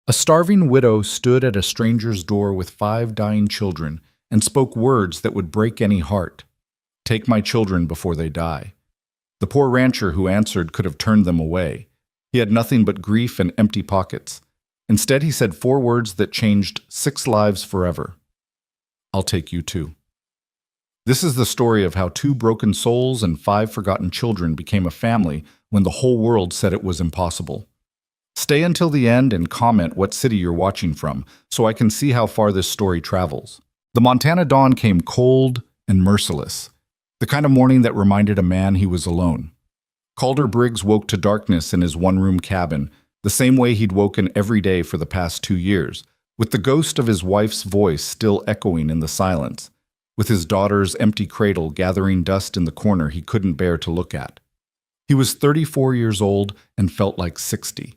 A starving widow stood at a stranger's door with 5 dying children and spoke words that would break any heart. "Take my children before they die." The poor rancher who answered could have turned them away. He had nothing but grief and empty pockets. Instead, he said 4 words that changed 6 lives forever. "I'll take you too." This is the story of how 2 broken souls and 5 forgotten children became a family when the whole world said it was impossible. Stay until the end and comment what city you're watching from so I can see how far this story travels. The Montana dawn came cold and merciless, the kind of morning that reminded a man he was alone. Calder Briggs woke to darkness in his one-room cabin, the same way he'd woken every day for the past 2 years, with the ghost of his wife's voice still echoing in the silence, with his daughter's empty cradle gathering dust in the corner he couldn't bear to look at. He was 34 years old and felt like 60.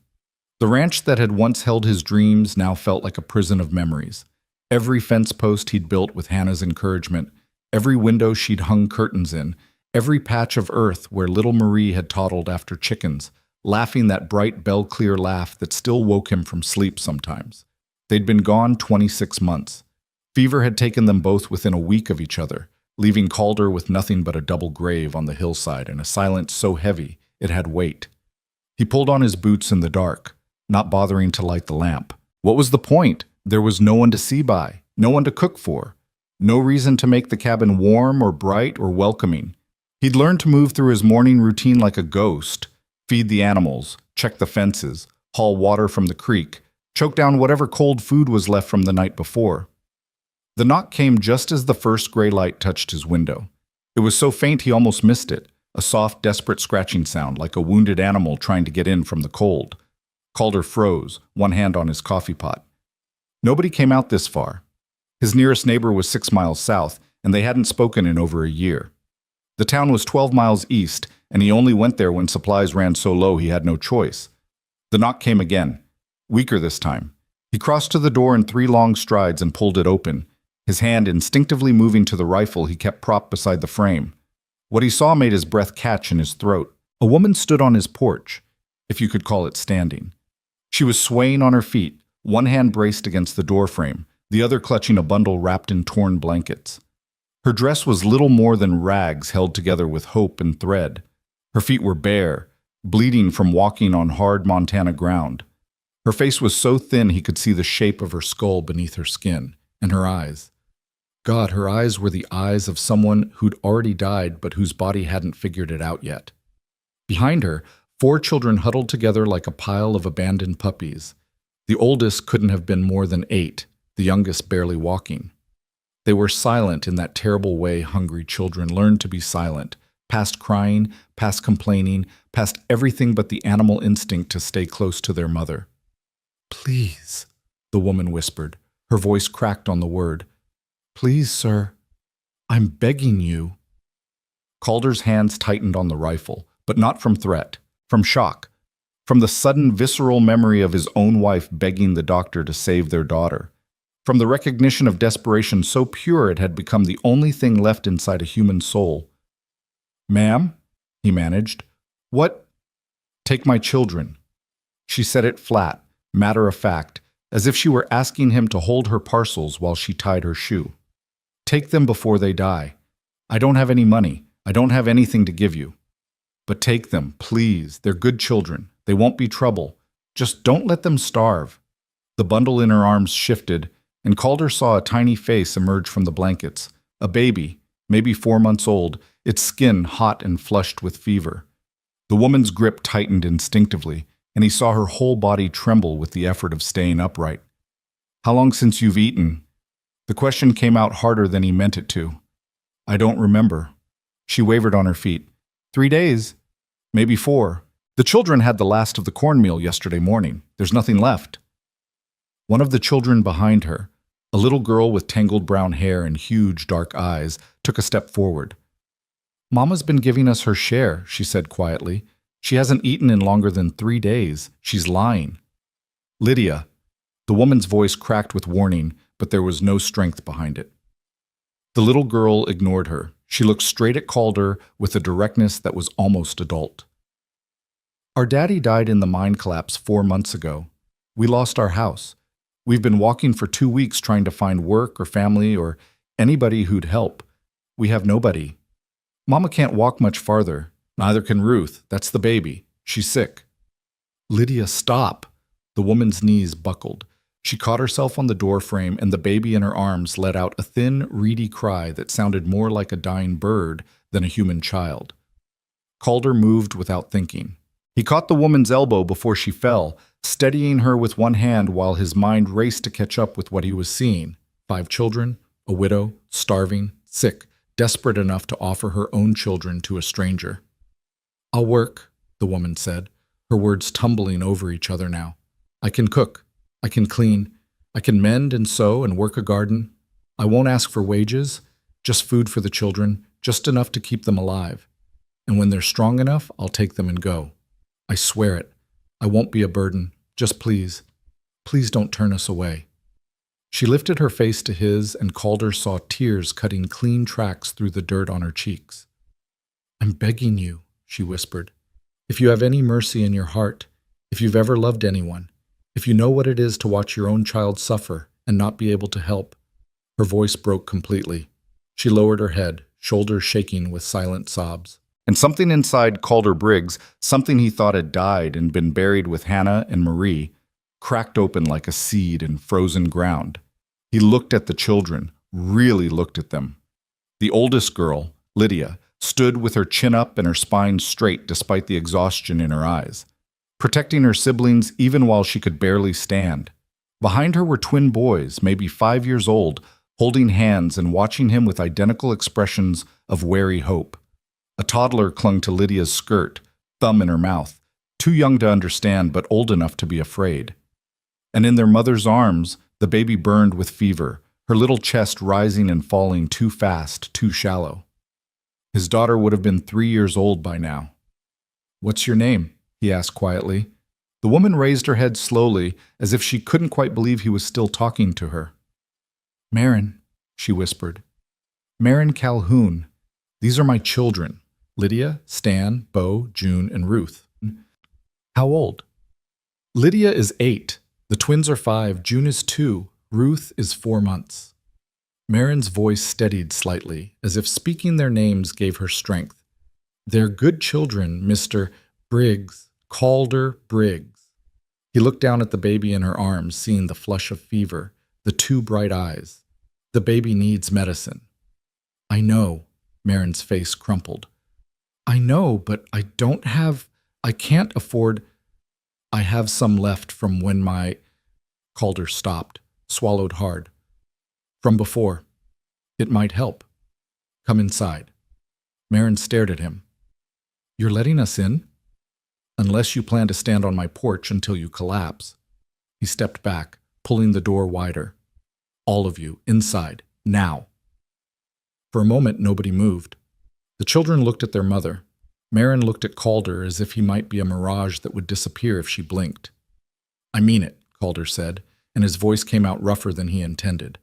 The ranch that had once held his dreams now felt like a prison of memories. Every fence post he'd built with Hannah's encouragement, every window she'd hung curtains in, every patch of earth where little Marie had toddled after chickens, laughing that bright bell-clear laugh that still woke him from sleep sometimes. They'd been gone 26 months. Fever had taken them both within a week of each other, leaving Calder with nothing but a double grave on the hillside and a silence so heavy it had weight. He pulled on his boots in the dark, not bothering to light the lamp. What was the point? There was no one to see by, no one to cook for, no reason to make the cabin warm or bright or welcoming. He'd learned to move through his morning routine like a ghost, feed the animals, check the fences, haul water from the creek, choke down whatever cold food was left from the night before. The knock came just as the first gray light touched his window. It was so faint he almost missed it, a soft, desperate scratching sound like a wounded animal trying to get in from the cold. Calder froze, one hand on his coffee pot. Nobody came out this far. His nearest neighbor was 6 miles south, and they hadn't spoken in over a year. The town was 12 miles east, and he only went there when supplies ran so low he had no choice. The knock came again, weaker this time. He crossed to the door in 3 long strides and pulled it open, his hand instinctively moving to the rifle he kept propped beside the frame. What he saw made his breath catch in his throat. A woman stood on his porch, if you could call it standing. She was swaying on her feet, one hand braced against the doorframe, the other clutching a bundle wrapped in torn blankets. Her dress was little more than rags held together with hope and thread. Her feet were bare, bleeding from walking on hard Montana ground. Her face was so thin he could see the shape of her skull beneath her skin, and her eyes. God, her eyes were the eyes of someone who'd already died but whose body hadn't figured it out yet. Behind her, 4 children huddled together like a pile of abandoned puppies. The oldest couldn't have been more than 8, the youngest barely walking. They were silent in that terrible way hungry children learn to be silent, past crying, past complaining, past everything but the animal instinct to stay close to their mother. "Please," the woman whispered, her voice cracked on the word. "Please, sir, I'm begging you." Calder's hands tightened on the rifle, but not from threat. From shock, from the sudden visceral memory of his own wife begging the doctor to save their daughter, from the recognition of desperation so pure it had become the only thing left inside a human soul. "Ma'am," he managed, "what?" "Take my children." She said it flat, matter of fact, as if she were asking him to hold her parcels while she tied her shoe. "Take them before they die. I don't have any money. I don't have anything to give you. But take them, please. They're good children. They won't be trouble. Just don't let them starve." The bundle in her arms shifted, and Calder saw a tiny face emerge from the blankets. A baby, maybe 4 months old, its skin hot and flushed with fever. The woman's grip tightened instinctively, and he saw her whole body tremble with the effort of staying upright. "How long since you've eaten?" The question came out harder than he meant it to. "I don't remember." She wavered on her feet. 3 days. Maybe 4. The children had the last of the cornmeal yesterday morning. There's nothing left. One of the children behind her, a little girl with tangled brown hair and huge dark eyes, took a step forward. "Mama's been giving us her share," she said quietly. "She hasn't eaten in longer than 3 days. She's lying." "Lydia." The woman's voice cracked with warning, but there was no strength behind it. The little girl ignored her. She looked straight at Calder with a directness that was almost adult. "Our daddy died in the mine collapse 4 months ago. We lost our house. We've been walking for 2 weeks trying to find work or family or anybody who'd help. We have nobody. Mama can't walk much farther. Neither can Ruth. That's the baby. She's sick." "Lydia, stop." The woman's knees buckled. She caught herself on the doorframe, and the baby in her arms let out a thin, reedy cry that sounded more like a dying bird than a human child. Calder moved without thinking. He caught the woman's elbow before she fell, steadying her with one hand while his mind raced to catch up with what he was seeing. 5 children, a widow, starving, sick, desperate enough to offer her own children to a stranger. "I'll work," the woman said, her words tumbling over each other now. "I can cook. I can clean. I can mend and sew and work a garden. I won't ask for wages, just food for the children, just enough to keep them alive. And when they're strong enough, I'll take them and go. I swear it. I won't be a burden. Just please, please don't turn us away." She lifted her face to his, and Calder saw tears cutting clean tracks through the dirt on her cheeks. "I'm begging you," she whispered. "If you have any mercy in your heart, if you've ever loved anyone, if you know what it is to watch your own child suffer and not be able to help." Her voice broke completely. She lowered her head, shoulders shaking with silent sobs. And something inside Calder Briggs, something he thought had died and been buried with Hannah and Marie, cracked open like a seed in frozen ground. He looked at the children, really looked at them. The oldest girl, Lydia, stood with her chin up and her spine straight despite the exhaustion in her eyes, protecting her siblings even while she could barely stand. Behind her were twin boys, maybe 5 years old, holding hands and watching him with identical expressions of wary hope. A toddler clung to Lydia's skirt, thumb in her mouth, too young to understand but old enough to be afraid. And in their mother's arms, the baby burned with fever, her little chest rising and falling too fast, too shallow. His daughter would have been 3 years old by now. "What's your name?" he asked quietly. The woman raised her head slowly, as if she couldn't quite believe he was still talking to her. "Marin," she whispered. "Marin Calhoun. These are my children. Lydia, Stan, Bo, June, and Ruth." "How old?" "Lydia is 8. The twins are 5. June is 2. Ruth is 4 months." Marin's voice steadied slightly, as if speaking their names gave her strength. "They're good children, Mr. Briggs, Calder Briggs." He looked down at the baby in her arms, seeing the flush of fever, the 2 bright eyes. "The baby needs medicine." "I know." Marin's face crumpled. "I know, but I can't afford. I have some left from when my—" Calder stopped, swallowed hard. "From before. It might help. Come inside." Marin stared at him. "You're letting us in?" "Unless you plan to stand on my porch until you collapse." He stepped back, pulling the door wider. "All of you, inside, now." For a moment, nobody moved. The children looked at their mother. Marin looked at Calder as if he might be a mirage that would disappear if she blinked. "I mean it," Calder said, and his voice came out rougher than he intended.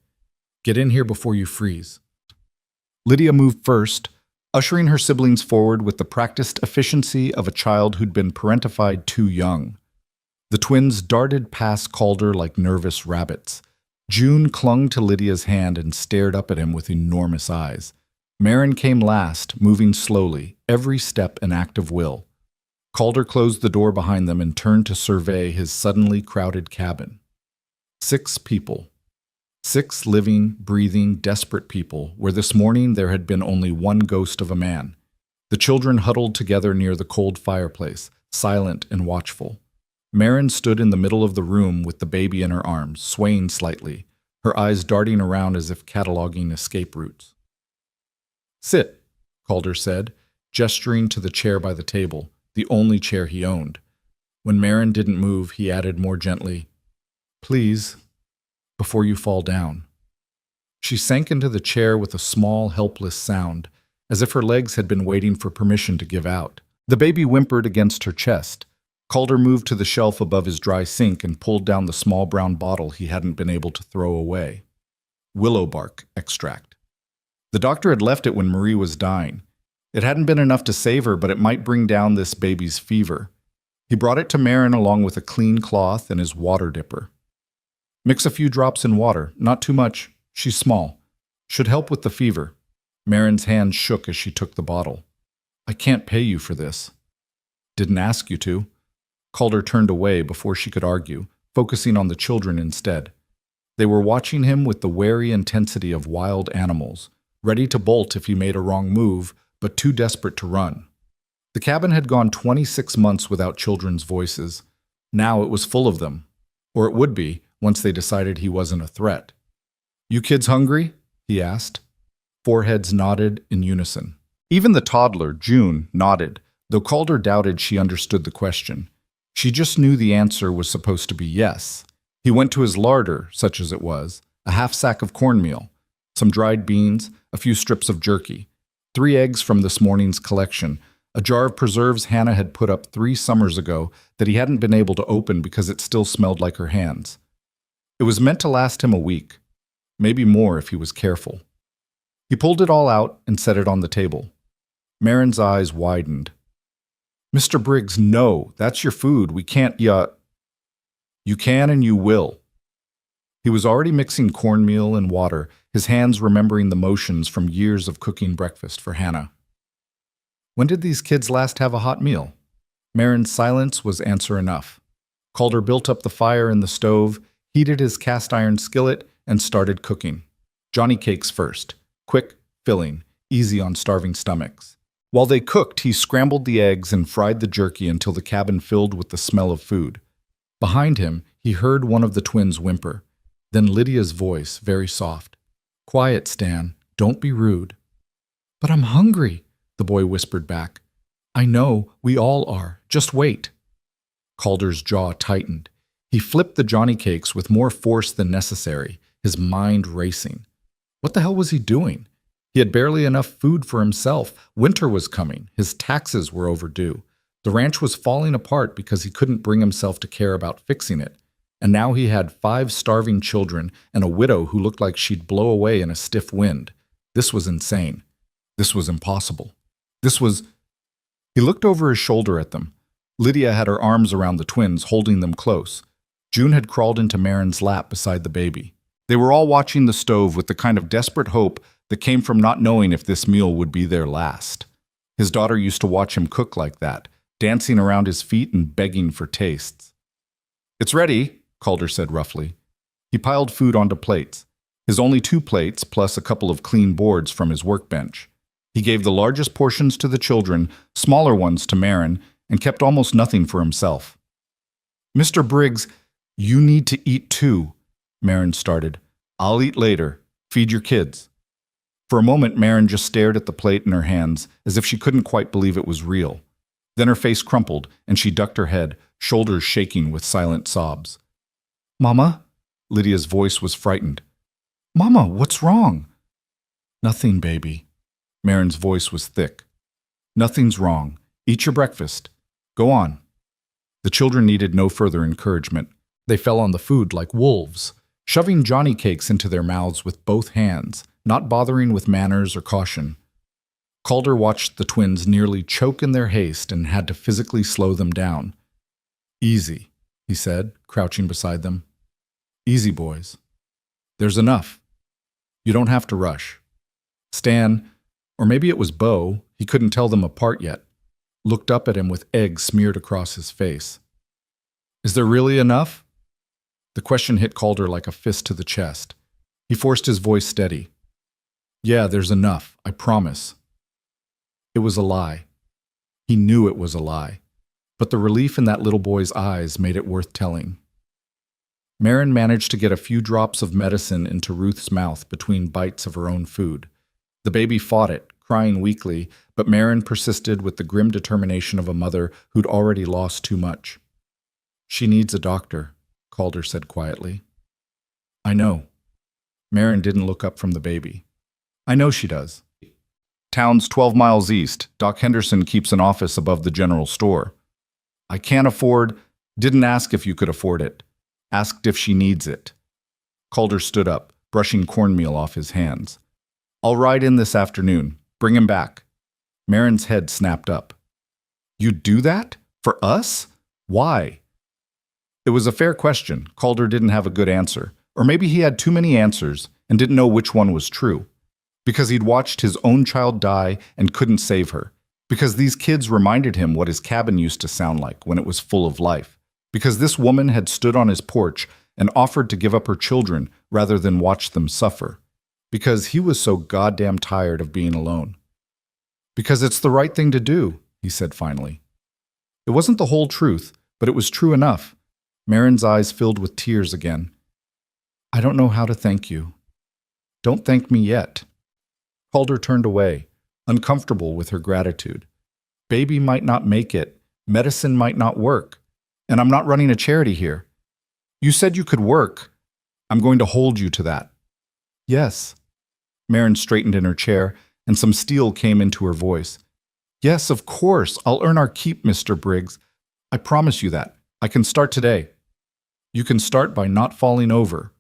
"Get in here before you freeze." Lydia moved first, ushering her siblings forward with the practiced efficiency of a child who'd been parentified too young. The twins darted past Calder like nervous rabbits. June clung to Lydia's hand and stared up at him with enormous eyes. Marin came last, moving slowly, every step an act of will. Calder closed the door behind them and turned to survey his suddenly crowded cabin. 6 people. 6 living, breathing, desperate people, where this morning there had been only one ghost of a man. The children huddled together near the cold fireplace, silent and watchful. Marin stood in the middle of the room with the baby in her arms, swaying slightly, her eyes darting around as if cataloging escape routes. "Sit," Calder said, gesturing to the chair by the table, the only chair he owned. When Marin didn't move, he added more gently, "Please, before you fall down." She sank into the chair with a small, helpless sound, as if her legs had been waiting for permission to give out. The baby whimpered against her chest. Calder moved to the shelf above his dry sink and pulled down the small brown bottle he hadn't been able to throw away. Willow bark extract. The doctor had left it when Marie was dying. It hadn't been enough to save her, but it might bring down this baby's fever. He brought it to Marin along with a clean cloth and his water dipper. Mix a few drops in water, not too much. She's small. Should help with the fever. Marin's hand shook as she took the bottle. I can't pay you for this. Didn't ask you to. Calder turned away before she could argue, focusing on the children instead. They were watching him with the wary intensity of wild animals, ready to bolt if he made a wrong move, but too desperate to run. The cabin had gone 26 months without children's voices. Now it was full of them. Or it would be, once they decided he wasn't a threat. You kids hungry? He asked. Four heads nodded in unison. Even the toddler, June, nodded, though Calder doubted she understood the question. She just knew the answer was supposed to be yes. He went to his larder, such as it was, a half sack of cornmeal, some dried beans, a few strips of jerky, 3 eggs from this morning's collection, a jar of preserves Hannah had put up 3 summers ago that he hadn't been able to open because it still smelled like her hands. It was meant to last him a week, maybe more if he was careful. He pulled it all out and set it on the table. Marin's eyes widened. Mr. Briggs, no, that's your food. We can't, You can and you will. He was already mixing cornmeal and water, his hands remembering the motions from years of cooking breakfast for Hannah. When did these kids last have a hot meal? Marin's silence was answer enough. Calder built up the fire in the stove, heated his cast-iron skillet, and started cooking. Johnny cakes first. Quick, filling, easy on starving stomachs. While they cooked, he scrambled the eggs and fried the jerky until the cabin filled with the smell of food. Behind him, he heard one of the twins whimper. Then Lydia's voice, very soft. Quiet, Stan. Don't be rude. But I'm hungry, the boy whispered back. I know, we all are. Just wait. Calder's jaw tightened. He flipped the Johnny cakes with more force than necessary, his mind racing. What the hell was he doing? He had barely enough food for himself. Winter was coming. His taxes were overdue. The ranch was falling apart because he couldn't bring himself to care about fixing it. And now he had 5 starving children and a widow who looked like she'd blow away in a stiff wind. This was insane. This was impossible. He looked over his shoulder at them. Lydia had her arms around the twins, holding them close. June had crawled into Marin's lap beside the baby. They were all watching the stove with the kind of desperate hope that came from not knowing if this meal would be their last. His daughter used to watch him cook like that, dancing around his feet and begging for tastes. It's ready, Calder said roughly. He piled food onto plates, his only 2 plates plus a couple of clean boards from his workbench. He gave the largest portions to the children, smaller ones to Marin, and kept almost nothing for himself. Mr. Briggs, you need to eat too, Marin started. I'll eat later. Feed your kids. For a moment, Marin just stared at the plate in her hands, as if she couldn't quite believe it was real. Then her face crumpled, and she ducked her head, shoulders shaking with silent sobs. Mama? Lydia's voice was frightened. Mama, what's wrong? Nothing, baby. Marin's voice was thick. Nothing's wrong. Eat your breakfast. Go on. The children needed no further encouragement. They fell on the food like wolves, shoving Johnny cakes into their mouths with both hands, not bothering with manners or caution. Calder watched the twins nearly choke in their haste and had to physically slow them down. Easy, he said, crouching beside them. Easy, boys. There's enough. You don't have to rush. Stan, or maybe it was Bo, he couldn't tell them apart yet, looked up at him with egg smeared across his face. Is there really enough? The question hit Calder like a fist to the chest. He forced his voice steady. Yeah, there's enough, I promise. It was a lie. He knew it was a lie, but the relief in that little boy's eyes made it worth telling. Marin managed to get a few drops of medicine into Ruth's mouth between bites of her own food. The baby fought it, crying weakly, but Marin persisted with the grim determination of a mother who'd already lost too much. She needs a doctor, Calder said quietly. I know. Marin didn't look up from the baby. I know she does. Town's 12 miles east. Doc Henderson keeps an office above the general store. I can't afford... Didn't ask if you could afford it. Asked if she needs it. Calder stood up, brushing cornmeal off his hands. I'll ride in this afternoon. Bring him back. Marin's head snapped up. You'd do that? For us? Why? It was a fair question. Calder didn't have a good answer. Or maybe he had too many answers and didn't know which one was true. Because he'd watched his own child die and couldn't save her. Because these kids reminded him what his cabin used to sound like when it was full of life. Because this woman had stood on his porch and offered to give up her children rather than watch them suffer. Because he was so goddamn tired of being alone. Because it's the right thing to do, he said finally. It wasn't the whole truth, but it was true enough. Marin's eyes filled with tears again. I don't know how to thank you. Don't thank me yet. Calder turned away, uncomfortable with her gratitude. Baby might not make it. Medicine might not work. And I'm not running a charity here. You said you could work. I'm going to hold you to that. Yes. Marin straightened in her chair, and some steel came into her voice. Yes, of course. I'll earn our keep, Mr. Briggs. I promise you that. I can start today. You can start by not falling over.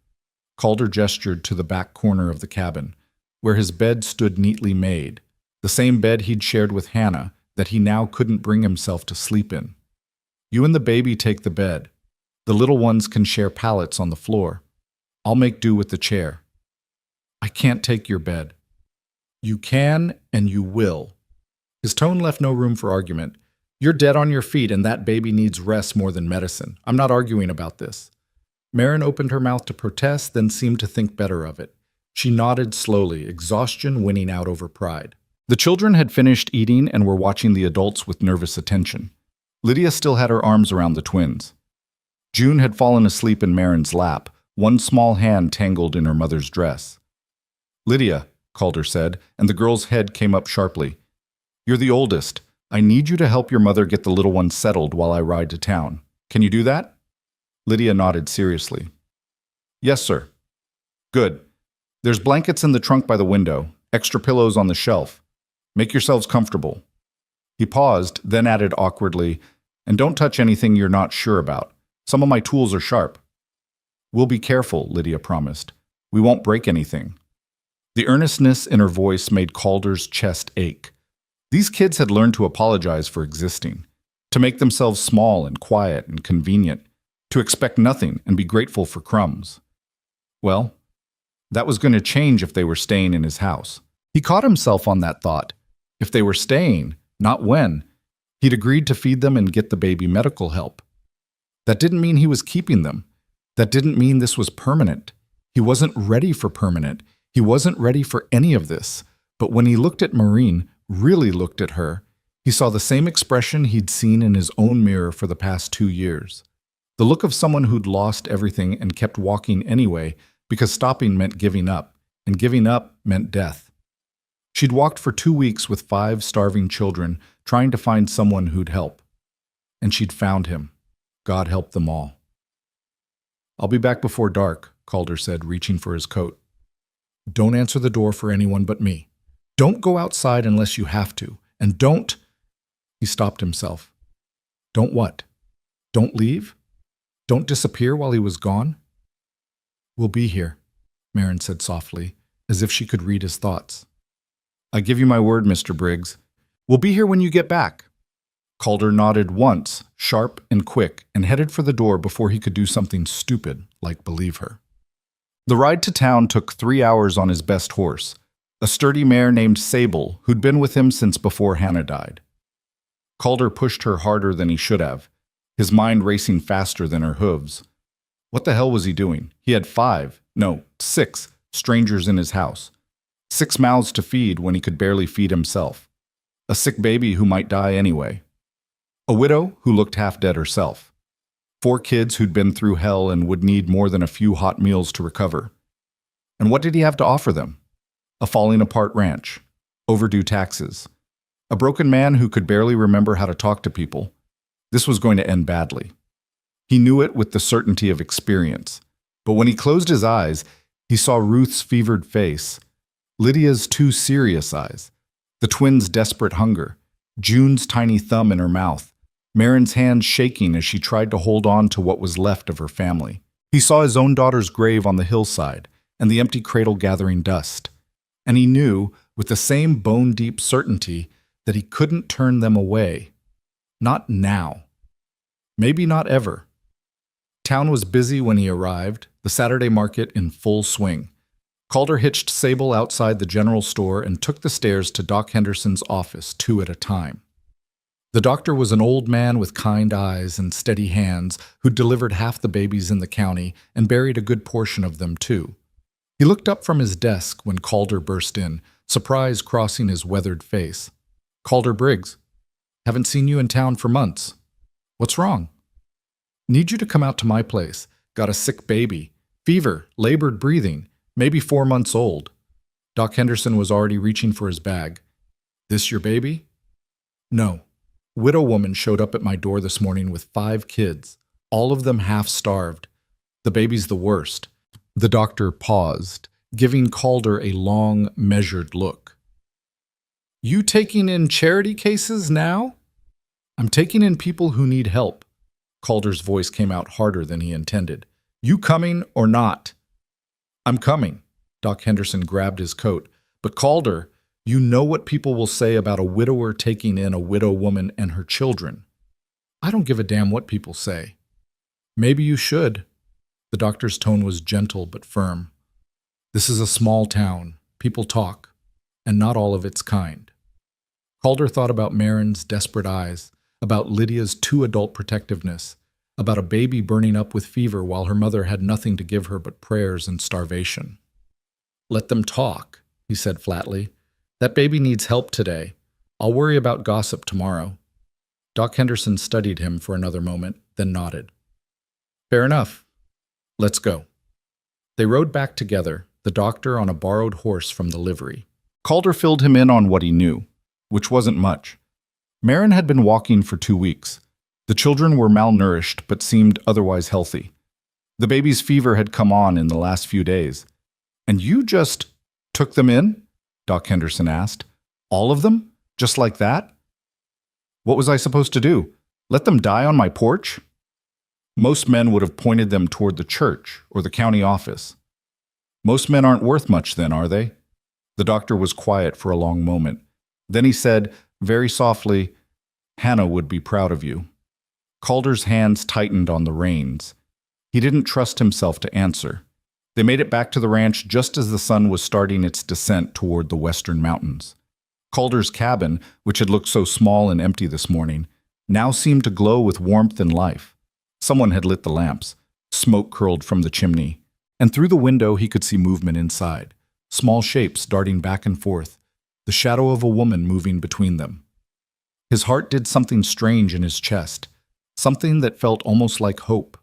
Calder gestured to the back corner of the cabin, where his bed stood neatly made, the same bed he'd shared with Hannah that he now couldn't bring himself to sleep in. You and the baby take the bed. The little ones can share pallets on the floor. I'll make do with the chair. I can't take your bed. You can and you will. His tone left no room for argument. You're dead on your feet and that baby needs rest more than medicine. I'm not arguing about this. Marin opened her mouth to protest, then seemed to think better of it. She nodded slowly, exhaustion winning out over pride. The children had finished eating and were watching the adults with nervous attention. Lydia still had her arms around the twins. June had fallen asleep in Marin's lap, one small hand tangled in her mother's dress. Lydia, Calder said, and the girl's head came up sharply. You're the oldest. I need you to help your mother get the little one settled while I ride to town. Can you do that? Lydia nodded seriously. Yes, sir. Good. There's blankets in the trunk by the window, extra pillows on the shelf. Make yourselves comfortable. He paused, then added awkwardly, and don't touch anything you're not sure about. Some of my tools are sharp. We'll be careful, Lydia promised. We won't break anything. The earnestness in her voice made Calder's chest ache. These kids had learned to apologize for existing, to make themselves small and quiet and convenient, to expect nothing and be grateful for crumbs. Well, that was going to change if they were staying in his house. He caught himself on that thought. If they were staying, not when. He'd agreed to feed them and get the baby medical help. That didn't mean he was keeping them. That didn't mean this was permanent. He wasn't ready for permanent. He wasn't ready for any of this. But when he looked at Maureen, really looked at her, he saw the same expression he'd seen in his own mirror for the past 2 years. The look of someone who'd lost everything and kept walking anyway because stopping meant giving up, and giving up meant death. She'd walked for 2 weeks with 5 starving children, trying to find someone who'd help. And she'd found him. God help them all. I'll be back before dark, Calder said, reaching for his coat. Don't answer the door for anyone but me. Don't go outside unless you have to. And don't... He stopped himself. Don't what? Don't leave? Don't disappear while he was gone? We'll be here, Marin said softly, as if she could read his thoughts. I give you my word, Mr. Briggs. We'll be here when you get back. Calder nodded once, sharp and quick, and headed for the door before he could do something stupid like believe her. The ride to town took 3 hours on his best horse, a sturdy mare named Sable who'd been with him since before Hannah died. Calder pushed her harder than he should have, his mind racing faster than her hooves. What the hell was he doing? He had 6 strangers in his house. 6 mouths to feed when he could barely feed himself. A sick baby who might die anyway. A widow who looked half dead herself. 4 kids who'd been through hell and would need more than a few hot meals to recover. And what did he have to offer them? A falling apart ranch. Overdue taxes. A broken man who could barely remember how to talk to people. This was going to end badly. He knew it with the certainty of experience. But when he closed his eyes, he saw Ruth's fevered face, Lydia's too serious eyes, the twins' desperate hunger, June's tiny thumb in her mouth, Marin's hands shaking as she tried to hold on to what was left of her family. He saw his own daughter's grave on the hillside and the empty cradle gathering dust. And he knew, with the same bone-deep certainty, that he couldn't turn them away. Not now. Maybe not ever. Town was busy when he arrived, the Saturday market in full swing. Calder hitched Sable outside the general store and took the stairs to Doc Henderson's office, two at a time. The doctor was an old man with kind eyes and steady hands who'd delivered half the babies in the county and buried a good portion of them, too. He looked up from his desk when Calder burst in, surprise crossing his weathered face. "Calder Briggs, haven't seen you in town for months. What's wrong?" "Need you to come out to my place. Got a sick baby. Fever, labored breathing, maybe 4 months old." Doc Henderson was already reaching for his bag. "This your baby?" "No. Widow woman showed up at my door this morning with 5 kids, all of them half-starved. The baby's the worst." The doctor paused, giving Calder a long, measured look. "You taking in charity cases now?" "I'm taking in people who need help." Calder's voice came out harder than he intended. "You coming or not?" "I'm coming." Doc Henderson grabbed his coat. "But Calder, you know what people will say about a widower taking in a widow woman and her children." "I don't give a damn what people say." "Maybe you should." The doctor's tone was gentle but firm. "This is a small town. People talk, and not all of it's kind." Calder thought about Marin's desperate eyes, about Lydia's too adult protectiveness, about a baby burning up with fever while her mother had nothing to give her but prayers and starvation. "Let them talk," he said flatly. "That baby needs help today. I'll worry about gossip tomorrow." Doc Henderson studied him for another moment, then nodded. "Fair enough. Let's go." They rode back together, the doctor on a borrowed horse from the livery. Calder filled him in on what he knew, which wasn't much. Marin had been walking for 2 weeks. The children were malnourished but seemed otherwise healthy. The baby's fever had come on in the last few days. "And you just took them in?" Doc Henderson asked. "All of them? Just like that?" "What was I supposed to do? Let them die on my porch?" Most men would have pointed them toward the church or the county office. "Most men aren't worth much then, are they?" The doctor was quiet for a long moment. Then he said, very softly, "Hannah would be proud of you." Calder's hands tightened on the reins. He didn't trust himself to answer. They made it back to the ranch just as the sun was starting its descent toward the western mountains. Calder's cabin, which had looked so small and empty this morning, now seemed to glow with warmth and life. Someone had lit the lamps. Smoke curled from the chimney, and through the window he could see movement inside, small shapes darting back and forth, the shadow of a woman moving between them. His heart did something strange in his chest, something that felt almost like hope.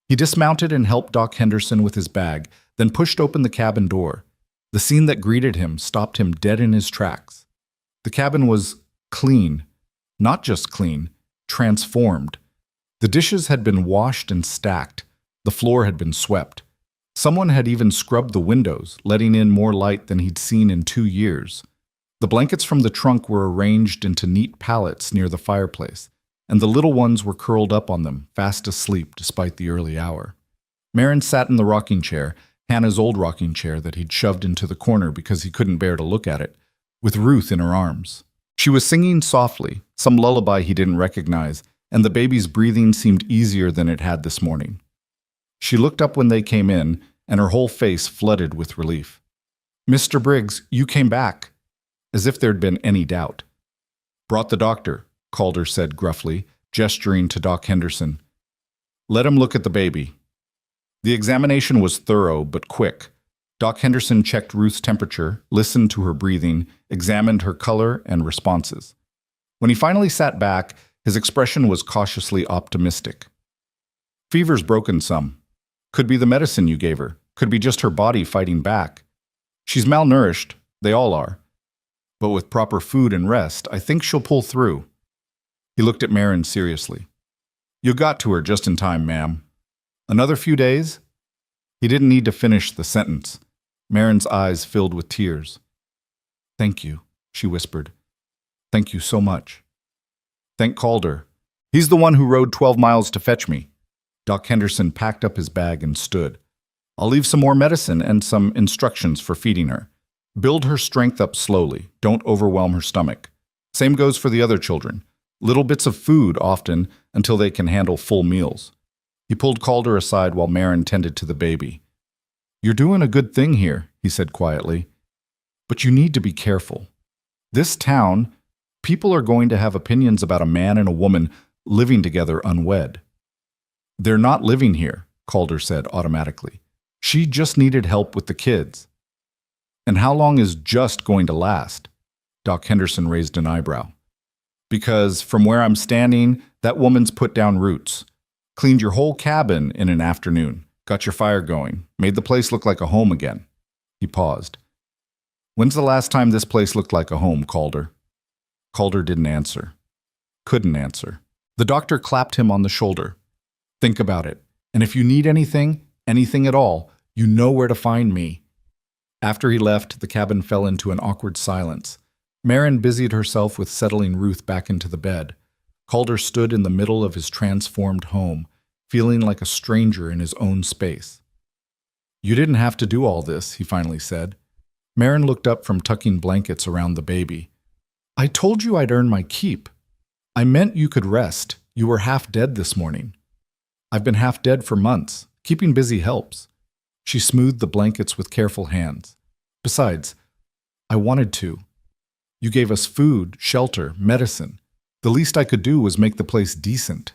He dismounted and helped Doc Henderson with his bag, then pushed open the cabin door. The scene that greeted him stopped him dead in his tracks. The cabin was clean, not just clean, transformed. The dishes had been washed and stacked. The floor had been swept. Someone had even scrubbed the windows, letting in more light than he'd seen in 2 years. The blankets from the trunk were arranged into neat pallets near the fireplace, and the little ones were curled up on them, fast asleep despite the early hour. Marin sat in the rocking chair, Hannah's old rocking chair that he'd shoved into the corner because he couldn't bear to look at it, with Ruth in her arms. She was singing softly, some lullaby he didn't recognize, and the baby's breathing seemed easier than it had this morning. She looked up when they came in, and her whole face flooded with relief. "Mr. Briggs, you came back," as if there'd been any doubt. "Brought the doctor," Calder said gruffly, gesturing to Doc Henderson. "Let him look at the baby." The examination was thorough but quick. Doc Henderson checked Ruth's temperature, listened to her breathing, examined her color and responses. When he finally sat back, his expression was cautiously optimistic. "Fever's broken some. Could be the medicine you gave her. Could be just her body fighting back. She's malnourished. They all are. But with proper food and rest, I think she'll pull through." He looked at Marin seriously. "You got to her just in time, ma'am. Another few days?" He didn't need to finish the sentence. Marin's eyes filled with tears. "Thank you," she whispered. "Thank you so much." "Thank Calder. He's the one who rode 12 miles to fetch me." Doc Henderson packed up his bag and stood. "I'll leave some more medicine and some instructions for feeding her. Build her strength up slowly. Don't overwhelm her stomach. Same goes for the other children. Little bits of food, often, until they can handle full meals. He pulled Calder aside while Marin tended to the baby. "You're doing a good thing here," he said quietly. "But you need to be careful. This town, people are going to have opinions about a man and a woman living together unwed." "They're not living here," Calder said automatically. "She just needed help with the kids." "And how long is just going to last?" Doc Henderson raised an eyebrow. "Because from where I'm standing, that woman's put down roots. Cleaned your whole cabin in an afternoon, got your fire going, made the place look like a home again." He paused. "When's the last time this place looked like a home, Calder?" Calder didn't answer. Couldn't answer. The doctor clapped him on the shoulder. "Think about it. And if you need anything at all, you know where to find me." After he left, the cabin fell into an awkward silence. Marin busied herself with settling Ruth back into the bed. Calder stood in the middle of his transformed home, feeling like a stranger in his own space. "You didn't have to do all this," he finally said. Marin looked up from tucking blankets around the baby. "I told you I'd earn my keep. I meant you could rest. You were half dead this morning." "I've been half dead for months. Keeping busy helps." She smoothed the blankets with careful hands. "Besides, I wanted to. You gave us food, shelter, medicine. The least I could do was make the place decent."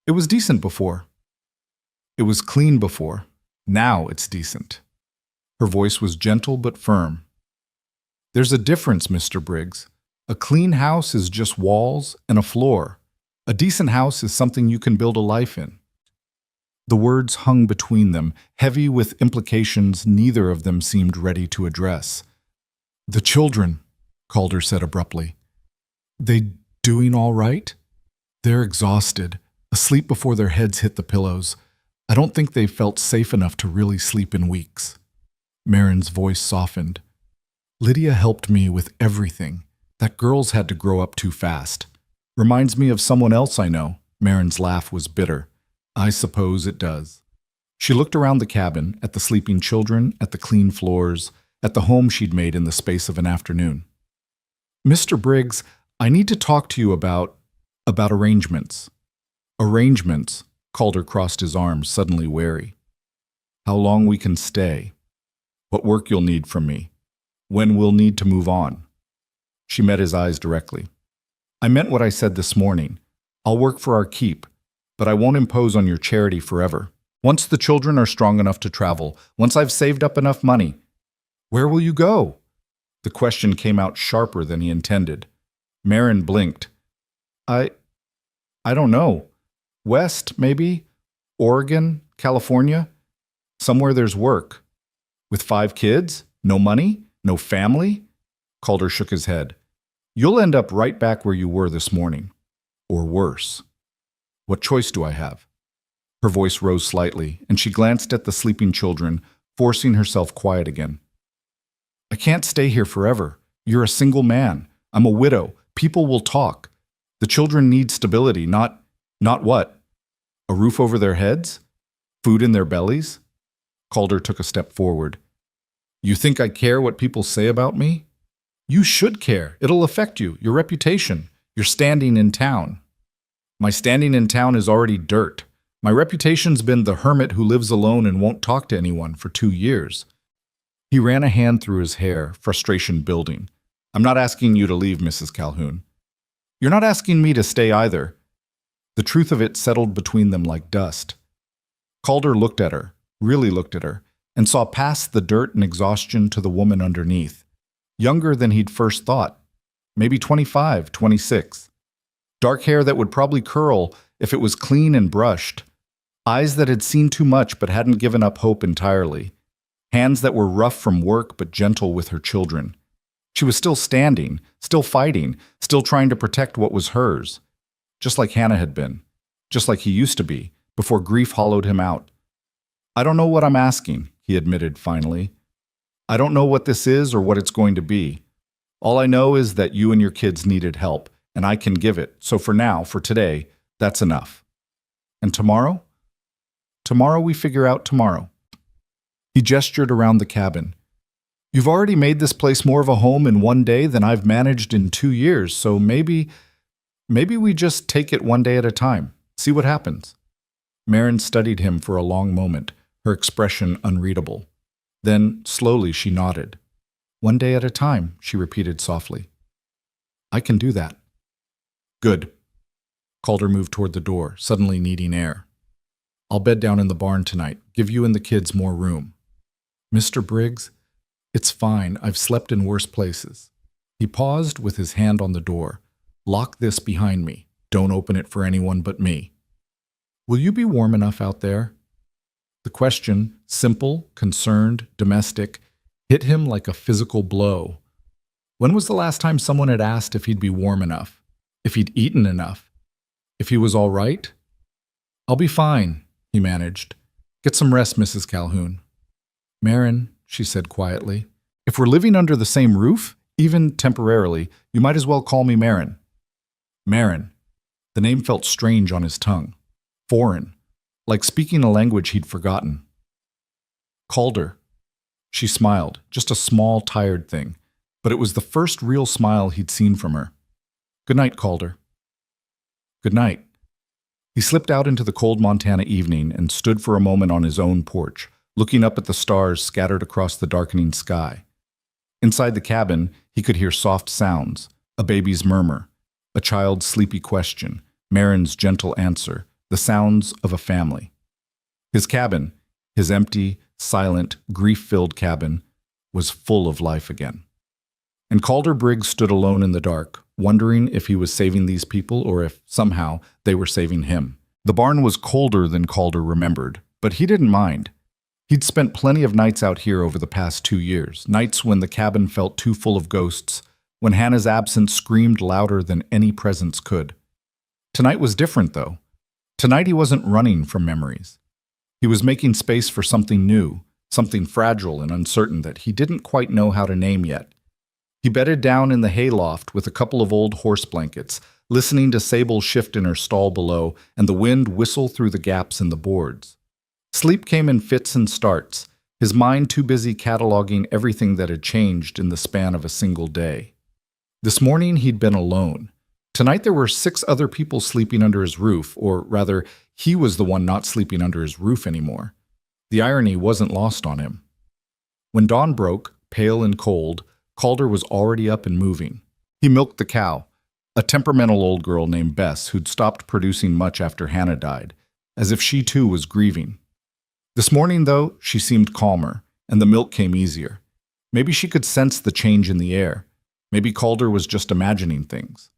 "It was decent before." "It was clean before. Now it's decent." Her voice was gentle but firm. "There's a difference, Mr. Briggs. A clean house is just walls and a floor. A decent house is something you can build a life in." The words hung between them, heavy with implications neither of them seemed ready to address. "The children," Calder said abruptly. "They doing all right?" "They're exhausted, asleep before their heads hit the pillows. I don't think they've felt safe enough to really sleep in weeks." Marin's voice softened. "Lydia helped me with everything. That girl's had to grow up too fast. Reminds me of someone else I know." Marin's laugh was bitter. "I suppose it does." She looked around the cabin, at the sleeping children, at the clean floors, at the home she'd made in the space of an afternoon. "Mr. Briggs, I need to talk to you about arrangements." "Arrangements?" Calder crossed his arms, suddenly wary. "How long we can stay. What work you'll need from me. When we'll need to move on." She met his eyes directly. "I meant what I said this morning. I'll work for our keep, but I won't impose on your charity forever. Once the children are strong enough to travel, once I've saved up enough money." "Where will you go?" The question came out sharper than he intended. Marin blinked. I don't know. West, maybe? Oregon? California? Somewhere there's work." "With 5 kids? No money? No family?" Calder shook his head. "You'll end up right back where you were this morning. Or worse. What choice do I have?" Her voice rose slightly, and she glanced at the sleeping children, forcing herself quiet again. "I can't stay here forever. You're a single man. I'm a widow. People will talk. The children need stability, not what? A roof over their heads? Food in their bellies?" Calder took a step forward. "You think I care what people say about me? You should care. It'll affect you, your reputation, your standing in town." "My standing in town is already dirt. My reputation's been the hermit who lives alone and won't talk to anyone for 2 years. He ran a hand through his hair, frustration building. "I'm not asking you to leave, Mrs. Calhoun. You're not asking me to stay either." The truth of it settled between them like dust. Calder looked at her, really looked at her, and saw past the dirt and exhaustion to the woman underneath. Younger than he'd first thought. Maybe 25, 26. Dark hair that would probably curl if it was clean and brushed. Eyes that had seen too much but hadn't given up hope entirely. Hands that were rough from work but gentle with her children. She was still standing, still fighting, still trying to protect what was hers. Just like Hannah had been. Just like he used to be, before grief hollowed him out. "I don't know what I'm asking," he admitted finally. "I don't know what this is or what it's going to be. All I know is that you and your kids needed help, and I can give it. So for now, for today, that's enough. And tomorrow? Tomorrow we figure out tomorrow." He gestured around the cabin. "You've already made this place more of a home in 1 day than I've managed in 2 years, so maybe Maybe we just take it one day at a time, see what happens. Marin studied him for a long moment, her expression unreadable. Then, slowly, she nodded. One day at a time, she repeated softly. I can do that. Good. Calder moved toward the door, suddenly needing air. I'll bed down in the barn tonight, give you and the kids more room. Mr. Briggs, it's fine, I've slept in worse places. He paused with his hand on the door. Lock this behind me. Don't open it for anyone but me. Will you be warm enough out there? The question, simple, concerned, domestic, hit him like a physical blow. When was the last time someone had asked if he'd be warm enough? If he'd eaten enough? If he was all right? I'll be fine, he managed. Get some rest, Mrs. Calhoun. Marin, she said quietly, if we're living under the same roof, even temporarily, you might as well call me Marin. Marin. The name felt strange on his tongue. Foreign. Like speaking a language he'd forgotten. Calder. She smiled, just a small, tired thing, but it was the first real smile he'd seen from her. Good night, Calder. Good night. He slipped out into the cold Montana evening and stood for a moment on his own porch, looking up at the stars scattered across the darkening sky. Inside the cabin, he could hear soft sounds, a baby's murmur, a child's sleepy question, Marin's gentle answer, the sounds of a family. His cabin, his empty, silent, grief-filled cabin, was full of life again. And Calder Briggs stood alone in the dark, wondering if he was saving these people or if, somehow, they were saving him. The barn was colder than Calder remembered, but he didn't mind. He'd spent plenty of nights out here over the past 2 years, nights when the cabin felt too full of ghosts, when Hannah's absence screamed louder than any presence could. Tonight was different, though. Tonight he wasn't running from memories. He was making space for something new, something fragile and uncertain that he didn't quite know how to name yet. He bedded down in the hayloft with a couple of old horse blankets, listening to Sable shift in her stall below and the wind whistle through the gaps in the boards. Sleep came in fits and starts, his mind too busy cataloging everything that had changed in the span of a single day. This morning he'd been alone. Tonight there were 6 other people sleeping under his roof, or rather, he was the one not sleeping under his roof anymore. The irony wasn't lost on him. When dawn broke, pale and cold, Calder was already up and moving. He milked the cow, a temperamental old girl named Bess who'd stopped producing much after Hannah died, as if she too was grieving. This morning, though, she seemed calmer, and the milk came easier. Maybe she could sense the change in the air. Maybe Calder was just imagining things.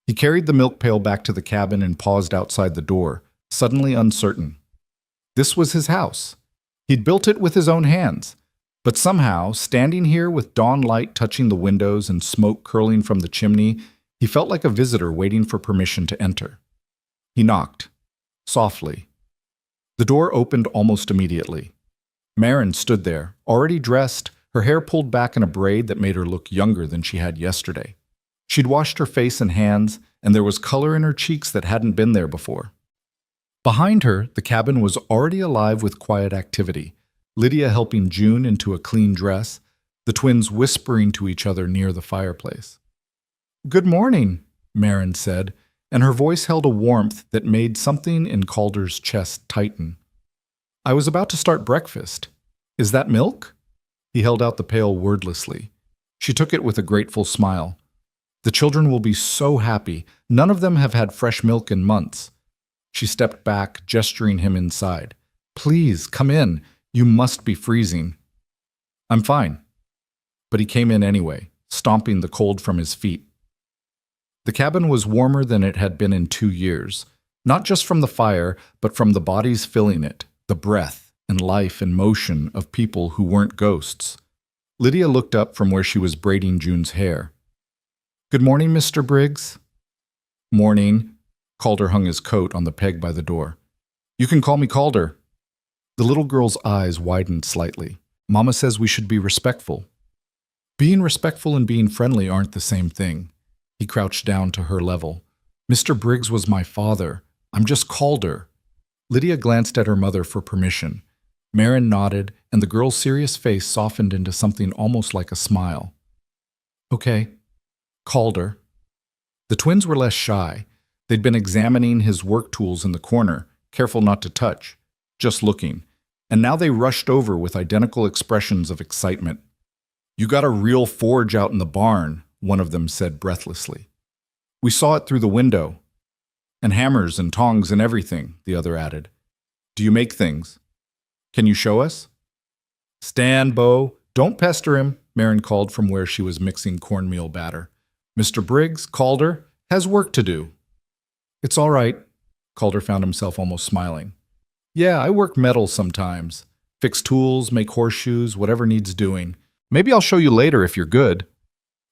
He carried the milk pail back to the cabin and paused outside the door, suddenly uncertain. This was his house. He'd built it with his own hands. But somehow, standing here with dawn light touching the windows and smoke curling from the chimney, he felt like a visitor waiting for permission to enter. He knocked, softly. The door opened almost immediately. Marin stood there, already dressed, her hair pulled back in a braid that made her look younger than she had yesterday. She'd washed her face and hands, and there was color in her cheeks that hadn't been there before. Behind her, the cabin was already alive with quiet activity, Lydia helping June into a clean dress, the twins whispering to each other near the fireplace. "Good morning," Marin said, and her voice held a warmth that made something in Calder's chest tighten. "I was about to start breakfast. Is that milk?" He held out the pail wordlessly. She took it with a grateful smile. "The children will be so happy. None of them have had fresh milk in months." She stepped back, gesturing him inside. "Please, come in. You must be freezing." "I'm fine." But he came in anyway, stomping the cold from his feet. The cabin was warmer than it had been in 2 years, not just from the fire, but from the bodies filling it, the breath and life and motion of people who weren't ghosts. Lydia looked up from where she was braiding June's hair. "Good morning, Mr. Briggs." "Morning." Calder hung his coat on the peg by the door. "You can call me Calder." The little girl's eyes widened slightly. "Mama says we should be respectful." "Being respectful and being friendly aren't the same thing." He crouched down to her level. "Mr. Briggs was my father. I'm just Calder." Lydia glanced at her mother for permission. Marin nodded, and the girl's serious face softened into something almost like a smile. "Okay. Calder." The twins were less shy. They'd been examining his work tools in the corner, careful not to touch, just looking, and now they rushed over with identical expressions of excitement. "You got a real forge out in the barn," one of them said breathlessly. "We saw it through the window. And hammers and tongs and everything," the other added. "Do you make things? Can you show us?" "Stand, Bo. Don't pester him," Marin called from where she was mixing cornmeal batter. "Mr. Briggs, Calder, has work to do." "It's all right." Calder found himself almost smiling. "Yeah, I work metal sometimes. Fix tools, make horseshoes, whatever needs doing. Maybe I'll show you later if you're good."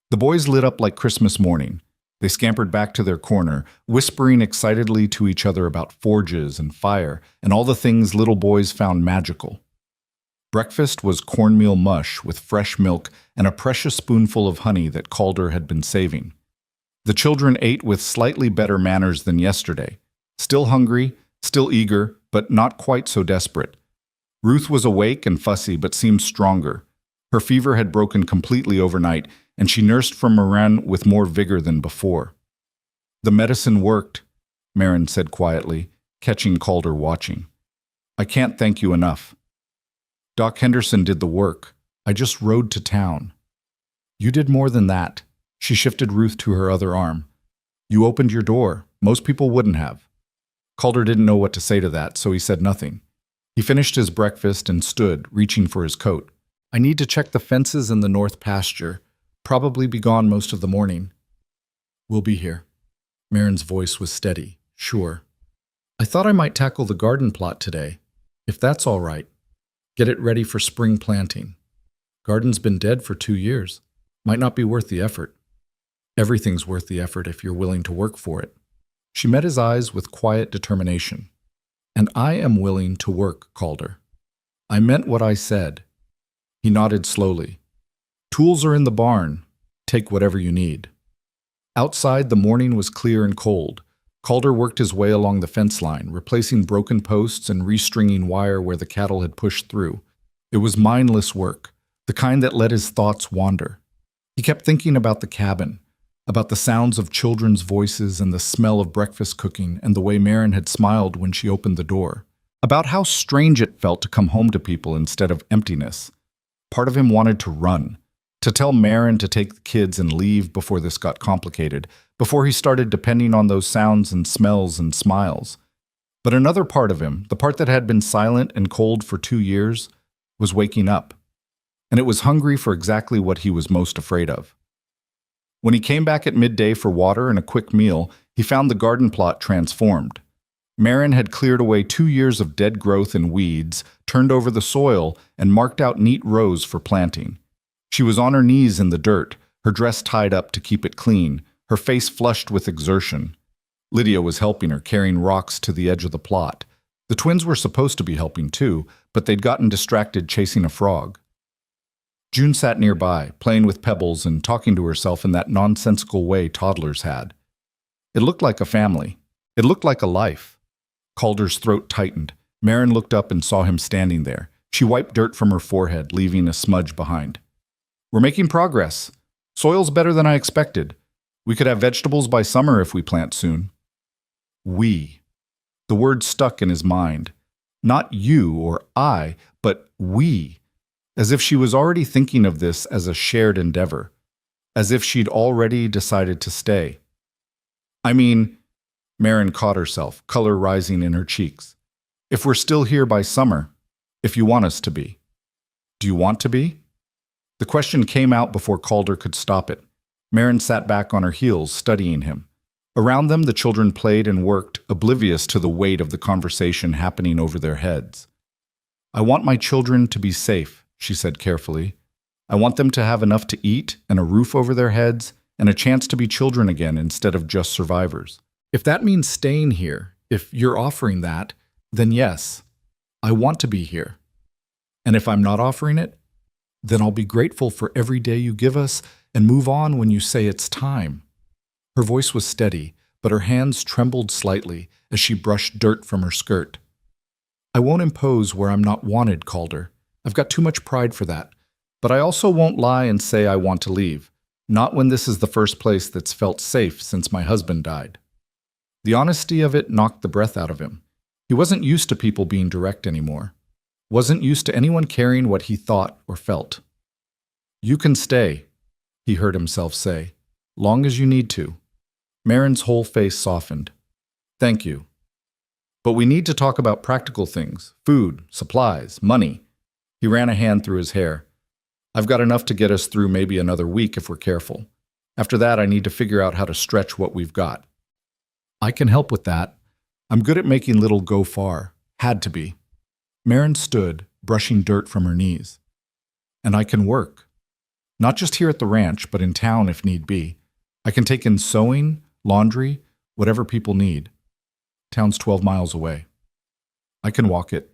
The boys lit up like Christmas morning. They scampered back to their corner, whispering excitedly to each other about forges and fire and all the things little boys found magical. Breakfast was cornmeal mush with fresh milk and a precious spoonful of honey that Calder had been saving. The children ate with slightly better manners than yesterday. Still hungry, still eager, but not quite so desperate. Ruth was awake and fussy, but seemed stronger. Her fever had broken completely overnight, and she nursed from Moran with more vigor than before. "The medicine worked," Marin said quietly, catching Calder watching. "I can't thank you enough. Doc Henderson did the work. I just rode to town." "You did more than that." She shifted Ruth to her other arm. "You opened your door. Most people wouldn't have." Calder didn't know what to say to that, so he said nothing. He finished his breakfast and stood, reaching for his coat. "I need to check the fences in the north pasture. Probably be gone most of the morning." "We'll be here." Marin's voice was steady. "Sure. I thought I might tackle the garden plot today, if that's all right. Get it ready for spring planting. Garden's been dead for 2 years. Might not be worth the effort." "Everything's worth the effort if you're willing to work for it." She met his eyes with quiet determination. "And I am willing to work, Calder. I meant what I said." He nodded slowly. "Tools are in the barn. Take whatever you need." Outside, the morning was clear and cold. Calder worked his way along the fence line, replacing broken posts and restringing wire where the cattle had pushed through. It was mindless work, the kind that let his thoughts wander. He kept thinking about the cabin, about the sounds of children's voices and the smell of breakfast cooking and the way Marin had smiled when she opened the door, about how strange it felt to come home to people instead of emptiness. Part of him wanted to run, to tell Marin to take the kids and leave before this got complicated, before he started depending on those sounds and smells and smiles. But another part of him, the part that had been silent and cold for 2 years, was waking up. And it was hungry for exactly what he was most afraid of. When he came back at midday for water and a quick meal, he found the garden plot transformed. Marin had cleared away 2 years of dead growth and weeds, turned over the soil, and marked out neat rows for planting. She was on her knees in the dirt, her dress tied up to keep it clean, her face flushed with exertion. Lydia was helping her, carrying rocks to the edge of the plot. The twins were supposed to be helping too, but they'd gotten distracted chasing a frog. June sat nearby, playing with pebbles and talking to herself in that nonsensical way toddlers had. It looked like a family. It looked like a life. Calder's throat tightened. Marin looked up and saw him standing there. She wiped dirt from her forehead, leaving a smudge behind. "We're making progress. Soil's better than I expected. We could have vegetables by summer if we plant soon." "We." The word stuck in his mind. Not you or I, but we. As if she was already thinking of this as a shared endeavor. As if she'd already decided to stay. "I mean," Marin caught herself, color rising in her cheeks. "If we're still here by summer, if you want us to be." "Do you want to be?" The question came out before Calder could stop it. Marin sat back on her heels, studying him. Around them, the children played and worked, oblivious to the weight of the conversation happening over their heads. "I want my children to be safe," she said carefully. "I want them to have enough to eat and a roof over their heads and a chance to be children again instead of just survivors. If that means staying here, if you're offering that, then yes, I want to be here. And if I'm not offering it, then I'll be grateful for every day you give us and move on when you say it's time." Her voice was steady, but her hands trembled slightly as she brushed dirt from her skirt. "I won't impose where I'm not wanted, Calder. I've got too much pride for that. But I also won't lie and say I want to leave. Not when this is the first place that's felt safe since my husband died." The honesty of it knocked the breath out of him. He wasn't used to people being direct anymore. Wasn't used to anyone caring what he thought or felt. "You can stay," he heard himself say, "long as you need to." Marin's whole face softened. "Thank you. But we need to talk about practical things, food, supplies, money." He ran a hand through his hair. "I've got enough to get us through maybe another week if we're careful. After that, I need to figure out how to stretch what we've got." "I can help with that. I'm good at making little go far. Had to be." Marin stood, brushing dirt from her knees. "And I can work. Not just here at the ranch, but in town if need be. I can take in sewing, laundry, whatever people need. Town's 12 miles away. I can walk it."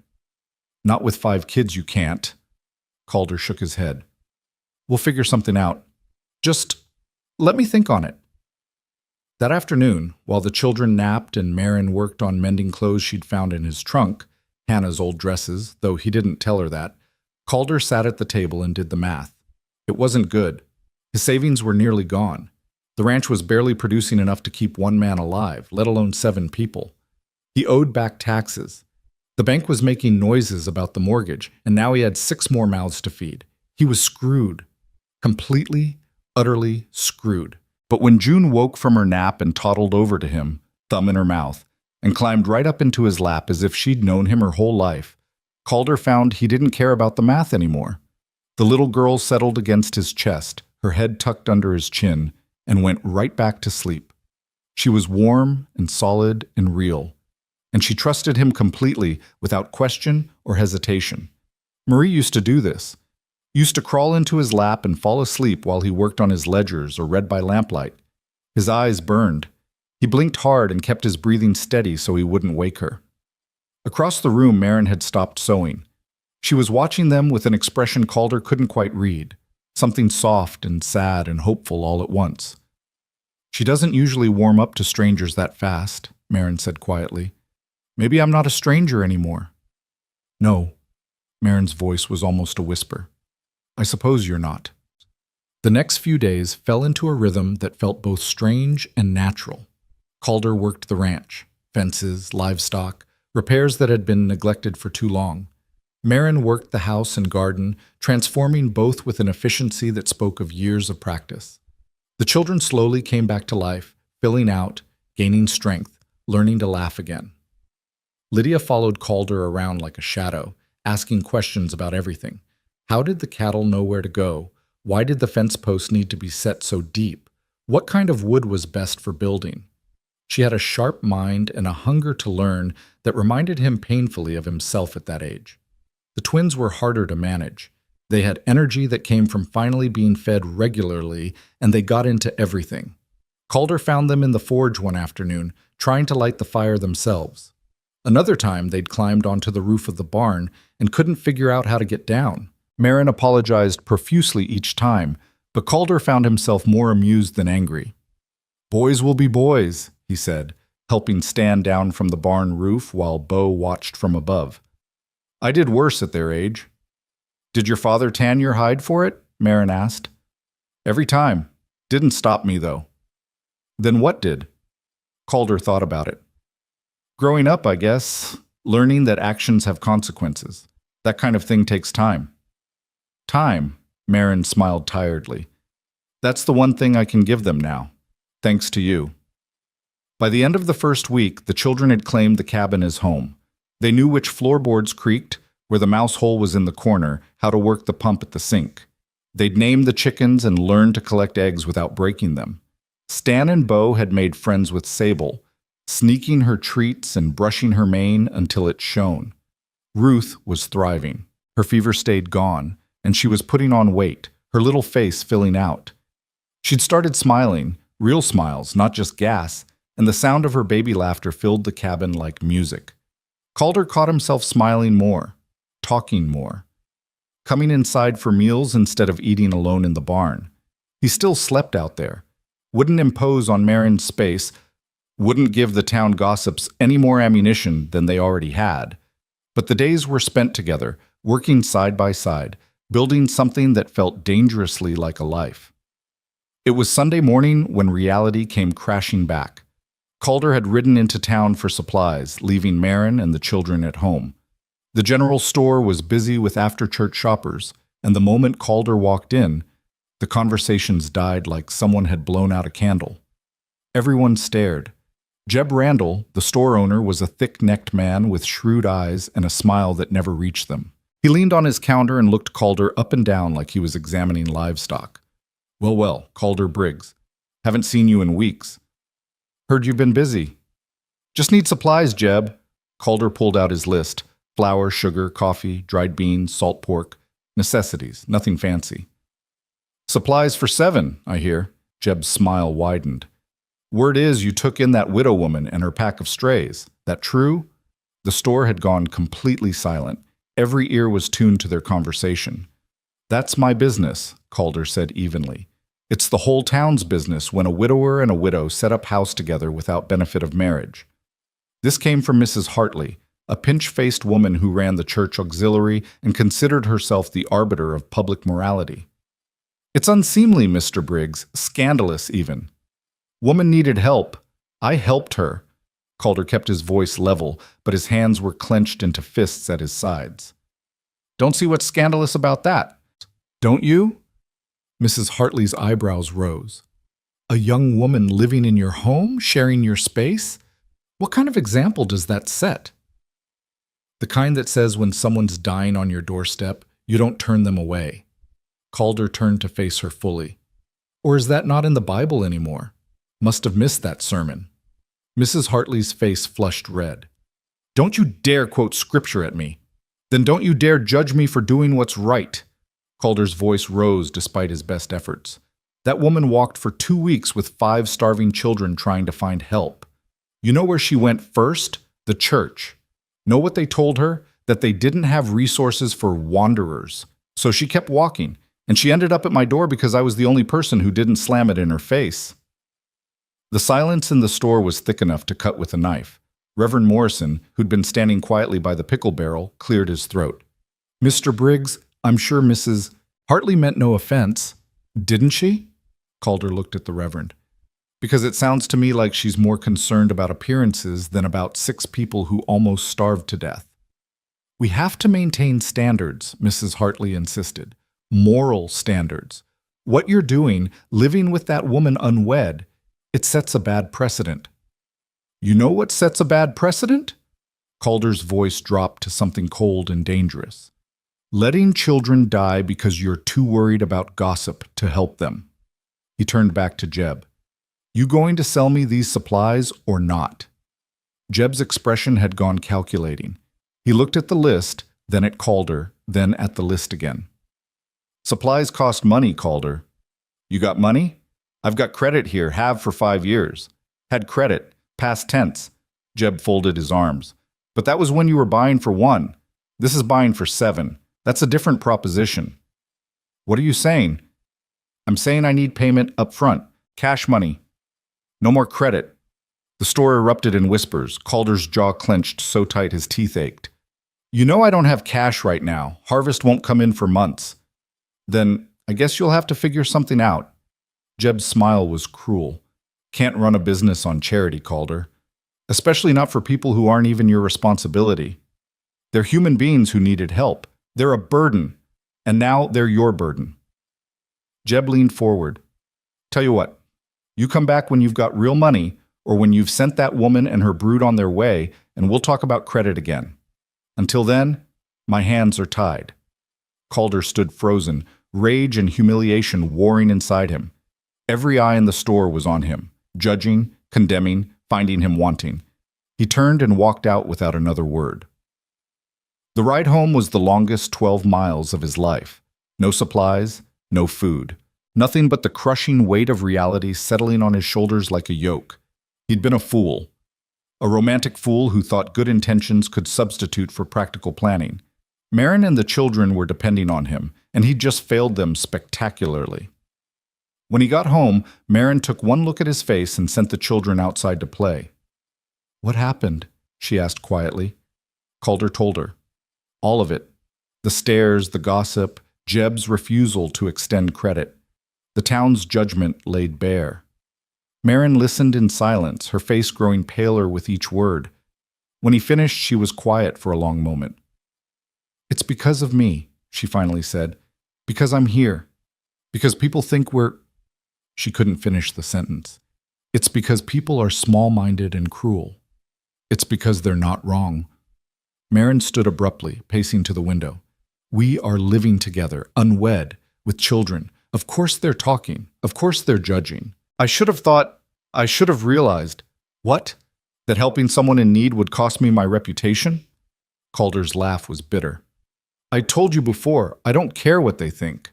"Not with 5 kids you can't." Calder shook his head. "We'll figure something out. Just let me think on it." That afternoon, while the children napped and Marin worked on mending clothes she'd found in his trunk, Hannah's old dresses, though he didn't tell her that, Calder sat at the table and did the math. It wasn't good. His savings were nearly gone. The ranch was barely producing enough to keep one man alive, let alone 7 people. He owed back taxes. The bank was making noises about the mortgage, and now he had 6 more mouths to feed. He was screwed. Completely, utterly screwed. But when June woke from her nap and toddled over to him, thumb in her mouth, and climbed right up into his lap as if she'd known him her whole life, Calder found he didn't care about the math anymore. The little girl settled against his chest, her head tucked under his chin, and went right back to sleep. She was warm and solid and real, and she trusted him completely without question or hesitation. Marie used to do this. Used to crawl into his lap and fall asleep while he worked on his ledgers or read by lamplight. His eyes burned. He blinked hard and kept his breathing steady so he wouldn't wake her. Across the room, Marin had stopped sewing. She was watching them with an expression Calder couldn't quite read, something soft and sad and hopeful all at once. "She doesn't usually warm up to strangers that fast," Marin said quietly. "Maybe I'm not a stranger anymore." "No." Marin's voice was almost a whisper. "I suppose you're not." The next few days fell into a rhythm that felt both strange and natural. Calder worked the ranch, fences, livestock, repairs that had been neglected for too long. Marin worked the house and garden, transforming both with an efficiency that spoke of years of practice. The children slowly came back to life, filling out, gaining strength, learning to laugh again. Lydia followed Calder around like a shadow, asking questions about everything. How did the cattle know where to go? Why did the fence posts need to be set so deep? What kind of wood was best for building? She had a sharp mind and a hunger to learn that reminded him painfully of himself at that age. The twins were harder to manage. They had energy that came from finally being fed regularly, and they got into everything. Calder found them in the forge one afternoon, trying to light the fire themselves. Another time, they'd climbed onto the roof of the barn and couldn't figure out how to get down. Marin apologized profusely each time, but Calder found himself more amused than angry. "Boys will be boys," he said, helping stand down from the barn roof while Bo watched from above. "I did worse at their age." "Did your father tan your hide for it?" Marin asked. "Every time. Didn't stop me, though." "Then what did?" Calder thought about it. "Growing up, I guess. Learning that actions have consequences. That kind of thing takes time." "Time," Marin smiled tiredly. "That's the one thing I can give them now. Thanks to you." By the end of the first week, the children had claimed the cabin as home. They knew which floorboards creaked, where the mouse hole was in the corner, how to work the pump at the sink. They'd named the chickens and learned to collect eggs without breaking them. Stan and Bo had made friends with Sable, sneaking her treats and brushing her mane until it shone. Ruth was thriving. Her fever stayed gone, and she was putting on weight, her little face filling out. She'd started smiling, real smiles, not just gas, and the sound of her baby laughter filled the cabin like music. Calder caught himself smiling more, talking more, coming inside for meals instead of eating alone in the barn. He still slept out there, wouldn't impose on Marin's space, wouldn't give the town gossips any more ammunition than they already had. But the days were spent together, working side by side, building something that felt dangerously like a life. It was Sunday morning when reality came crashing back. Calder had ridden into town for supplies, leaving Marin and the children at home. The general store was busy with after-church shoppers, and the moment Calder walked in, the conversations died like someone had blown out a candle. Everyone stared. Jeb Randall, the store owner, was a thick-necked man with shrewd eyes and a smile that never reached them. He leaned on his counter and looked Calder up and down like he was examining livestock. Well, Calder Briggs. Haven't seen you in weeks. Heard you've been busy. Just need supplies, Jeb. Calder pulled out his list. Flour, sugar, coffee, dried beans, salt pork. Necessities, nothing fancy. Supplies for 7, I hear. Jeb's smile widened. Word is you took in that widow woman and her pack of strays. That true? The store had gone completely silent. Every ear was tuned to their conversation. That's my business, Calder said evenly. It's the whole town's business when a widower and a widow set up house together without benefit of marriage. This came from Mrs. Hartley, a pinch-faced woman who ran the church auxiliary and considered herself the arbiter of public morality. It's unseemly, Mr. Briggs, scandalous even. Woman needed help. I helped her. Calder kept his voice level, but his hands were clenched into fists at his sides. Don't see what's scandalous about that. Don't you? Mrs. Hartley's eyebrows rose. A young woman living in your home, sharing your space? What kind of example does that set? The kind that says when someone's dying on your doorstep, you don't turn them away. Calder turned to face her fully. Or is that not in the Bible anymore? Must have missed that sermon. Mrs. Hartley's face flushed red. Don't you dare quote scripture at me. Then don't you dare judge me for doing what's right. Calder's voice rose despite his best efforts. That woman walked for 2 weeks with 5 starving children trying to find help. You know where she went first? The church. Know what they told her? That they didn't have resources for wanderers. So she kept walking, and she ended up at my door because I was the only person who didn't slam it in her face. The silence in the store was thick enough to cut with a knife. Reverend Morrison, who'd been standing quietly by the pickle barrel, cleared his throat. Mr. Briggs, I'm sure Mrs. Hartley meant no offense. Didn't she? Calder looked at the Reverend. Because it sounds to me like she's more concerned about appearances than about 6 people who almost starved to death. We have to maintain standards, Mrs. Hartley insisted. Moral standards. What you're doing, living with that woman unwed, it sets a bad precedent. You know what sets a bad precedent? Calder's voice dropped to something cold and dangerous. Letting children die because you're too worried about gossip to help them. He turned back to Jeb. You going to sell me these supplies or not? Jeb's expression had gone calculating. He looked at the list, then at Calder, then at the list again. Supplies cost money, Calder. You got money? I've got credit here, have for 5 years. Had credit, past tense. Jeb folded his arms. But that was when you were buying for 1. This is buying for 7. That's a different proposition. What are you saying? I'm saying I need payment up front. Cash money. No more credit. The store erupted in whispers. Calder's jaw clenched so tight his teeth ached. You know I don't have cash right now. Harvest won't come in for months. Then I guess you'll have to figure something out. Jeb's smile was cruel. Can't run a business on charity, Calder. Especially not for people who aren't even your responsibility. They're human beings who needed help. They're a burden. And now they're your burden. Jeb leaned forward. Tell you what. You come back when you've got real money or when you've sent that woman and her brood on their way, and we'll talk about credit again. Until then, my hands are tied. Calder stood frozen, rage and humiliation warring inside him. Every eye in the store was on him, judging, condemning, finding him wanting. He turned and walked out without another word. The ride home was the longest 12 miles of his life. No supplies, no food. Nothing but the crushing weight of reality settling on his shoulders like a yoke. He'd been a fool. A romantic fool who thought good intentions could substitute for practical planning. Marin and the children were depending on him, and he'd just failed them spectacularly. When he got home, Marin took one look at his face and sent the children outside to play. What happened? She asked quietly. Calder told her. All of it. The stares, the gossip, Jeb's refusal to extend credit. The town's judgment laid bare. Marin listened in silence, her face growing paler with each word. When he finished, she was quiet for a long moment. "It's because of me," she finally said. "Because I'm here. Because people think we're—" She couldn't finish the sentence. "It's because people are small-minded and cruel. It's because they're not wrong." Marin stood abruptly, pacing to the window. "We are living together, unwed, with children. Of course they're talking. Of course they're judging. I should have realized. What? That helping someone in need would cost me my reputation?" Calder's laugh was bitter. "I told you before, I don't care what they think."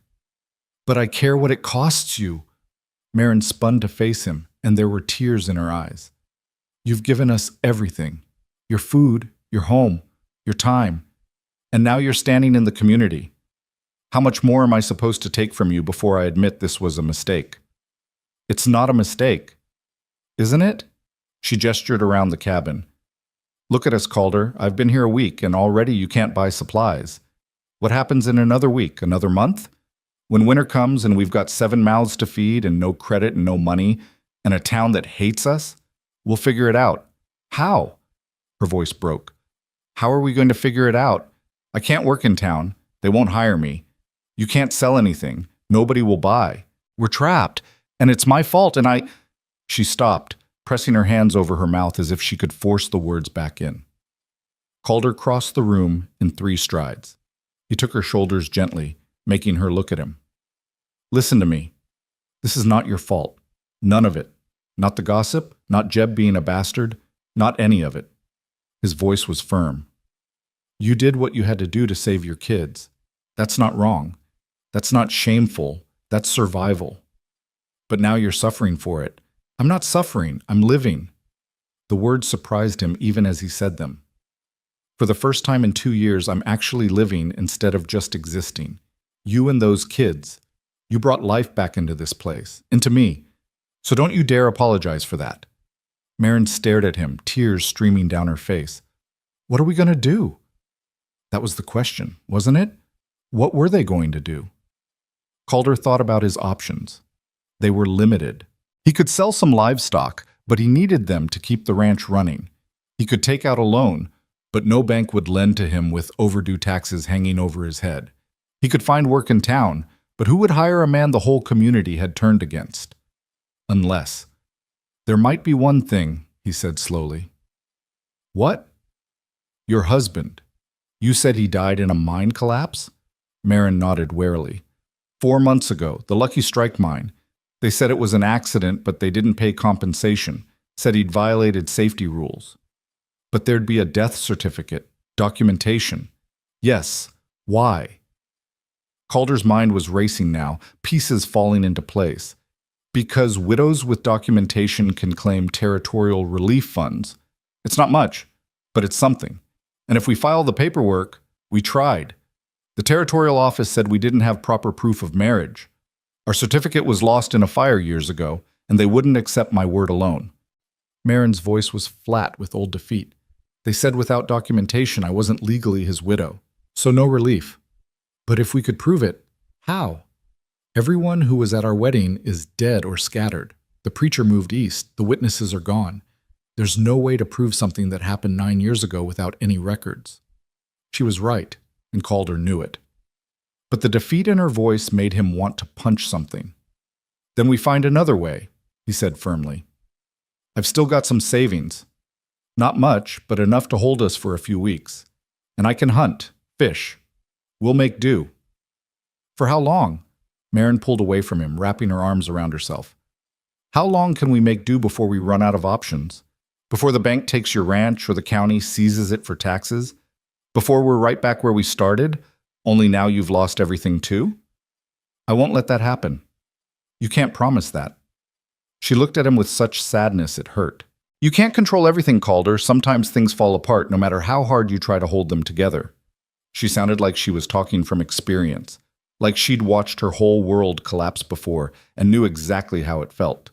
"But I care what it costs you." Marin spun to face him, and there were tears in her eyes. "You've given us everything. Your food, your home, your time. And now you're standing in the community. How much more am I supposed to take from you before I admit this was a mistake?" "It's not a mistake. Isn't it?" She gestured around the cabin. "Look at us, Calder. I've been here a week, and already you can't buy supplies. What happens in another week, another month? When winter comes and we've got 7 mouths to feed and no credit and no money, and a town that hates us? We'll figure it out." "How?" Her voice broke. "How are we going to figure it out? I can't work in town. They won't hire me. You can't sell anything. Nobody will buy. We're trapped, and it's my fault, and I—" She stopped, pressing her hands over her mouth as if she could force the words back in. Calder crossed the room in 3 strides. He took her shoulders gently, making her look at him. "Listen to me. This is not your fault. None of it. Not the gossip, not Jeb being a bastard, not any of it." His voice was firm. "You did what you had to do to save your kids. That's not wrong. That's not shameful. That's survival. But now you're suffering for it." "I'm not suffering. I'm living." The words surprised him even as he said them. "For the first time in 2 years, I'm actually living instead of just existing. You and those kids. You brought life back into this place, into me. So don't you dare apologize for that." Marin stared at him, tears streaming down her face. "What are we going to do?" That was the question, wasn't it? What were they going to do? Calder thought about his options. They were limited. He could sell some livestock, but he needed them to keep the ranch running. He could take out a loan, but no bank would lend to him with overdue taxes hanging over his head. He could find work in town, but who would hire a man the whole community had turned against? Unless. "There might be one thing," he said slowly. "What?" "Your husband. You said he died in a mine collapse?" Marin nodded warily. 4 months ago, the Lucky Strike mine. They said it was an accident, but they didn't pay compensation, said he'd violated safety rules. But there'd be a death certificate, documentation. Yes. Why? Calder's mind was racing now, pieces falling into place. Because widows with documentation can claim territorial relief funds. It's not much, but it's something. And if we file the paperwork, we tried. The territorial office said we didn't have proper proof of marriage. Our certificate was lost in a fire years ago, and they wouldn't accept my word alone. Marin's voice was flat with old defeat. They said without documentation I wasn't legally his widow, so no relief. But if we could prove it, how? Everyone who was at our wedding is dead or scattered. The preacher moved east. The witnesses are gone. There's no way to prove something that happened 9 years ago without any records. She was right, and Calder knew it. But the defeat in her voice made him want to punch something. "Then we find another way," he said firmly. "I've still got some savings. Not much, but enough to hold us for a few weeks. And I can hunt, fish. We'll make do." "For how long?" Marin pulled away from him, wrapping her arms around herself. "How long can we make do before we run out of options? Before the bank takes your ranch or the county seizes it for taxes? Before we're right back where we started, only now you've lost everything too? I won't let that happen. You can't promise that." She looked at him with such sadness it hurt. "You can't control everything, Calder. Sometimes things fall apart no matter how hard you try to hold them together." She sounded like she was talking from experience, like she'd watched her whole world collapse before and knew exactly how it felt.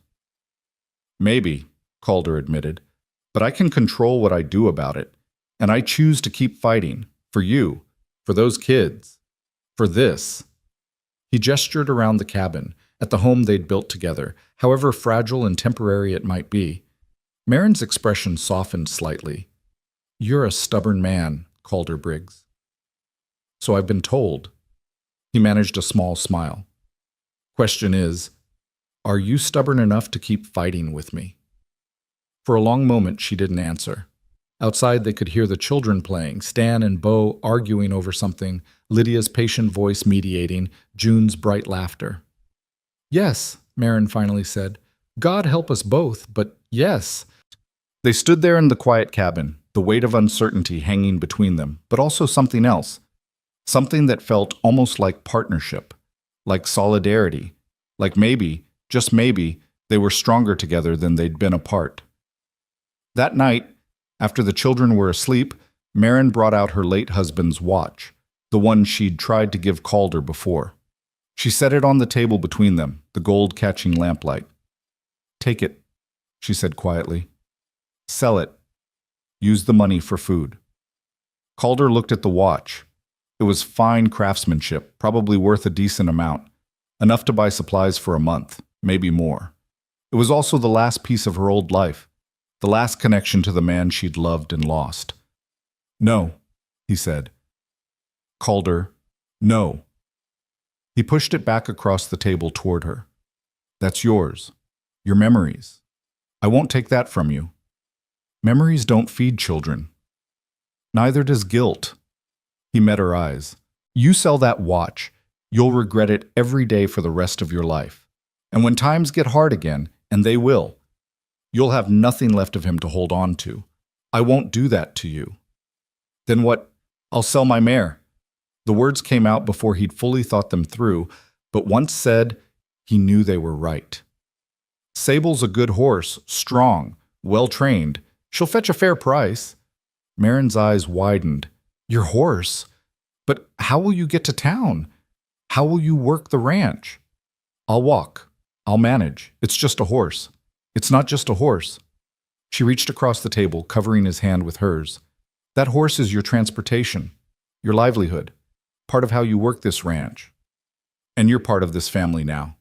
"Maybe," Calder admitted, "but I can control what I do about it, and I choose to keep fighting, for you, for those kids, for this." He gestured around the cabin, at the home they'd built together, however fragile and temporary it might be. Marin's expression softened slightly. "You're a stubborn man," Calder Briggs. "So I've been told." He managed a small smile. "Question is, are you stubborn enough to keep fighting with me?" For a long moment she didn't answer. Outside they could hear the children playing, Stan and Bo arguing over something, Lydia's patient voice mediating, June's bright laughter. "Yes," Marin finally said. "God help us both, but yes." They stood there in the quiet cabin, the weight of uncertainty hanging between them, but also something else. Something that felt almost like partnership, like solidarity, like maybe, just maybe, they were stronger together than they'd been apart. That night, after the children were asleep, Marin brought out her late husband's watch, the one she'd tried to give Calder before. She set it on the table between them, the gold-catching lamplight. "Take it," she said quietly. "Sell it. Use the money for food." Calder looked at the watch. It was fine craftsmanship, probably worth a decent amount, enough to buy supplies for a month, maybe more. It was also the last piece of her old life, the last connection to the man she'd loved and lost. "No," he said. "Calder, no." He pushed it back across the table toward her. "That's yours. Your memories. I won't take that from you. Memories don't feed children. Neither does guilt." He met her eyes. "You sell that watch, you'll regret it every day for the rest of your life. And when times get hard again, and they will, you'll have nothing left of him to hold on to. I won't do that to you." "Then what? I'll sell my mare." The words came out before he'd fully thought them through, but once said, he knew they were right. "Sable's a good horse, strong, well-trained. She'll fetch a fair price." Marin's eyes widened. "Your horse? But how will you get to town? How will you work the ranch?" "I'll walk. I'll manage. It's just a horse." "It's not just a horse." She reached across the table, covering his hand with hers. "That horse is your transportation, your livelihood, part of how you work this ranch. And you're part of this family now."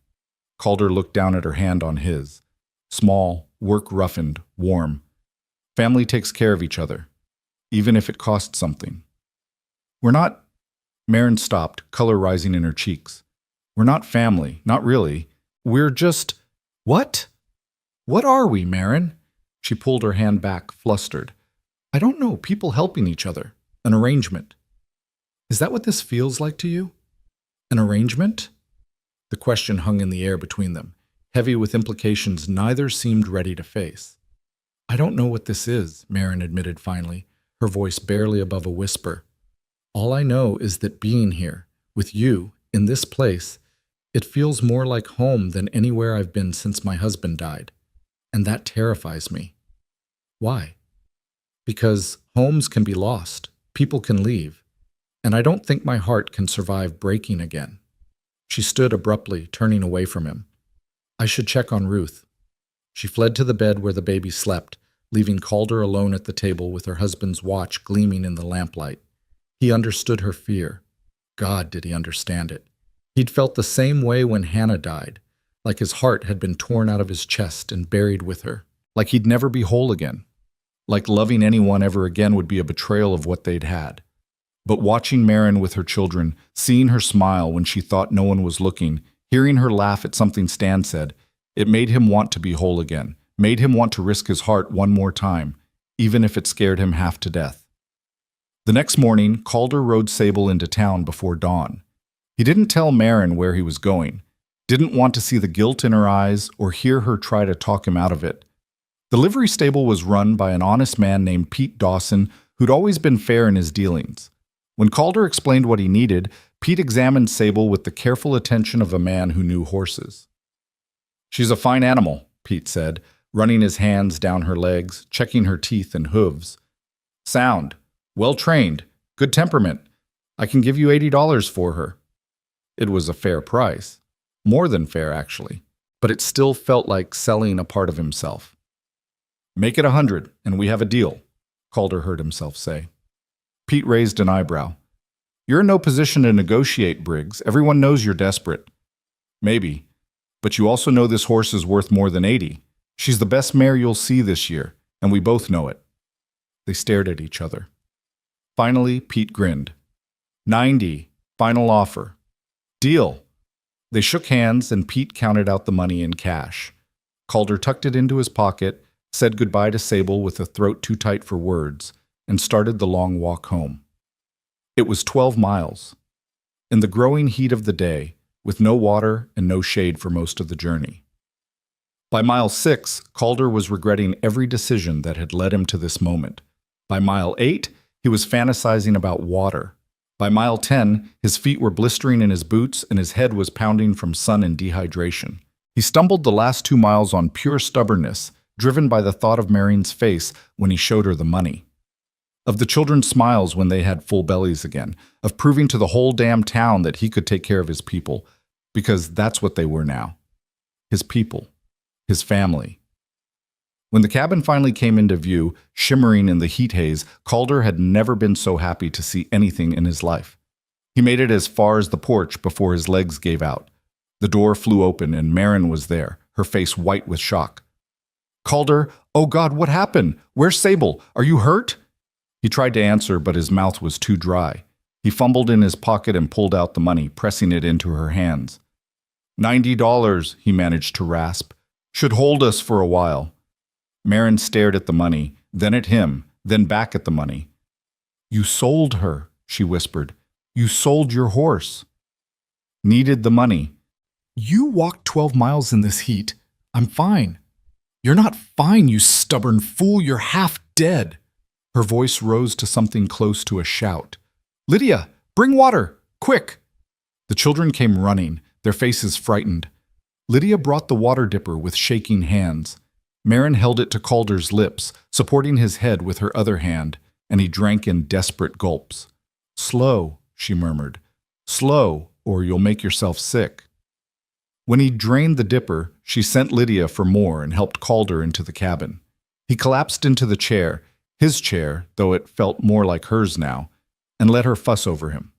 Calder looked down at her hand on his. Small, work-roughened, warm. Family takes care of each other, even if it costs something. "We're not—" Marin stopped, color rising in her cheeks. "We're not family, not really. We're just—" "What? What are we, Marin?" She pulled her hand back, flustered. "I don't know, people helping each other. An arrangement." "Is that what this feels like to you? An arrangement?" The question hung in the air between them, heavy with implications neither seemed ready to face. "I don't know what this is," Marin admitted finally, her voice barely above a whisper. "All I know is that being here, with you, in this place, it feels more like home than anywhere I've been since my husband died. And that terrifies me." "Why?" "Because homes can be lost, people can leave, and I don't think my heart can survive breaking again." She stood abruptly, turning away from him. "I should check on Ruth." She fled to the bed where the baby slept, leaving Calder alone at the table with her husband's watch gleaming in the lamplight. He understood her fear. God, did he understand it. He'd felt the same way when Hannah died, like his heart had been torn out of his chest and buried with her, like he'd never be whole again, like loving anyone ever again would be a betrayal of what they'd had. But watching Marin with her children, seeing her smile when she thought no one was looking, hearing her laugh at something Stan said, it made him want to be whole again, made him want to risk his heart one more time, even if it scared him half to death. The next morning, Calder rode Sable into town before dawn. He didn't tell Marin where he was going, didn't want to see the guilt in her eyes or hear her try to talk him out of it. The livery stable was run by an honest man named Pete Dawson, who'd always been fair in his dealings. When Calder explained what he needed, Pete examined Sable with the careful attention of a man who knew horses. "She's a fine animal," Pete said, running his hands down her legs, checking her teeth and hooves. "Sound, well-trained, good temperament. I can give you $80 for her." It was a fair price. More than fair, actually. But it still felt like selling a part of himself. "Make it 100, and we have a deal," Calder heard himself say. Pete raised an eyebrow. "You're in no position to negotiate, Briggs. Everyone knows you're desperate." "Maybe. But you also know this horse is worth more than 80. She's the best mare you'll see this year, and we both know it." They stared at each other. Finally, Pete grinned. 90, final offer. Deal. They shook hands, and Pete counted out the money in cash. Calder tucked it into his pocket, said goodbye to Sable with a throat too tight for words, and started the long walk home. It was 12 miles. In the growing heat of the day, with no water and no shade for most of the journey. By mile 6, Calder was regretting every decision that had led him to this moment. By mile 8, he was fantasizing about water. By mile 10, his feet were blistering in his boots and his head was pounding from sun and dehydration. He stumbled the last 2 miles on pure stubbornness, driven by the thought of Marion's face when he showed her the money. Of the children's smiles when they had full bellies again, of proving to the whole damn town that he could take care of his people, because that's what they were now. His people. His family. When the cabin finally came into view, shimmering in the heat haze, Calder had never been so happy to see anything in his life. He made it as far as the porch before his legs gave out. The door flew open and Marin was there, her face white with shock. "Calder, oh God, what happened? Where's Sable? Are you hurt?" He tried to answer, but his mouth was too dry. He fumbled in his pocket and pulled out the money, pressing it into her hands. $90, he managed to rasp. "Should hold us for a while." Marin stared at the money, then at him, then back at the money. "You sold her," she whispered. "You sold your horse." Needed the money. "You walked 12 miles in this heat. I'm fine." "You're not fine, you stubborn fool. You're half dead." Her voice rose to something close to a shout. "Lydia, bring water! Quick!" The children came running, their faces frightened. Lydia brought the water dipper with shaking hands. Marin held it to Calder's lips, supporting his head with her other hand, and he drank in desperate gulps. "Slow," she murmured. "Slow, or you'll make yourself sick." When he drained the dipper, she sent Lydia for more and helped Calder into the cabin. He collapsed into the chair, his chair, though it felt more like hers now, and let her fuss over him.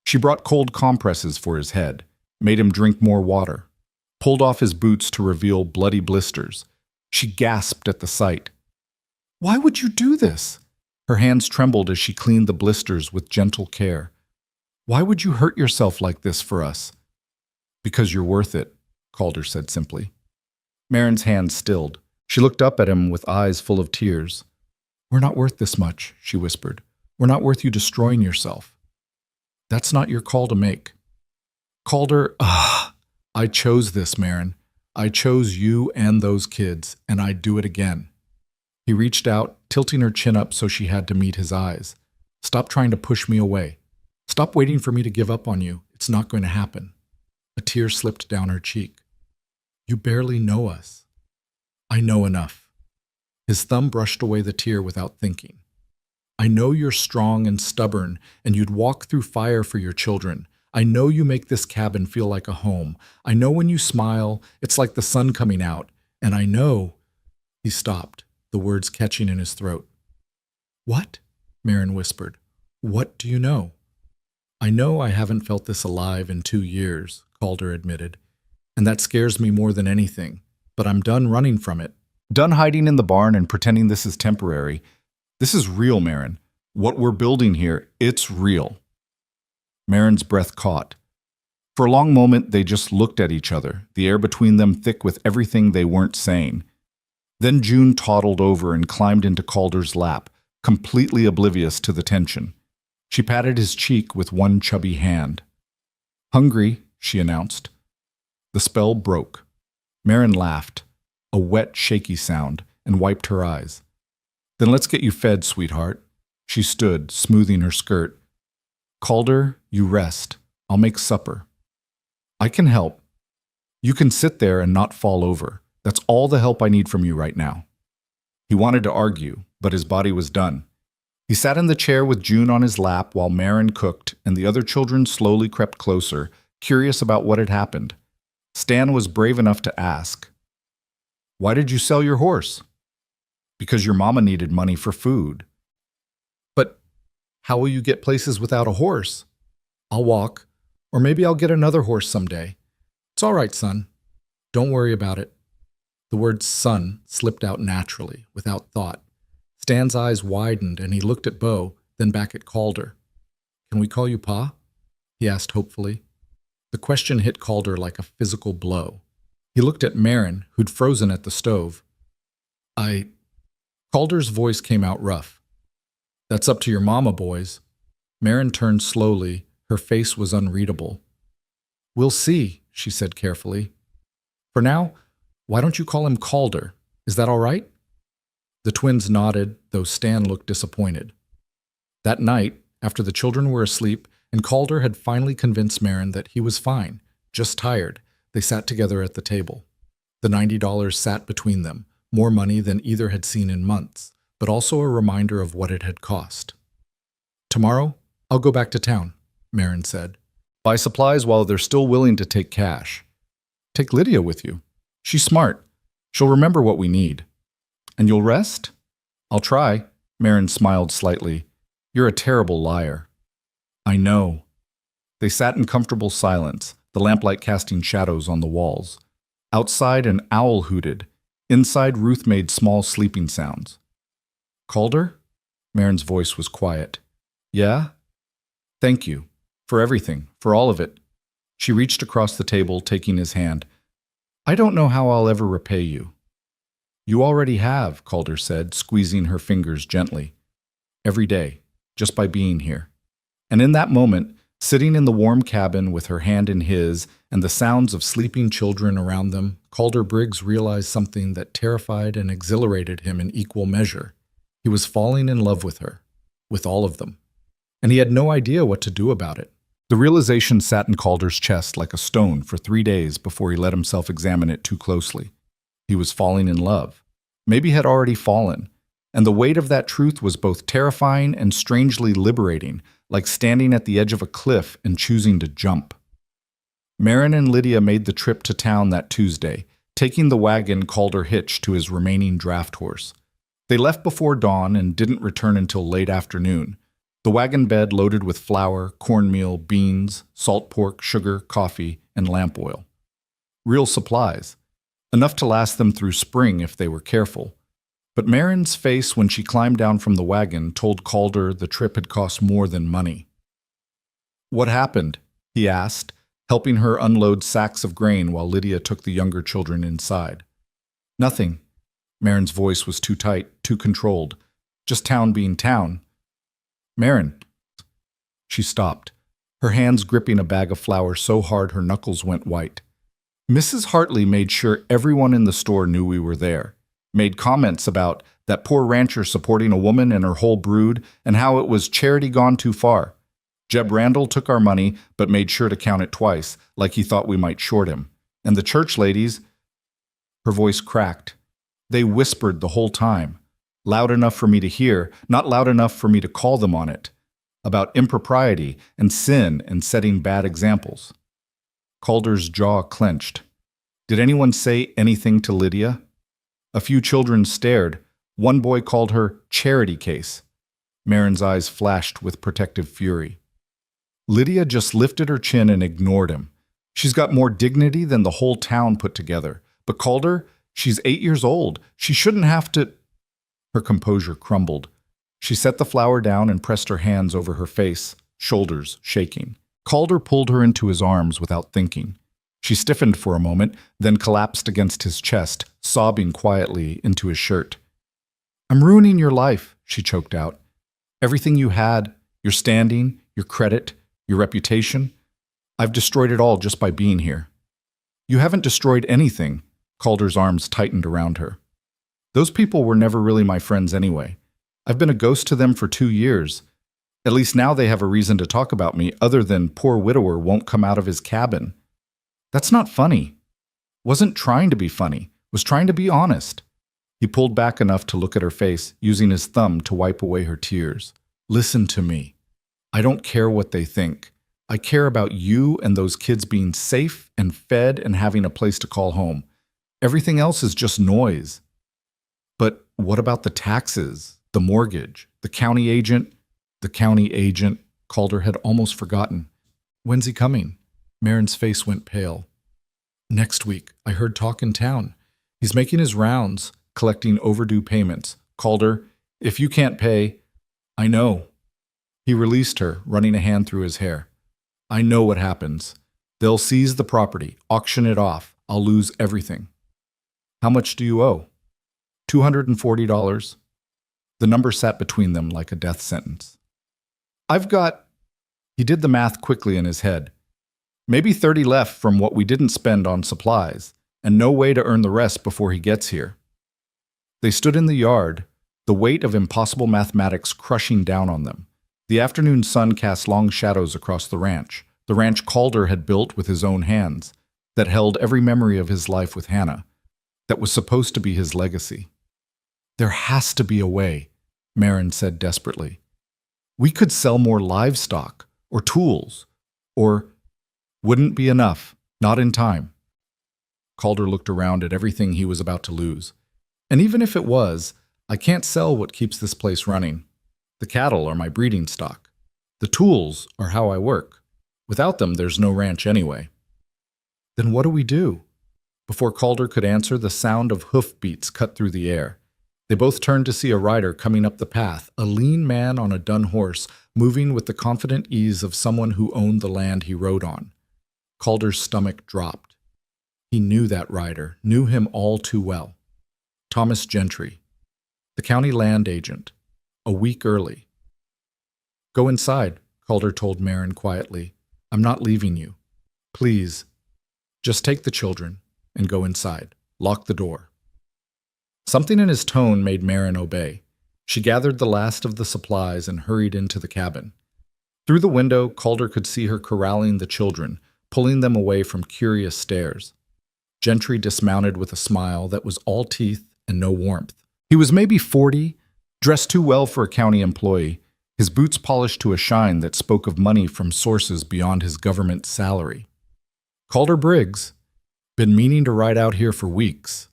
She brought cold compresses for his head, made him drink more water, pulled off his boots to reveal bloody blisters. She gasped at the sight. "Why would you do this?" Her hands trembled as she cleaned the blisters with gentle care. "Why would you hurt yourself like this for us?" "Because you're worth it," Calder said simply. Marin's hand stilled. She looked up at him with eyes full of tears. "We're not worth this much," she whispered. "We're not worth you destroying yourself." "That's not your call to make." Calder, I chose this, Marin. I chose you and those kids, and I'd do it again." He reached out, tilting her chin up so she had to meet his eyes. "Stop trying to push me away. Stop waiting for me to give up on you. It's not going to happen." A tear slipped down her cheek. "You barely know us." "I know enough." His thumb brushed away the tear without thinking. "I know you're strong and stubborn, and you'd walk through fire for your children. I know you make this cabin feel like a home. I know when you smile, it's like the sun coming out. And I know—" He stopped, the words catching in his throat. "What?" Marin whispered. "What do you know?" "I know I haven't felt this alive in 2 years," Calder admitted. "And that scares me more than anything. But I'm done running from it. Done hiding in the barn and pretending this is temporary. This is real, Marin. What we're building here, it's real." Marin's breath caught. For a long moment, they just looked at each other, the air between them thick with everything they weren't saying. Then June toddled over and climbed into Calder's lap, completely oblivious to the tension. She patted his cheek with one chubby hand. "Hungry," she announced. The spell broke. Marin laughed, a wet, shaky sound, and wiped her eyes. "Then let's get you fed, sweetheart." She stood, smoothing her skirt. "Calder, you rest. I'll make supper." "I can help. You can sit there and not fall over. That's all the help I need from you right now." He wanted to argue, but his body was done. He sat in the chair with June on his lap while Marin cooked, and the other children slowly crept closer, curious about what had happened. Stan was brave enough to ask, "Why did you sell your horse?" "Because your mama needed money for food." "But how will you get places without a horse?" "I'll walk, or maybe I'll get another horse someday. It's all right, son." Don't worry about it. The word son slipped out naturally, without thought. Stan's eyes widened and he looked at Bo, then back at Calder. Can we call you Pa? He asked hopefully. The question hit Calder like a physical blow. He looked at Marin, who'd frozen at the stove. Calder's voice came out rough. That's up to your mama, boys. Marin turned slowly. Her face was unreadable. We'll see, she said carefully. For now, why don't you call him Calder? Is that all right? The twins nodded, though Stan looked disappointed. That night, after the children were asleep, and Calder had finally convinced Marin that he was fine, just tired, they sat together at the table. The $90 sat between them, more money than either had seen in months, but also a reminder of what it had cost. Tomorrow, I'll go back to town, Marin said. Buy supplies while they're still willing to take cash. Take Lydia with you. She's smart. She'll remember what we need. And you'll rest? I'll try. Marin smiled slightly. You're a terrible liar. I know. They sat in comfortable silence, the lamplight casting shadows on the walls. Outside, an owl hooted. Inside, Ruth made small sleeping sounds. Calder? Marin's voice was quiet. Yeah? Thank you. For everything. For all of it. She reached across the table, taking his hand. I don't know how I'll ever repay you. You already have, Calder said, squeezing her fingers gently. Every day, just by being here. And in that moment, sitting in the warm cabin with her hand in his and the sounds of sleeping children around them, Calder Briggs realized something that terrified and exhilarated him in equal measure. He was falling in love with her, with all of them. And he had no idea what to do about it. The realization sat in Calder's chest like a stone for 3 days before he let himself examine it too closely. He was falling in love. Maybe had already fallen. And the weight of that truth was both terrifying and strangely liberating, like standing at the edge of a cliff and choosing to jump. Marin and Lydia made the trip to town that Tuesday, taking the wagon Calder hitched to his remaining draft horse. They left before dawn and didn't return until late afternoon. The wagon bed loaded with flour, cornmeal, beans, salt pork, sugar, coffee, and lamp oil. Real supplies. Enough to last them through spring if they were careful. But Marin's face when she climbed down from the wagon told Calder the trip had cost more than money. What happened? He asked, helping her unload sacks of grain while Lydia took the younger children inside. Nothing. Marin's voice was too tight, too controlled. Just town being town. Marin. She stopped, her hands gripping a bag of flour so hard her knuckles went white. Mrs. Hartley made sure everyone in the store knew we were there. Made comments about that poor rancher supporting a woman and her whole brood and how it was charity gone too far. Jeb Randall took our money but made sure to count it twice, like he thought we might short him. And the church ladies, her voice cracked. They whispered the whole time, loud enough for me to hear, not loud enough for me to call them on it, about impropriety and sin and setting bad examples. Calder's jaw clenched. Did anyone say anything to Lydia? A few children stared. One boy called her charity case. Marin's eyes flashed with protective fury. Lydia just lifted her chin and ignored him. She's got more dignity than the whole town put together. But Calder, she's 8 years old. She shouldn't have to... Her composure crumbled. She set the flour down and pressed her hands over her face, shoulders shaking. Calder pulled her into his arms without thinking. She stiffened for a moment, then collapsed against his chest, sobbing quietly into his shirt. I'm ruining your life, she choked out. Everything you had, your standing, your credit, your reputation, I've destroyed it all just by being here. You haven't destroyed anything. Calder's arms tightened around her. Those people were never really my friends anyway. I've been a ghost to them for 2 years. At least now they have a reason to talk about me other than poor widower won't come out of his cabin. That's not funny. Wasn't trying to be funny. Was trying to be honest. He pulled back enough to look at her face, using his thumb to wipe away her tears. Listen to me. I don't care what they think. I care about you and those kids being safe and fed and having a place to call home. Everything else is just noise. But what about the taxes, the mortgage, the county agent? The county agent, Calder had almost forgotten. When's he coming? Marin's face went pale. Next week, I heard talk in town. He's making his rounds, collecting overdue payments. Calder, if you can't pay, I know. He released her, running a hand through his hair. I know what happens. They'll seize the property, auction it off. I'll lose everything. How much do you owe? $240. The number sat between them like a death sentence. I've got... He did the math quickly in his head. Maybe 30 left from what we didn't spend on supplies, and no way to earn the rest before he gets here. They stood in the yard, the weight of impossible mathematics crushing down on them. The afternoon sun cast long shadows across the ranch Calder had built with his own hands, that held every memory of his life with Hannah, that was supposed to be his legacy. There has to be a way, Marin said desperately. We could sell more livestock, or tools, or... Wouldn't be enough, not in time. Calder looked around at everything he was about to lose. And even if it was, I can't sell what keeps this place running. The cattle are my breeding stock. The tools are how I work. Without them, there's no ranch anyway. Then what do we do? Before Calder could answer, the sound of hoofbeats cut through the air. They both turned to see a rider coming up the path, a lean man on a dun horse, moving with the confident ease of someone who owned the land he rode on. Calder's stomach dropped. He knew that rider, knew him all too well. Thomas Gentry, the county land agent, a week early. Go inside, Calder told Marin quietly. I'm not leaving you. Please, just take the children and go inside. Lock the door. Something in his tone made Marin obey. She gathered the last of the supplies and hurried into the cabin. Through the window, Calder could see her corralling the children, pulling them away from curious stares. Gentry dismounted with a smile that was all teeth and no warmth. He was maybe 40, dressed too well for a county employee, his boots polished to a shine that spoke of money from sources beyond his government salary. Calder Briggs, been meaning to ride out here for weeks.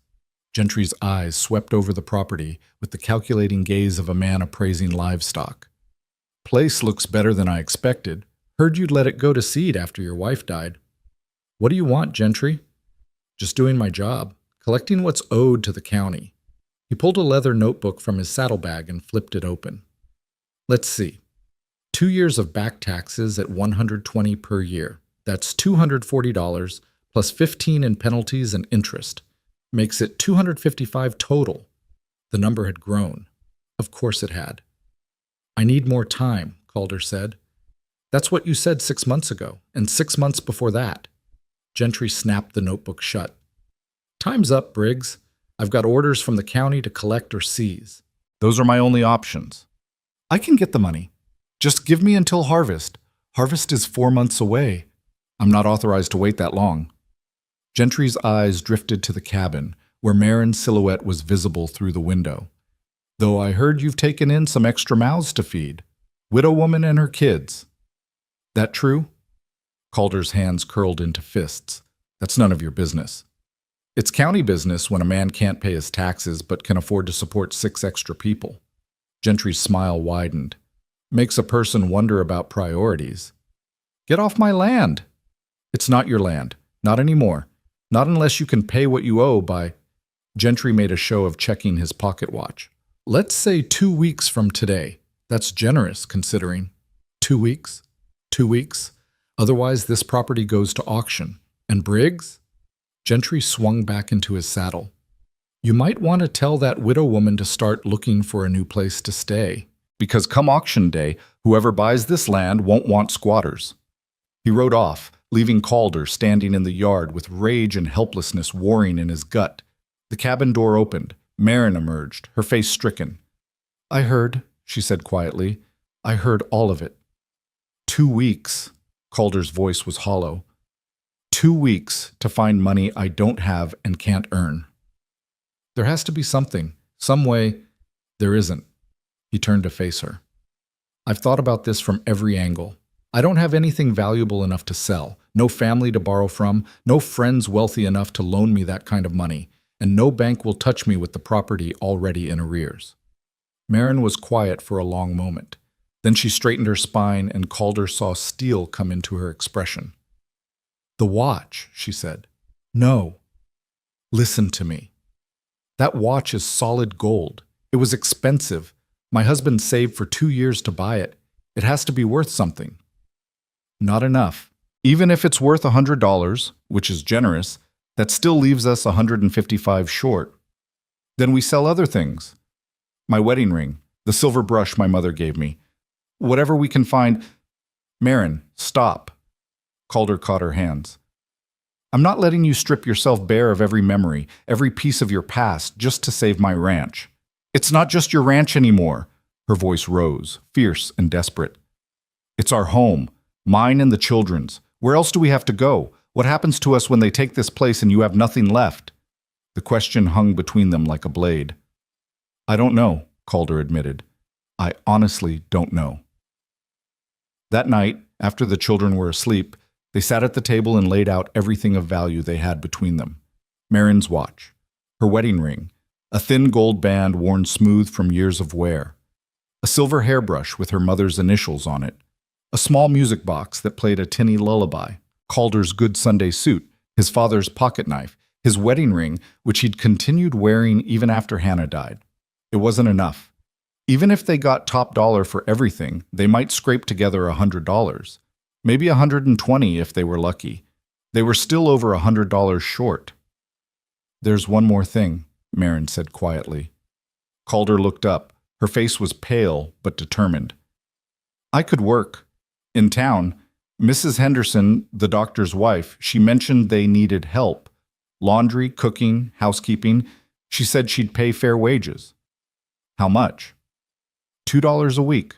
Gentry's eyes swept over the property with the calculating gaze of a man appraising livestock. Place looks better than I expected. Heard you'd let it go to seed after your wife died. What do you want, Gentry? Just doing my job, collecting what's owed to the county. He pulled a leather notebook from his saddlebag and flipped it open. Let's see. 2 years of back taxes at $120 per year. That's $240 plus 15 in penalties and interest. Makes it $255 total. The number had grown. Of course it had. I need more time, Calder said. That's what you said 6 months ago, and 6 months before that. Gentry snapped the notebook shut. Time's up, Briggs. I've got orders from the county to collect or seize. Those are my only options. I can get the money. Just give me until harvest. Harvest is 4 months away. I'm not authorized to wait that long. Gentry's eyes drifted to the cabin, where Marin's silhouette was visible through the window. Though I heard you've taken in some extra mouths to feed. Widow woman and her kids. That true? Calder's hands curled into fists. That's none of your business. It's county business when a man can't pay his taxes but can afford to support 6 extra people. Gentry's smile widened. Makes a person wonder about priorities. Get off my land. It's not your land. Not anymore. Not unless you can pay what you owe by... Gentry made a show of checking his pocket watch. Let's say 2 weeks from today. That's generous, considering. 2 weeks? 2 weeks? Otherwise, this property goes to auction. And Briggs? Gentry swung back into his saddle. You might want to tell that widow woman to start looking for a new place to stay. Because come auction day, whoever buys this land won't want squatters. He rode off, leaving Calder standing in the yard with rage and helplessness warring in his gut. The cabin door opened. Marin emerged, her face stricken. I heard, she said quietly. I heard all of it. 2 weeks. Calder's voice was hollow. 2 weeks to find money I don't have and can't earn. There has to be something, some way. There isn't. He turned to face her. I've thought about this from every angle. I don't have anything valuable enough to sell, no family to borrow from, no friends wealthy enough to loan me that kind of money, and no bank will touch me with the property already in arrears. Marin was quiet for a long moment. Then she straightened her spine and Calder saw steel come into her expression. The watch, she said. No. Listen to me. That watch is solid gold. It was expensive. My husband saved for 2 years to buy it. It has to be worth something. Not enough. Even if it's worth $100, which is generous, that still leaves us $155 short. Then we sell other things. My wedding ring, the silver brush my mother gave me. Whatever we can find. Marin, stop. Calder caught her hands. I'm not letting you strip yourself bare of every memory, every piece of your past, just to save my ranch. It's not just your ranch anymore. Her voice rose, fierce and desperate. It's our home, mine and the children's. Where else do we have to go? What happens to us when they take this place and you have nothing left? The question hung between them like a blade. I don't know, Calder admitted. I honestly don't know. That night, after the children were asleep, they sat at the table and laid out everything of value they had between them. Marin's watch, her wedding ring, a thin gold band worn smooth from years of wear, a silver hairbrush with her mother's initials on it, a small music box that played a tinny lullaby, Calder's good Sunday suit, his father's pocket knife, his wedding ring, which he'd continued wearing even after Hannah died. It wasn't enough. Even if they got top dollar for everything, they might scrape together $100. Maybe $120 if they were lucky. They were still over $100 short. There's one more thing, Marin said quietly. Calder looked up. Her face was pale but determined. I could work. In town, Mrs. Henderson, the doctor's wife, she mentioned they needed help. Laundry, cooking, housekeeping. She said she'd pay fair wages. How much? $2 a week.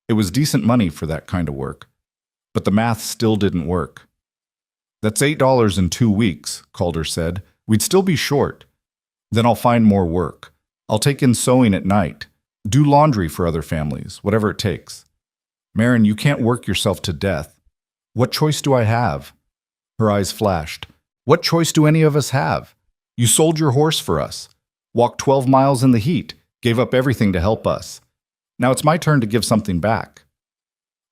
It was decent money for that kind of work. But the math still didn't work. That's $8 in 2 weeks, Calder said. We'd still be short. Then I'll find more work. I'll take in sewing at night. Do laundry for other families, whatever it takes. Marin, you can't work yourself to death. What choice do I have? Her eyes flashed. What choice do any of us have? You sold your horse for us, walked 12 miles in the heat, gave up everything to help us. Now it's my turn to give something back.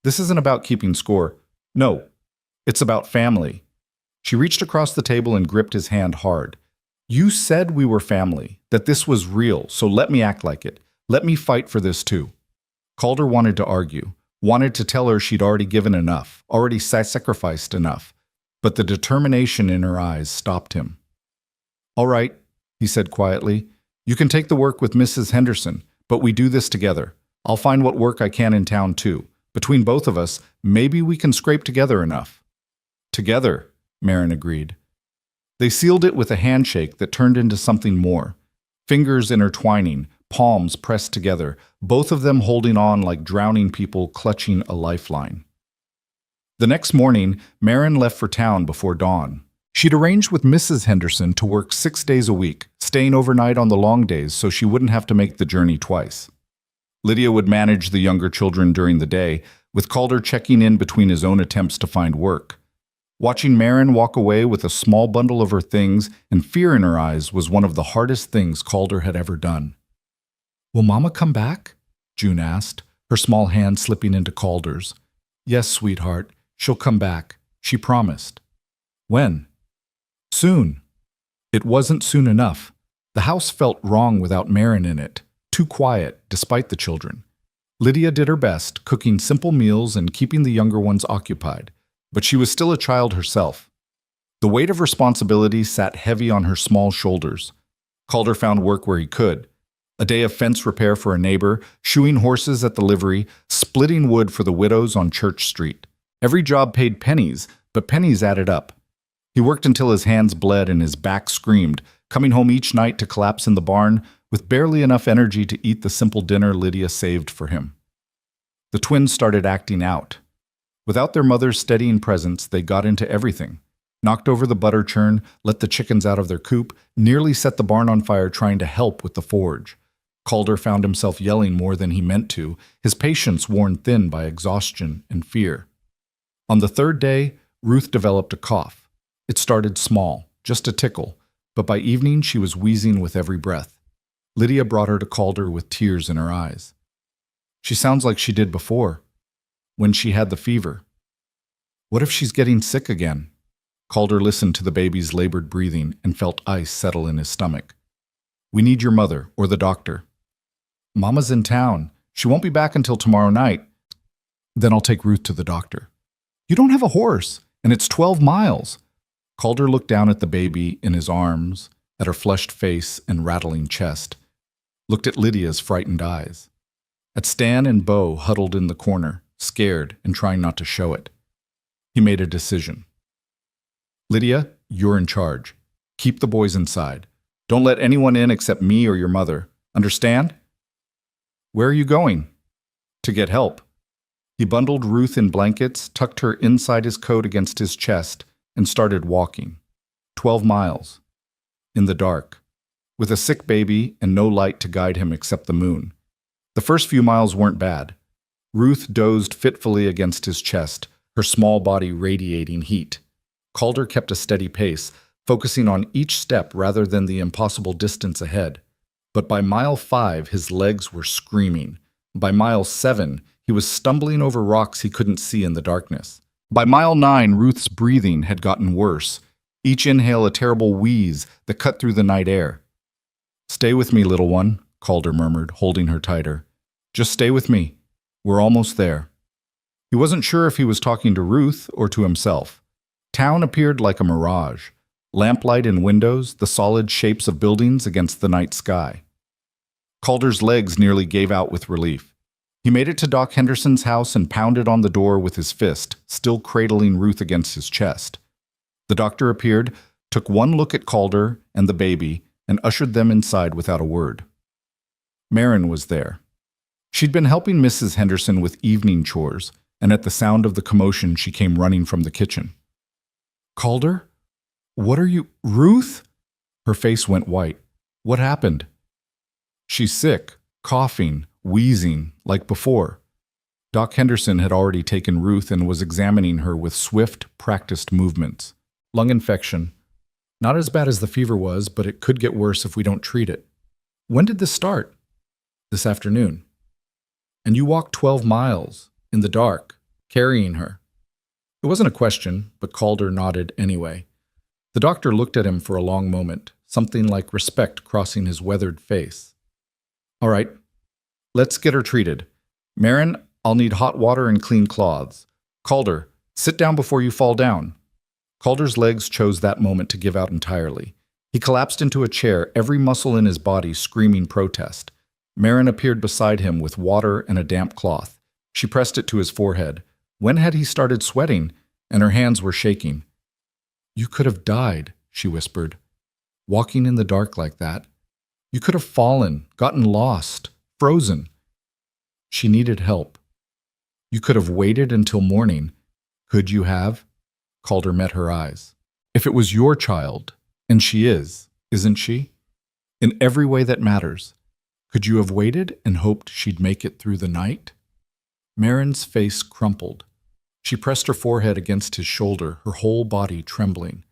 This isn't about keeping score. No, it's about family. She reached across the table and gripped his hand hard. You said we were family, that this was real, so let me act like it. Let me fight for this too. Calder wanted to argue, wanted to tell her she'd already given enough, already sacrificed enough, but the determination in her eyes stopped him. All right, he said quietly. You can take the work with Mrs. Henderson, but we do this together. I'll find what work I can in town too. Between both of us, maybe we can scrape together enough. Together, Marin agreed. They sealed it with a handshake that turned into something more. Fingers intertwining, palms pressed together, both of them holding on like drowning people clutching a lifeline. The next morning, Marin left for town before dawn. She'd arranged with Mrs. Henderson to work 6 days a week, staying overnight on the long days so she wouldn't have to make the journey twice. Lydia would manage the younger children during the day, with Calder checking in between his own attempts to find work. Watching Marin walk away with a small bundle of her things and fear in her eyes was one of the hardest things Calder had ever done. Will Mama come back? June asked, her small hand slipping into Calder's. Yes, sweetheart, she'll come back. She promised. When? Soon. It wasn't soon enough. The house felt wrong without Marin in it. Too quiet, despite the children. Lydia did her best, cooking simple meals and keeping the younger ones occupied, but she was still a child herself. The weight of responsibility sat heavy on her small shoulders. Calder found work where he could. A day of fence repair for a neighbor, shoeing horses at the livery, splitting wood for the widows on Church Street. Every job paid pennies, but pennies added up. He worked until his hands bled and his back screamed, coming home each night to collapse in the barn, with barely enough energy to eat the simple dinner Lydia saved for him. The twins started acting out. Without their mother's steadying presence, they got into everything. Knocked over the butter churn, let the chickens out of their coop, nearly set the barn on fire trying to help with the forge. Calder found himself yelling more than he meant to, his patience worn thin by exhaustion and fear. On the third day, Ruth developed a cough. It started small, just a tickle, but by evening she was wheezing with every breath. Lydia brought her to Calder with tears in her eyes. She sounds like she did before, when she had the fever. What if she's getting sick again? Calder listened to the baby's labored breathing and felt ice settle in his stomach. We need your mother or the doctor. Mama's in town. She won't be back until tomorrow night. Then I'll take Ruth to the doctor. You don't have a horse, and it's 12 miles. Calder looked down at the baby in his arms, at her flushed face and rattling chest, looked at Lydia's frightened eyes, at Stan and Bo huddled in the corner, scared and trying not to show it. He made a decision. Lydia, you're in charge. Keep the boys inside. Don't let anyone in except me or your mother. Understand? Where are you going? To get help. He bundled Ruth in blankets, tucked her inside his coat against his chest, and started walking. 12 miles. In the dark. With a sick baby and no light to guide him except the moon. The first few miles weren't bad. Ruth dozed fitfully against his chest, her small body radiating heat. Calder kept a steady pace, focusing on each step rather than the impossible distance ahead. But by mile 5, his legs were screaming. By mile 7, he was stumbling over rocks he couldn't see in the darkness. By mile 9, Ruth's breathing had gotten worse, each inhale a terrible wheeze that cut through the night air. Stay with me, little one, Calder murmured, holding her tighter. Just stay with me. We're almost there. He wasn't sure if he was talking to Ruth or to himself. Town appeared like a mirage. Lamplight in windows, the solid shapes of buildings against the night sky. Calder's legs nearly gave out with relief. He made it to Doc Henderson's house and pounded on the door with his fist, still cradling Ruth against his chest. The doctor appeared, took one look at Calder and the baby, and ushered them inside without a word. Marin was there. She'd been helping Mrs. Henderson with evening chores, and at the sound of the commotion she came running from the kitchen. Calder? What are you— Ruth? Her face went white. What happened? She's sick, coughing, wheezing, like before. Doc Henderson had already taken Ruth and was examining her with swift, practiced movements. Lung infection. Not as bad as the fever was, but it could get worse if we don't treat it. When did this start? This afternoon. And you walked 12 miles, in the dark, carrying her. It wasn't a question, but Calder nodded anyway. The doctor looked at him for a long moment, something like respect crossing his weathered face. All right, let's get her treated. Marin, I'll need hot water and clean cloths. Calder, sit down before you fall down. Calder's legs chose that moment to give out entirely. He collapsed into a chair, every muscle in his body screaming protest. Marin appeared beside him with water and a damp cloth. She pressed it to his forehead. When had he started sweating? And her hands were shaking. You could have died, she whispered. Walking in the dark like that. You could have fallen, gotten lost, frozen. She needed help. You could have waited until morning. Could you have? Calder met her eyes. If it was your child, and she is, isn't she? In every way that matters, could you have waited and hoped she'd make it through the night? Marin's face crumpled. She pressed her forehead against his shoulder, her whole body trembling.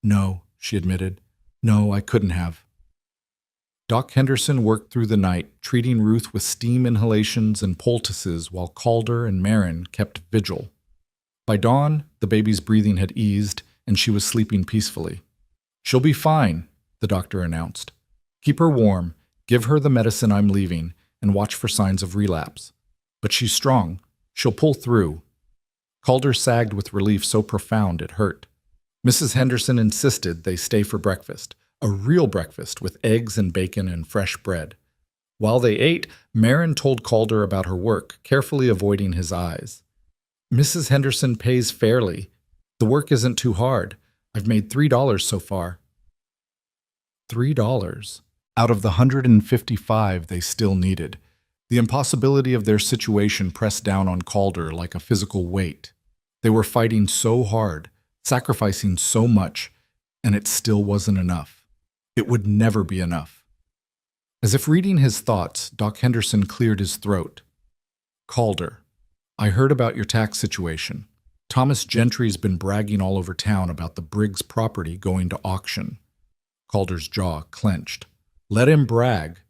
No, she admitted. No, I couldn't have. Doc Henderson worked through the night, treating Ruth with steam inhalations and poultices while Calder and Marin kept vigil. By dawn, the baby's breathing had eased, and she was sleeping peacefully. She'll be fine, the doctor announced. Keep her warm, give her the medicine I'm leaving, and watch for signs of relapse. But she's strong. She'll pull through. Calder sagged with relief so profound it hurt. Mrs. Henderson insisted they stay for breakfast, a real breakfast with eggs and bacon and fresh bread. While they ate, Marin told Calder about her work, carefully avoiding his eyes. Mrs. Henderson pays fairly. The work isn't too hard. I've made $3 so far. $3 out of the 155 they still needed. The impossibility of their situation pressed down on Calder like a physical weight. They were fighting so hard, sacrificing so much, and it still wasn't enough. It would never be enough. As if reading his thoughts, Doc Henderson cleared his throat. Calder, I heard about your tax situation. Thomas Gentry's been bragging all over town about the Briggs property going to auction. Calder's jaw clenched. Let him brag.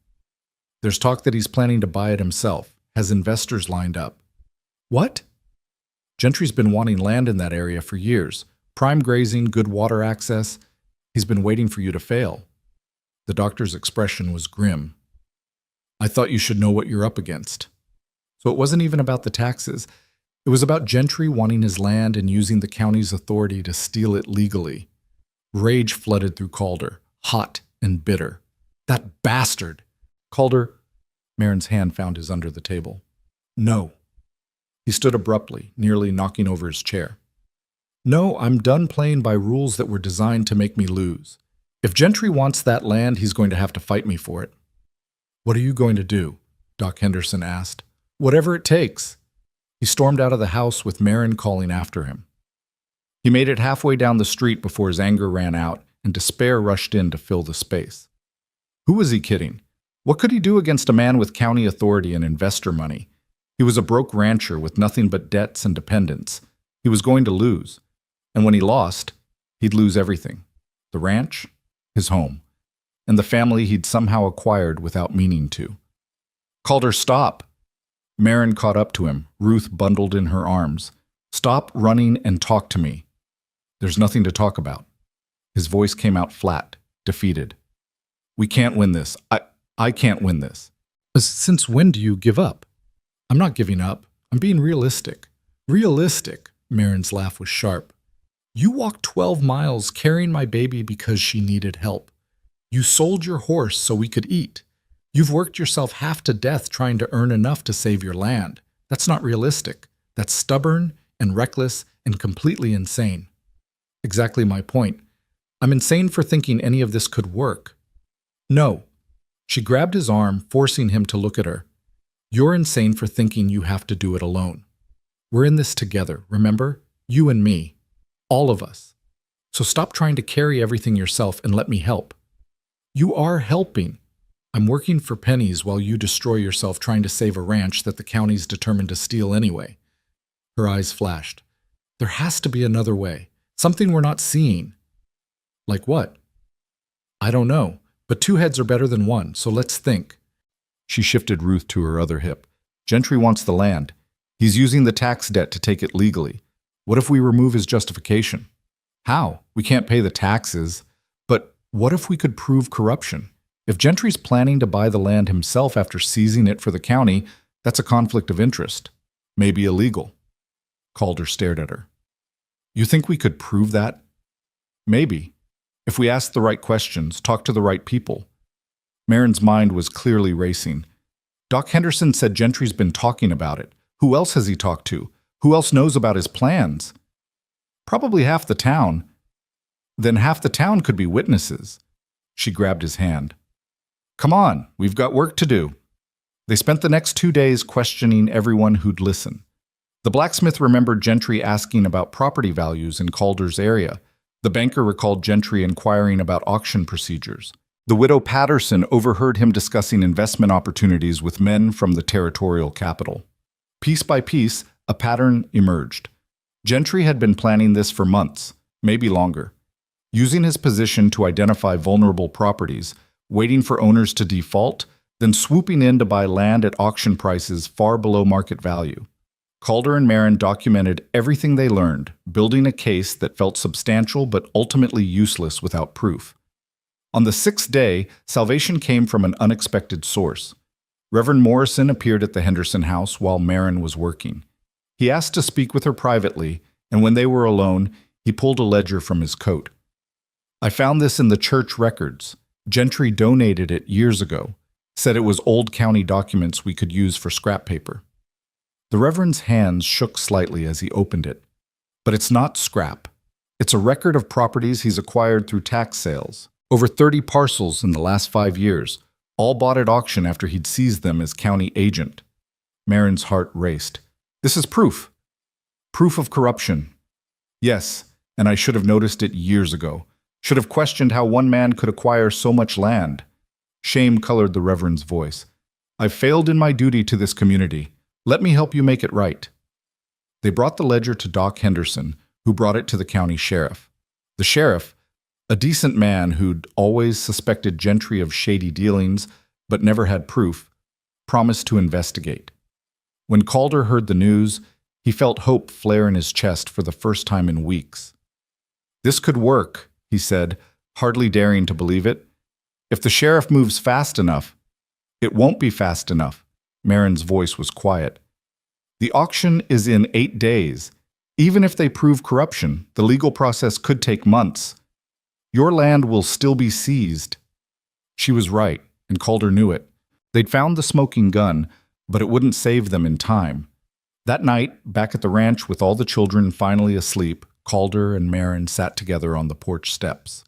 There's talk that he's planning to buy it himself, has investors lined up. What? Gentry's been wanting land in that area for years. Prime grazing, good water access. He's been waiting for you to fail. The doctor's expression was grim. I thought you should know what you're up against. So it wasn't even about the taxes. It was about Gentry wanting his land and using the county's authority to steal it legally. Rage flooded through Calder, hot and bitter. That bastard! Calder, Marin's hand found his under the table. No. He stood abruptly, nearly knocking over his chair. No, I'm done playing by rules that were designed to make me lose. If Gentry wants that land, he's going to have to fight me for it. What are you going to do? Doc Henderson asked. Whatever it takes. He stormed out of the house with Marin calling after him. He made it halfway down the street before his anger ran out and despair rushed in to fill the space. Who was he kidding? What could he do against a man with county authority and investor money? He was a broke rancher with nothing but debts and dependents. He was going to lose. And when he lost, he'd lose everything. The ranch, his home, and the family he'd somehow acquired without meaning to. Calder, stop! Marin caught up to him, Ruth bundled in her arms. Stop running and talk to me. There's nothing to talk about. His voice came out flat, defeated. We can't win this. I can't win this. Since when do you give up? I'm not giving up. I'm being realistic. Realistic? Marin's laugh was sharp. You walked 12 miles carrying my baby because she needed help. You sold your horse so we could eat. You've worked yourself half to death trying to earn enough to save your land. That's not realistic. That's stubborn and reckless and completely insane. Exactly my point. I'm insane for thinking any of this could work. No. She grabbed his arm, forcing him to look at her. You're insane for thinking you have to do it alone. We're in this together, remember? You and me. All of us. So stop trying to carry everything yourself and let me help. You are helping. I'm working for pennies while you destroy yourself trying to save a ranch that the county's determined to steal anyway. Her eyes flashed. There has to be another way. Something we're not seeing. Like what? I don't know, but two heads are better than one, so let's think. She shifted Ruth to her other hip. Gentry wants the land. He's using the tax debt to take it legally. What if we remove his justification? How? We can't pay the taxes. But what if we could prove corruption? If Gentry's planning to buy the land himself after seizing it for the county, that's a conflict of interest. Maybe illegal. Calder stared at her. You think we could prove that? Maybe. If we asked the right questions, talked to the right people. Marin's mind was clearly racing. Doc Henderson said Gentry's been talking about it. Who else has he talked to? Who else knows about his plans? Probably half the town. Then half the town could be witnesses. She grabbed his hand. Come on, we've got work to do. They spent the next 2 days questioning everyone who'd listen. The blacksmith remembered Gentry asking about property values in Calder's area. The banker recalled Gentry inquiring about auction procedures. The widow Patterson overheard him discussing investment opportunities with men from the territorial capital. Piece by piece, a pattern emerged. Gentry had been planning this for months, maybe longer. Using his position to identify vulnerable properties, waiting for owners to default, then swooping in to buy land at auction prices far below market value. Calder and Marin documented everything they learned, building a case that felt substantial but ultimately useless without proof. On the 6th day, salvation came from an unexpected source. Reverend Morrison appeared at the Henderson house while Marin was working. He asked to speak with her privately, and when they were alone, he pulled a ledger from his coat. I found this in the church records. Gentry donated it years ago, said it was old county documents we could use for scrap paper. The Reverend's hands shook slightly as he opened it. But it's not scrap. It's a record of properties he's acquired through tax sales. Over 30 parcels in the last 5 years, all bought at auction after he'd seized them as county agent. Marin's heart raced. This is proof. Proof of corruption. Yes, and I should have noticed it years ago. Should have questioned how one man could acquire so much land. Shame colored the Reverend's voice. I've failed in my duty to this community. Let me help you make it right. They brought the ledger to Doc Henderson, who brought it to the county sheriff. The sheriff, a decent man who'd always suspected Gentry of shady dealings but never had proof, promised to investigate. When Calder heard the news, he felt hope flare in his chest for the first time in weeks. This could work, he said, hardly daring to believe it. If the sheriff moves fast enough. It won't be fast enough. Marin's voice was quiet. The auction is in 8 days. Even if they prove corruption, the legal process could take months. Your land will still be seized. She was right, and Calder knew it. They'd found the smoking gun, but it wouldn't save them in time. That night, back at the ranch with all the children finally asleep, Calder and Marin sat together on the porch steps.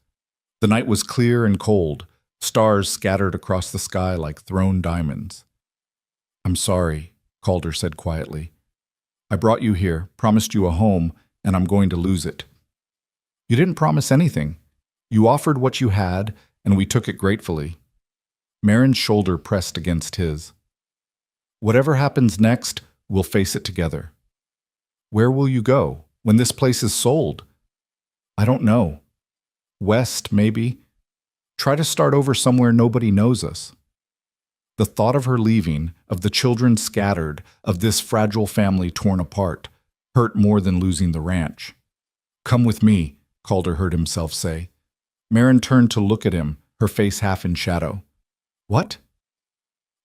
The night was clear and cold, stars scattered across the sky like thrown diamonds. "I'm sorry," Calder said quietly. "I brought you here, promised you a home, and I'm going to lose it." "You didn't promise anything. You offered what you had, and we took it gratefully." Marin's shoulder pressed against his. "Whatever happens next, we'll face it together." "Where will you go when this place is sold?" "I don't know. West, maybe. Try to start over somewhere nobody knows us." The thought of her leaving, of the children scattered, of this fragile family torn apart, hurt more than losing the ranch. "Come with me," Calder heard himself say. Marin turned to look at him, her face half in shadow. "What?"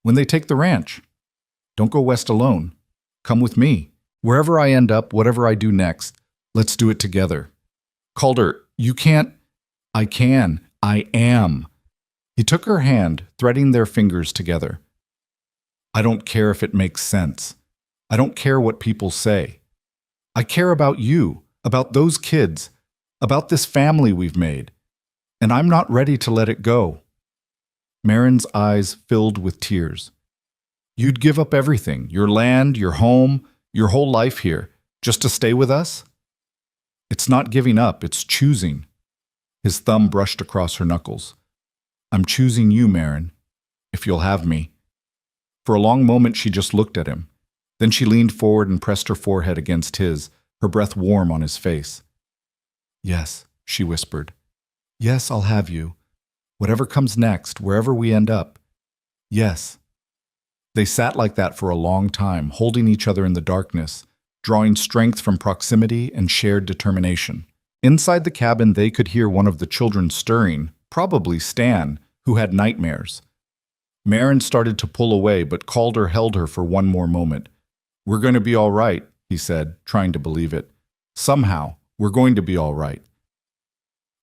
"When they take the ranch. Don't go west alone. Come with me. Wherever I end up, whatever I do next, let's do it together." "Calder, you can't." "I can. I am." He took her hand, threading their fingers together. "I don't care if it makes sense. I don't care what people say. I care about you, about those kids, about this family we've made. And I'm not ready to let it go." Marin's eyes filled with tears. "You'd give up everything, your land, your home, your whole life here, just to stay with us?" "It's not giving up, it's choosing." His thumb brushed across her knuckles. "I'm choosing you, Marin, if you'll have me." For a long moment she just looked at him. Then she leaned forward and pressed her forehead against his, her breath warm on his face. "Yes," she whispered. "Yes, I'll have you. Whatever comes next, wherever we end up. Yes." They sat like that for a long time, holding each other in the darkness, drawing strength from proximity and shared determination. Inside the cabin, they could hear one of the children stirring, probably Stan, who had nightmares. Marin started to pull away, but Calder held her for one more moment. "We're going to be all right," he said, trying to believe it. "Somehow, we're going to be all right."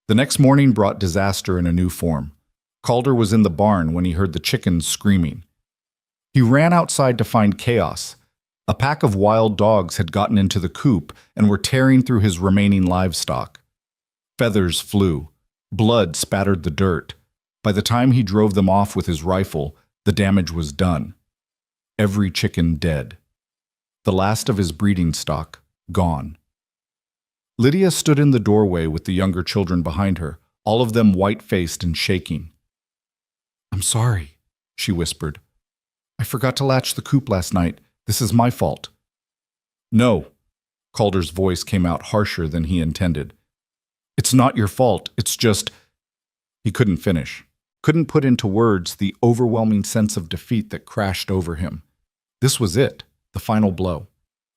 The next morning brought disaster in a new form. Calder was in the barn when he heard the chickens screaming. He ran outside to find chaos. A pack of wild dogs had gotten into the coop and were tearing through his remaining livestock. Feathers flew. Blood spattered the dirt. By the time he drove them off with his rifle, the damage was done. Every chicken dead. The last of his breeding stock gone. Lydia stood in the doorway with the younger children behind her, all of them white-faced and shaking. "I'm sorry," she whispered. "I forgot to latch the coop last night. This is my fault." "No." Calder's voice came out harsher than he intended. "It's not your fault. It's just—" He couldn't finish. Couldn't put into words the overwhelming sense of defeat that crashed over him. This was it, the final blow.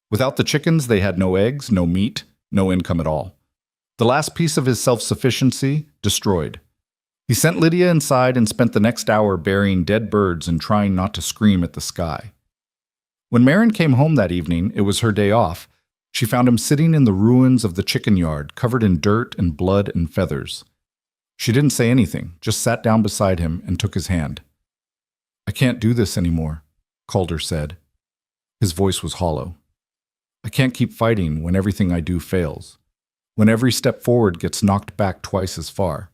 Without the chickens, they had no eggs, no meat, no income at all. The last piece of his self-sufficiency destroyed. He sent Lydia inside and spent the next hour burying dead birds and trying not to scream at the sky. When Marin came home that evening, it was her day off. She found him sitting in the ruins of the chicken yard, covered in dirt and blood and feathers. She didn't say anything, just sat down beside him and took his hand. "I can't do this anymore," Calder said. His voice was hollow. "I can't keep fighting when everything I do fails, when every step forward gets knocked back twice as far."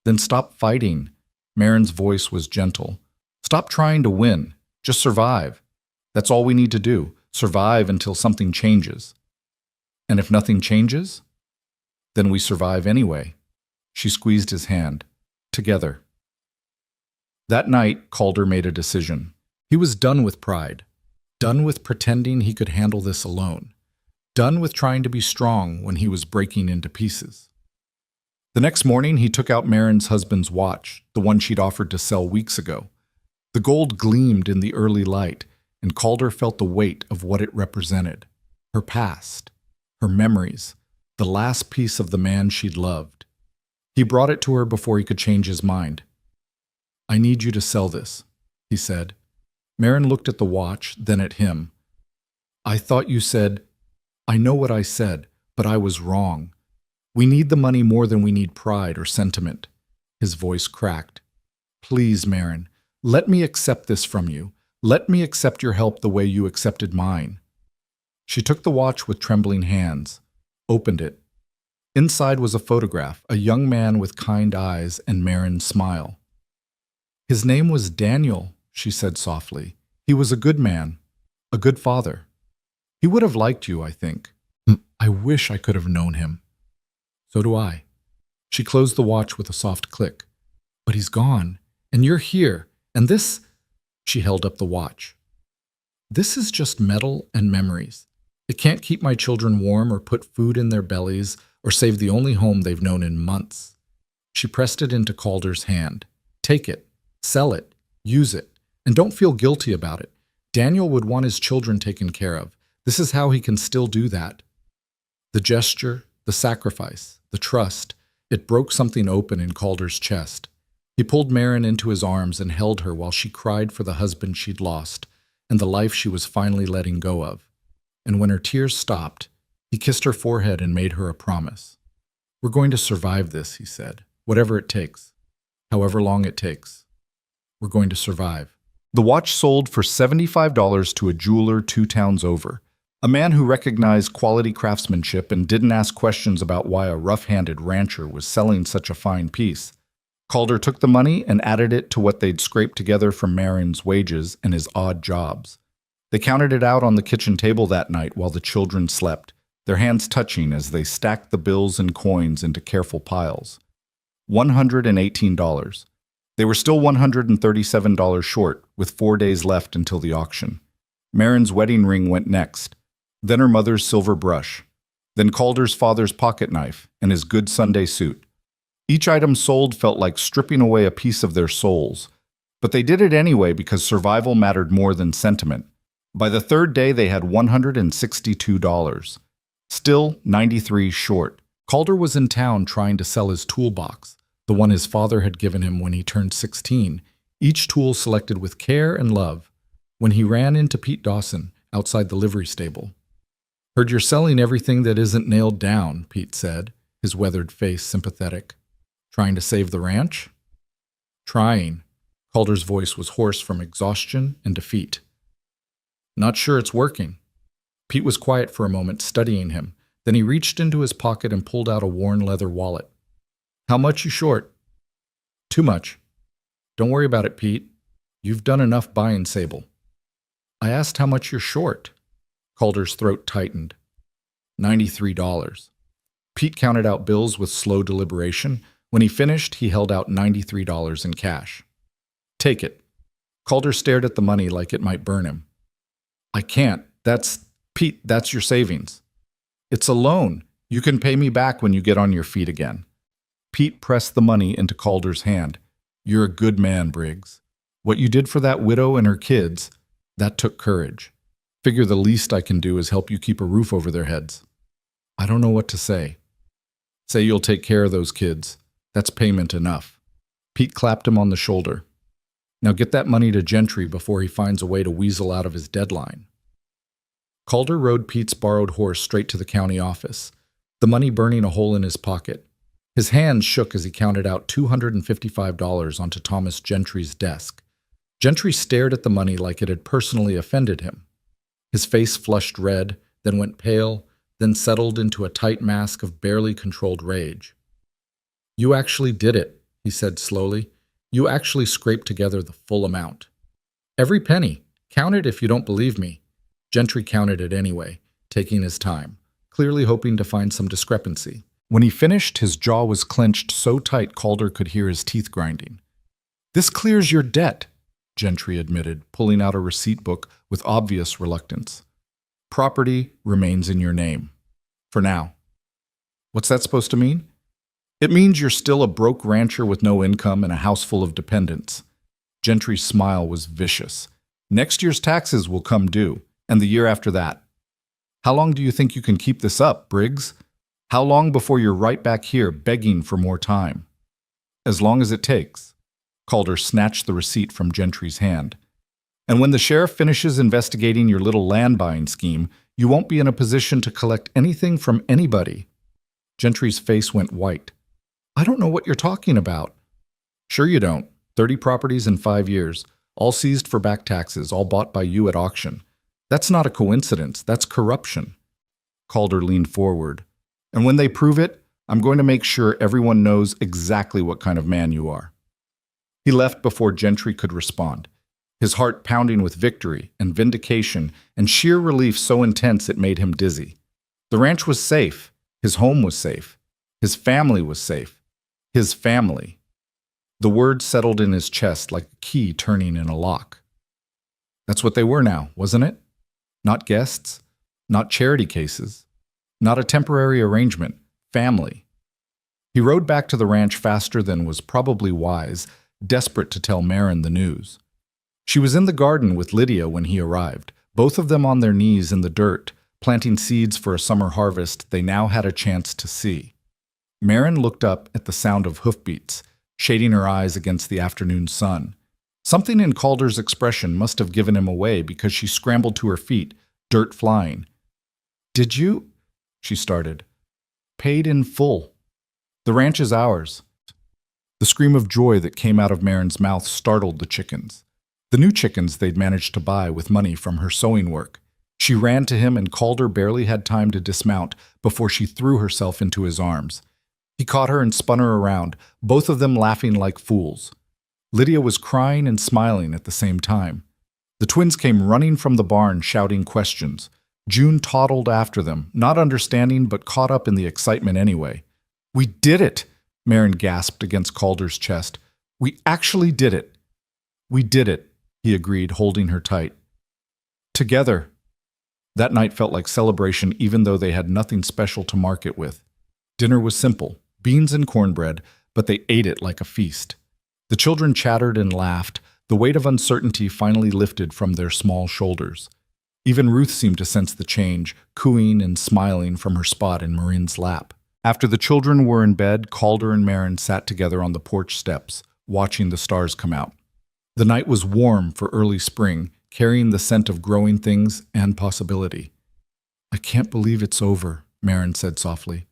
"Then stop fighting." Marin's voice was gentle. "Stop trying to win. Just survive. That's all we need to do. Survive until something changes." "And if nothing changes?" "Then we survive anyway." She squeezed his hand. "Together." That night, Calder made a decision. He was done with pride. Done with pretending he could handle this alone. Done with trying to be strong when he was breaking into pieces. The next morning, he took out Marin's husband's watch, the one she'd offered to sell weeks ago. The gold gleamed in the early light, and Calder felt the weight of what it represented. Her past, her memories, the last piece of the man she'd loved. He brought it to her before he could change his mind. "I need you to sell this," he said. Marin looked at the watch, then at him. "I thought you said—" "I know what I said, but I was wrong. We need the money more than we need pride or sentiment." His voice cracked. "Please, Marin, let me accept this from you. Let me accept your help the way you accepted mine." She took the watch with trembling hands, opened it. Inside was a photograph, a young man with kind eyes and Marin's smile. "His name was Daniel," she said softly. "He was a good man, a good father. He would have liked you, I think. I wish I could have known him." "So do I." She closed the watch with a soft click. "But he's gone, and you're here, and this—" She held up the watch. "This is just metal and memories. It can't keep my children warm or put food in their bellies or save the only home they've known in months." She pressed it into Calder's hand. "Take it, sell it, use it, and don't feel guilty about it. Daniel would want his children taken care of. This is how he can still do that." The gesture, the sacrifice, the trust, it broke something open in Calder's chest. He pulled Marin into his arms and held her while she cried for the husband she'd lost and the life she was finally letting go of. And when her tears stopped, he kissed her forehead and made her a promise. "We're going to survive this," he said. "Whatever it takes. However long it takes. We're going to survive." The watch sold for $75 to a jeweler 2 towns over, a man who recognized quality craftsmanship and didn't ask questions about why a rough-handed rancher was selling such a fine piece. Calder took the money and added it to what they'd scraped together from Marin's wages and his odd jobs. They counted it out on the kitchen table that night while the children slept, their hands touching as they stacked the bills and coins into careful piles. $118. They were still $137 short, with 4 days left until the auction. Marin's wedding ring went next, then her mother's silver brush, then Calder's father's pocket knife and his good Sunday suit. Each item sold felt like stripping away a piece of their souls, but they did it anyway because survival mattered more than sentiment. By the 3rd day, they had $162. Still $93 short. Calder was in town trying to sell his toolbox, the one his father had given him when he turned 16, each tool selected with care and love, when he ran into Pete Dawson outside the livery stable. "Heard you're selling everything that isn't nailed down," Pete said, his weathered face sympathetic. "Trying to save the ranch?" "Trying." Calder's voice was hoarse from exhaustion and defeat. "Not sure it's working." Pete was quiet for a moment, studying him. Then he reached into his pocket and pulled out a worn leather wallet. "How much you short?" "Too much." "Don't worry about it, Pete. You've done enough buying Sable." "I asked how much you're short." Calder's throat tightened. $93. Pete counted out bills with slow deliberation. When he finished, he held out $93 in cash. "Take it." Calder stared at the money like it might burn him. "I can't. Pete, that's your savings." "It's a loan. You can pay me back when you get on your feet again." Pete pressed the money into Calder's hand. "You're a good man, Briggs. What you did for that widow and her kids, that took courage. Figure the least I can do is help you keep a roof over their heads." "I don't know what to say." "Say you'll take care of those kids. That's payment enough." Pete clapped him on the shoulder. "Now get that money to Gentry before he finds a way to weasel out of his deadline." Calder rode Pete's borrowed horse straight to the county office, the money burning a hole in his pocket. His hands shook as he counted out $255 onto Thomas Gentry's desk. Gentry stared at the money like it had personally offended him. His face flushed red, then went pale, then settled into a tight mask of barely controlled rage. "You actually did it," he said slowly. "You actually scraped together the full amount. Every penny. Count it if you don't believe me." Gentry counted it anyway, taking his time, clearly hoping to find some discrepancy. When he finished, his jaw was clenched so tight Calder could hear his teeth grinding. "This clears your debt," Gentry admitted, pulling out a receipt book with obvious reluctance. "Property remains in your name. For now." "What's that supposed to mean?" "It means you're still a broke rancher with no income and a house full of dependents." Gentry's smile was vicious. "Next year's taxes will come due, and the year after that. How long do you think you can keep this up, Briggs?" How long before you're right back here begging for more time? As long as it takes. Calder snatched the receipt from Gentry's hand. And when the sheriff finishes investigating your little land buying scheme, you won't be in a position to collect anything from anybody. Gentry's face went white. I don't know what you're talking about. Sure you don't. 30 properties in 5 years, all seized for back taxes, all bought by you at auction. That's not a coincidence, that's corruption. Calder leaned forward. And when they prove it, I'm going to make sure everyone knows exactly what kind of man you are. He left before Gentry could respond, his heart pounding with victory and vindication and sheer relief so intense it made him dizzy. The ranch was safe. His home was safe. His family was safe. His family. The word settled in his chest like a key turning in a lock. That's what they were now, wasn't it? Not guests, not charity cases, not a temporary arrangement, family. He rode back to the ranch faster than was probably wise, desperate to tell Marin the news. She was in the garden with Lydia when he arrived, both of them on their knees in the dirt, planting seeds for a summer harvest they now had a chance to see. Marin looked up at the sound of hoofbeats, shading her eyes against the afternoon sun. Something in Calder's expression must have given him away because she scrambled to her feet, dirt flying. Did you? She started. Paid in full. The ranch is ours. The scream of joy that came out of Marin's mouth startled the chickens. The new chickens they'd managed to buy with money from her sewing work. She ran to him and Calder barely had time to dismount before she threw herself into his arms. He caught her and spun her around, both of them laughing like fools. Lydia was crying and smiling at the same time. The twins came running from the barn shouting questions. June toddled after them, not understanding but caught up in the excitement anyway. We did it! Marin gasped against Calder's chest. We actually did it! We did it, he agreed, holding her tight. Together. That night felt like celebration even though they had nothing special to mark it with. Dinner was simple, beans and cornbread, but they ate it like a feast. The children chattered and laughed, the weight of uncertainty finally lifted from their small shoulders. Even Ruth seemed to sense the change, cooing and smiling from her spot in Marin's lap. After the children were in bed, Calder and Marin sat together on the porch steps, watching the stars come out. The night was warm for early spring, carrying the scent of growing things and possibility. I can't believe it's over, Marin said softly.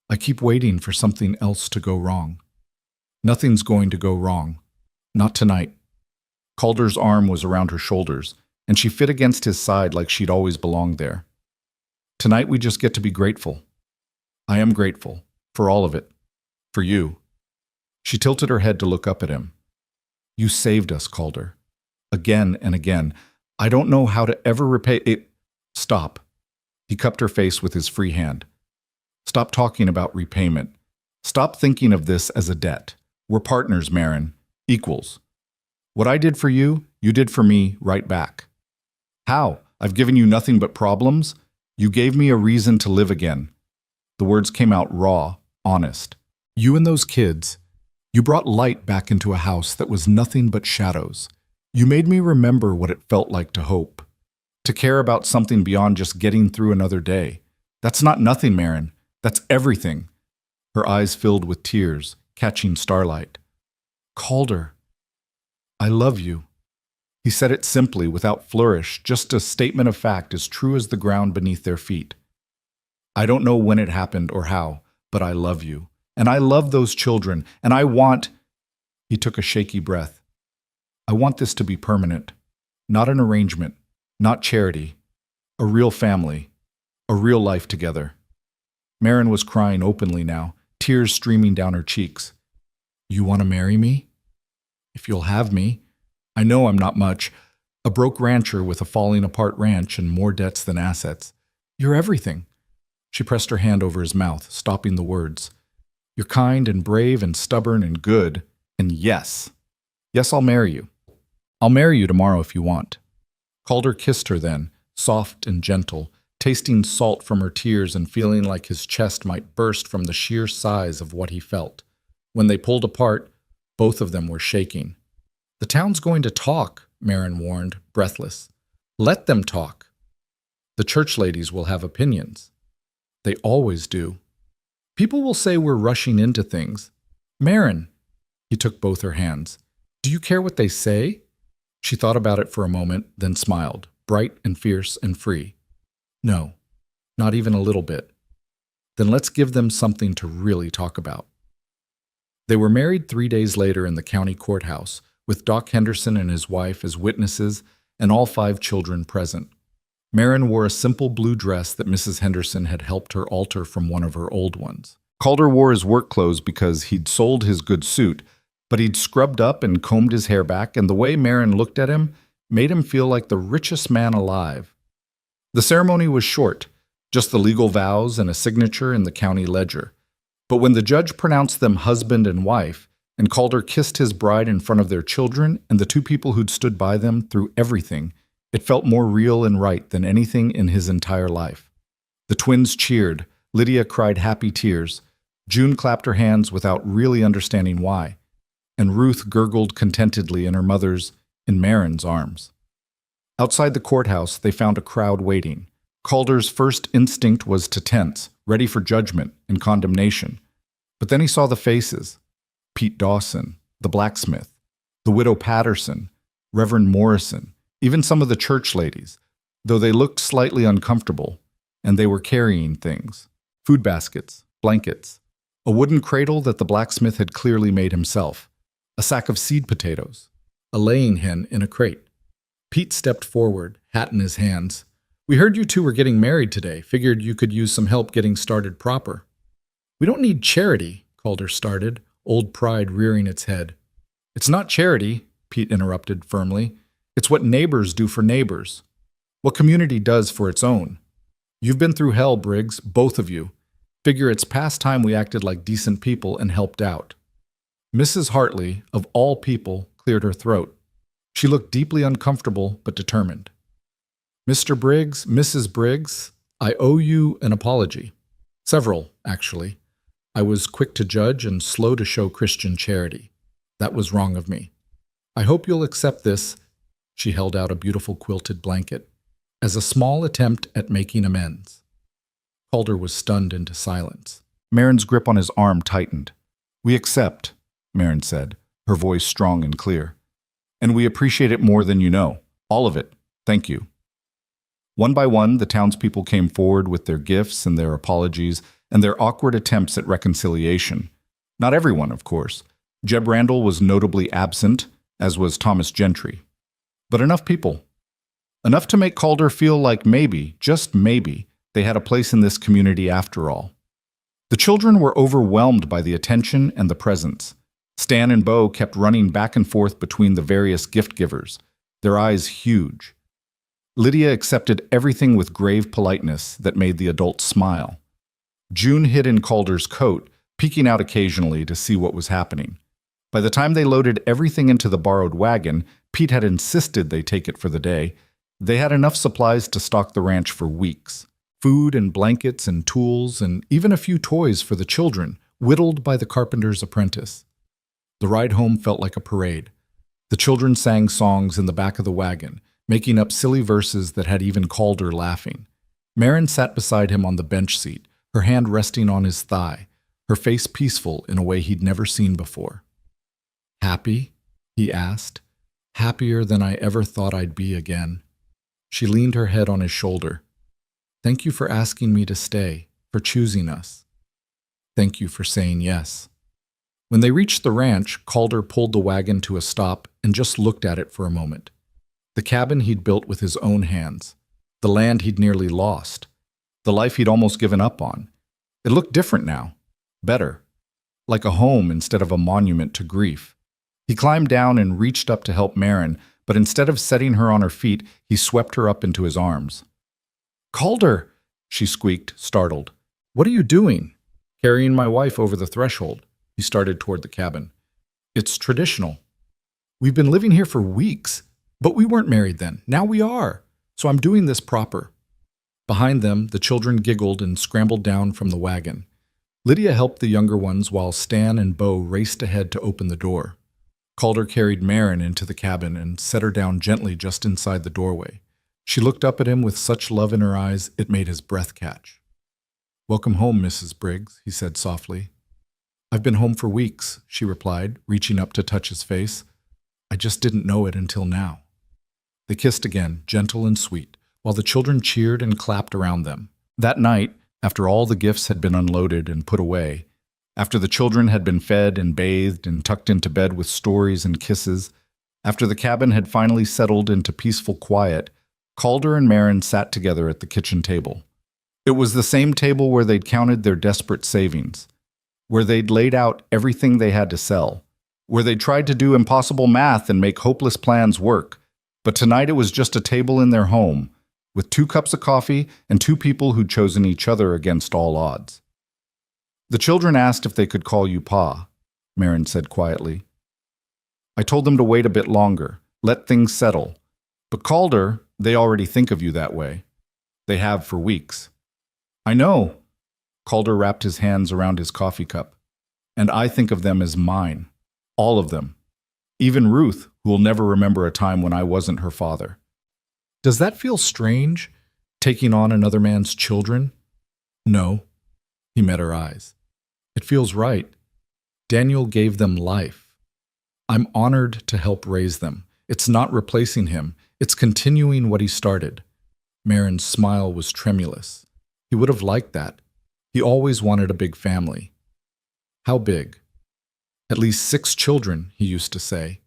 I keep waiting for something else to go wrong. Nothing's going to go wrong. Not tonight. Calder's arm was around her shoulders, and she fit against his side like she'd always belonged there. Tonight we just get to be grateful. I am grateful. For all of it. For you. She tilted her head to look up at him. You saved us, Calder. Again and again. I don't know how to ever repay it. Stop. He cupped her face with his free hand. Stop talking about repayment. Stop thinking of this as a debt. We're partners, Marin. Equals. What I did for you, you did for me right back. How? I've given you nothing but problems? You gave me a reason to live again. The words came out raw, honest. You and those kids, you brought light back into a house that was nothing but shadows. You made me remember what it felt like to hope. To care about something beyond just getting through another day. That's not nothing, Marin. That's everything. Her eyes filled with tears, catching starlight. Calder, I love you. He said it simply, without flourish, just a statement of fact as true as the ground beneath their feet. I don't know when it happened or how, but I love you. And I love those children, and I want... He took a shaky breath. I want this to be permanent. Not an arrangement, not charity. A real family. A real life together. Marin was crying openly now, tears streaming down her cheeks. You want to marry me? If you'll have me. I know I'm not much. A broke rancher with a falling-apart ranch and more debts than assets. You're everything. She pressed her hand over his mouth, stopping the words. You're kind and brave and stubborn and good. And yes. Yes, I'll marry you. I'll marry you tomorrow if you want. Calder kissed her then, soft and gentle, tasting salt from her tears and feeling like his chest might burst from the sheer size of what he felt. When they pulled apart, both of them were shaking. The town's going to talk, Marin warned, breathless. Let them talk. The church ladies will have opinions. They always do. People will say we're rushing into things. Marin, he took both her hands. Do you care what they say? She thought about it for a moment, then smiled, bright and fierce and free. No, not even a little bit. Then let's give them something to really talk about. They were married 3 days later in the county courthouse, with Doc Henderson and his wife as witnesses and all 5 children present. Marin wore a simple blue dress that Mrs. Henderson had helped her alter from one of her old ones. Calder wore his work clothes because he'd sold his good suit, but he'd scrubbed up and combed his hair back, and the way Marin looked at him made him feel like the richest man alive. The ceremony was short, just the legal vows and a signature in the county ledger. But when the judge pronounced them husband and wife, and Calder kissed his bride in front of their children and the 2 people who'd stood by them through everything, it felt more real and right than anything in his entire life. The twins cheered, Lydia cried happy tears, June clapped her hands without really understanding why, and Ruth gurgled contentedly in her mother's, in Marin's arms. Outside the courthouse, they found a crowd waiting. Calder's first instinct was to tense, ready for judgment and condemnation. But then he saw the faces. Pete Dawson, the blacksmith, the widow Patterson, Reverend Morrison, even some of the church ladies, though they looked slightly uncomfortable, and they were carrying things. Food baskets, blankets, a wooden cradle that the blacksmith had clearly made himself, a sack of seed potatoes, a laying hen in a crate. Pete stepped forward, hat in his hands. We heard you 2 were getting married today. Figured you could use some help getting started proper. We don't need charity, Calder started, old pride rearing its head. It's not charity, Pete interrupted firmly. It's what neighbors do for neighbors. What community does for its own. You've been through hell, Briggs, both of you. Figure it's past time we acted like decent people and helped out. Mrs. Hartley, of all people, cleared her throat. She looked deeply uncomfortable but determined. Mr. Briggs, Mrs. Briggs, I owe you an apology. Several, actually. I was quick to judge and slow to show Christian charity. That was wrong of me. I hope you'll accept this, she held out a beautiful quilted blanket, as a small attempt at making amends. Calder was stunned into silence. Marin's grip on his arm tightened. We accept, Marin said, her voice strong and clear. And we appreciate it more than you know. All of it. Thank you. One by one, the townspeople came forward with their gifts and their apologies and their awkward attempts at reconciliation. Not everyone, of course. Jeb Randall was notably absent, as was Thomas Gentry. But enough people. Enough to make Calder feel like maybe, just maybe, they had a place in this community after all. The children were overwhelmed by the attention and the presents. Stan and Bo kept running back and forth between the various gift givers, their eyes huge. Lydia accepted everything with grave politeness that made the adults smile. June hid in Calder's coat, peeking out occasionally to see what was happening. By the time they loaded everything into the borrowed wagon, Pete had insisted they take it for the day. They had enough supplies to stock the ranch for weeks. Food and blankets and tools and even a few toys for the children, whittled by the carpenter's apprentice. The ride home felt like a parade. The children sang songs in the back of the wagon, making up silly verses that had even Calder laughing. Marin sat beside him on the bench seat, her hand resting on his thigh, her face peaceful in a way he'd never seen before. Happy? He asked. Happier than I ever thought I'd be again. She leaned her head on his shoulder. Thank you for asking me to stay, for choosing us. Thank you for saying yes. When they reached the ranch, Calder pulled the wagon to a stop and just looked at it for a moment. The cabin he'd built with his own hands, the land he'd nearly lost, the life he'd almost given up on. It looked different now, better, like a home instead of a monument to grief. He climbed down and reached up to help Marin, but instead of setting her on her feet, he swept her up into his arms. Calder, she squeaked, startled. What are you doing? Carrying my wife over the threshold. He started toward the cabin. It's traditional. We've been living here for weeks. But we weren't married then. Now we are. So I'm doing this proper. Behind them, the children giggled and scrambled down from the wagon. Lydia helped the younger ones while Stan and Bo raced ahead to open the door. Calder carried Marin into the cabin and set her down gently just inside the doorway. She looked up at him with such love in her eyes it made his breath catch. "Welcome home, Mrs. Briggs," he said softly. "I've been home for weeks," she replied, reaching up to touch his face. "I just didn't know it until now." They kissed again, gentle and sweet, while the children cheered and clapped around them. That night, after all the gifts had been unloaded and put away, after the children had been fed and bathed and tucked into bed with stories and kisses, after the cabin had finally settled into peaceful quiet, Calder and Marin sat together at the kitchen table. It was the same table where they'd counted their desperate savings, where they'd laid out everything they had to sell, where they'd tried to do impossible math and make hopeless plans work. But tonight it was just a table in their home, with 2 cups of coffee and 2 people who'd chosen each other against all odds. "The children asked if they could call you Pa," Marin said quietly. "I told them to wait a bit longer, let things settle. But Calder, they already think of you that way. They have for weeks." "I know." Calder wrapped his hands around his coffee cup. "And I think of them as mine. All of them. Even Ruth, who will never remember a time when I wasn't her father." "Does that feel strange, taking on another man's children?" "No." He met her eyes. "It feels right. Daniel gave them life. I'm honored to help raise them. It's not replacing him. It's continuing what he started." Marin's smile was tremulous. He would have liked that. He always wanted a big family. "How big?" "At least 6 children," he used to say.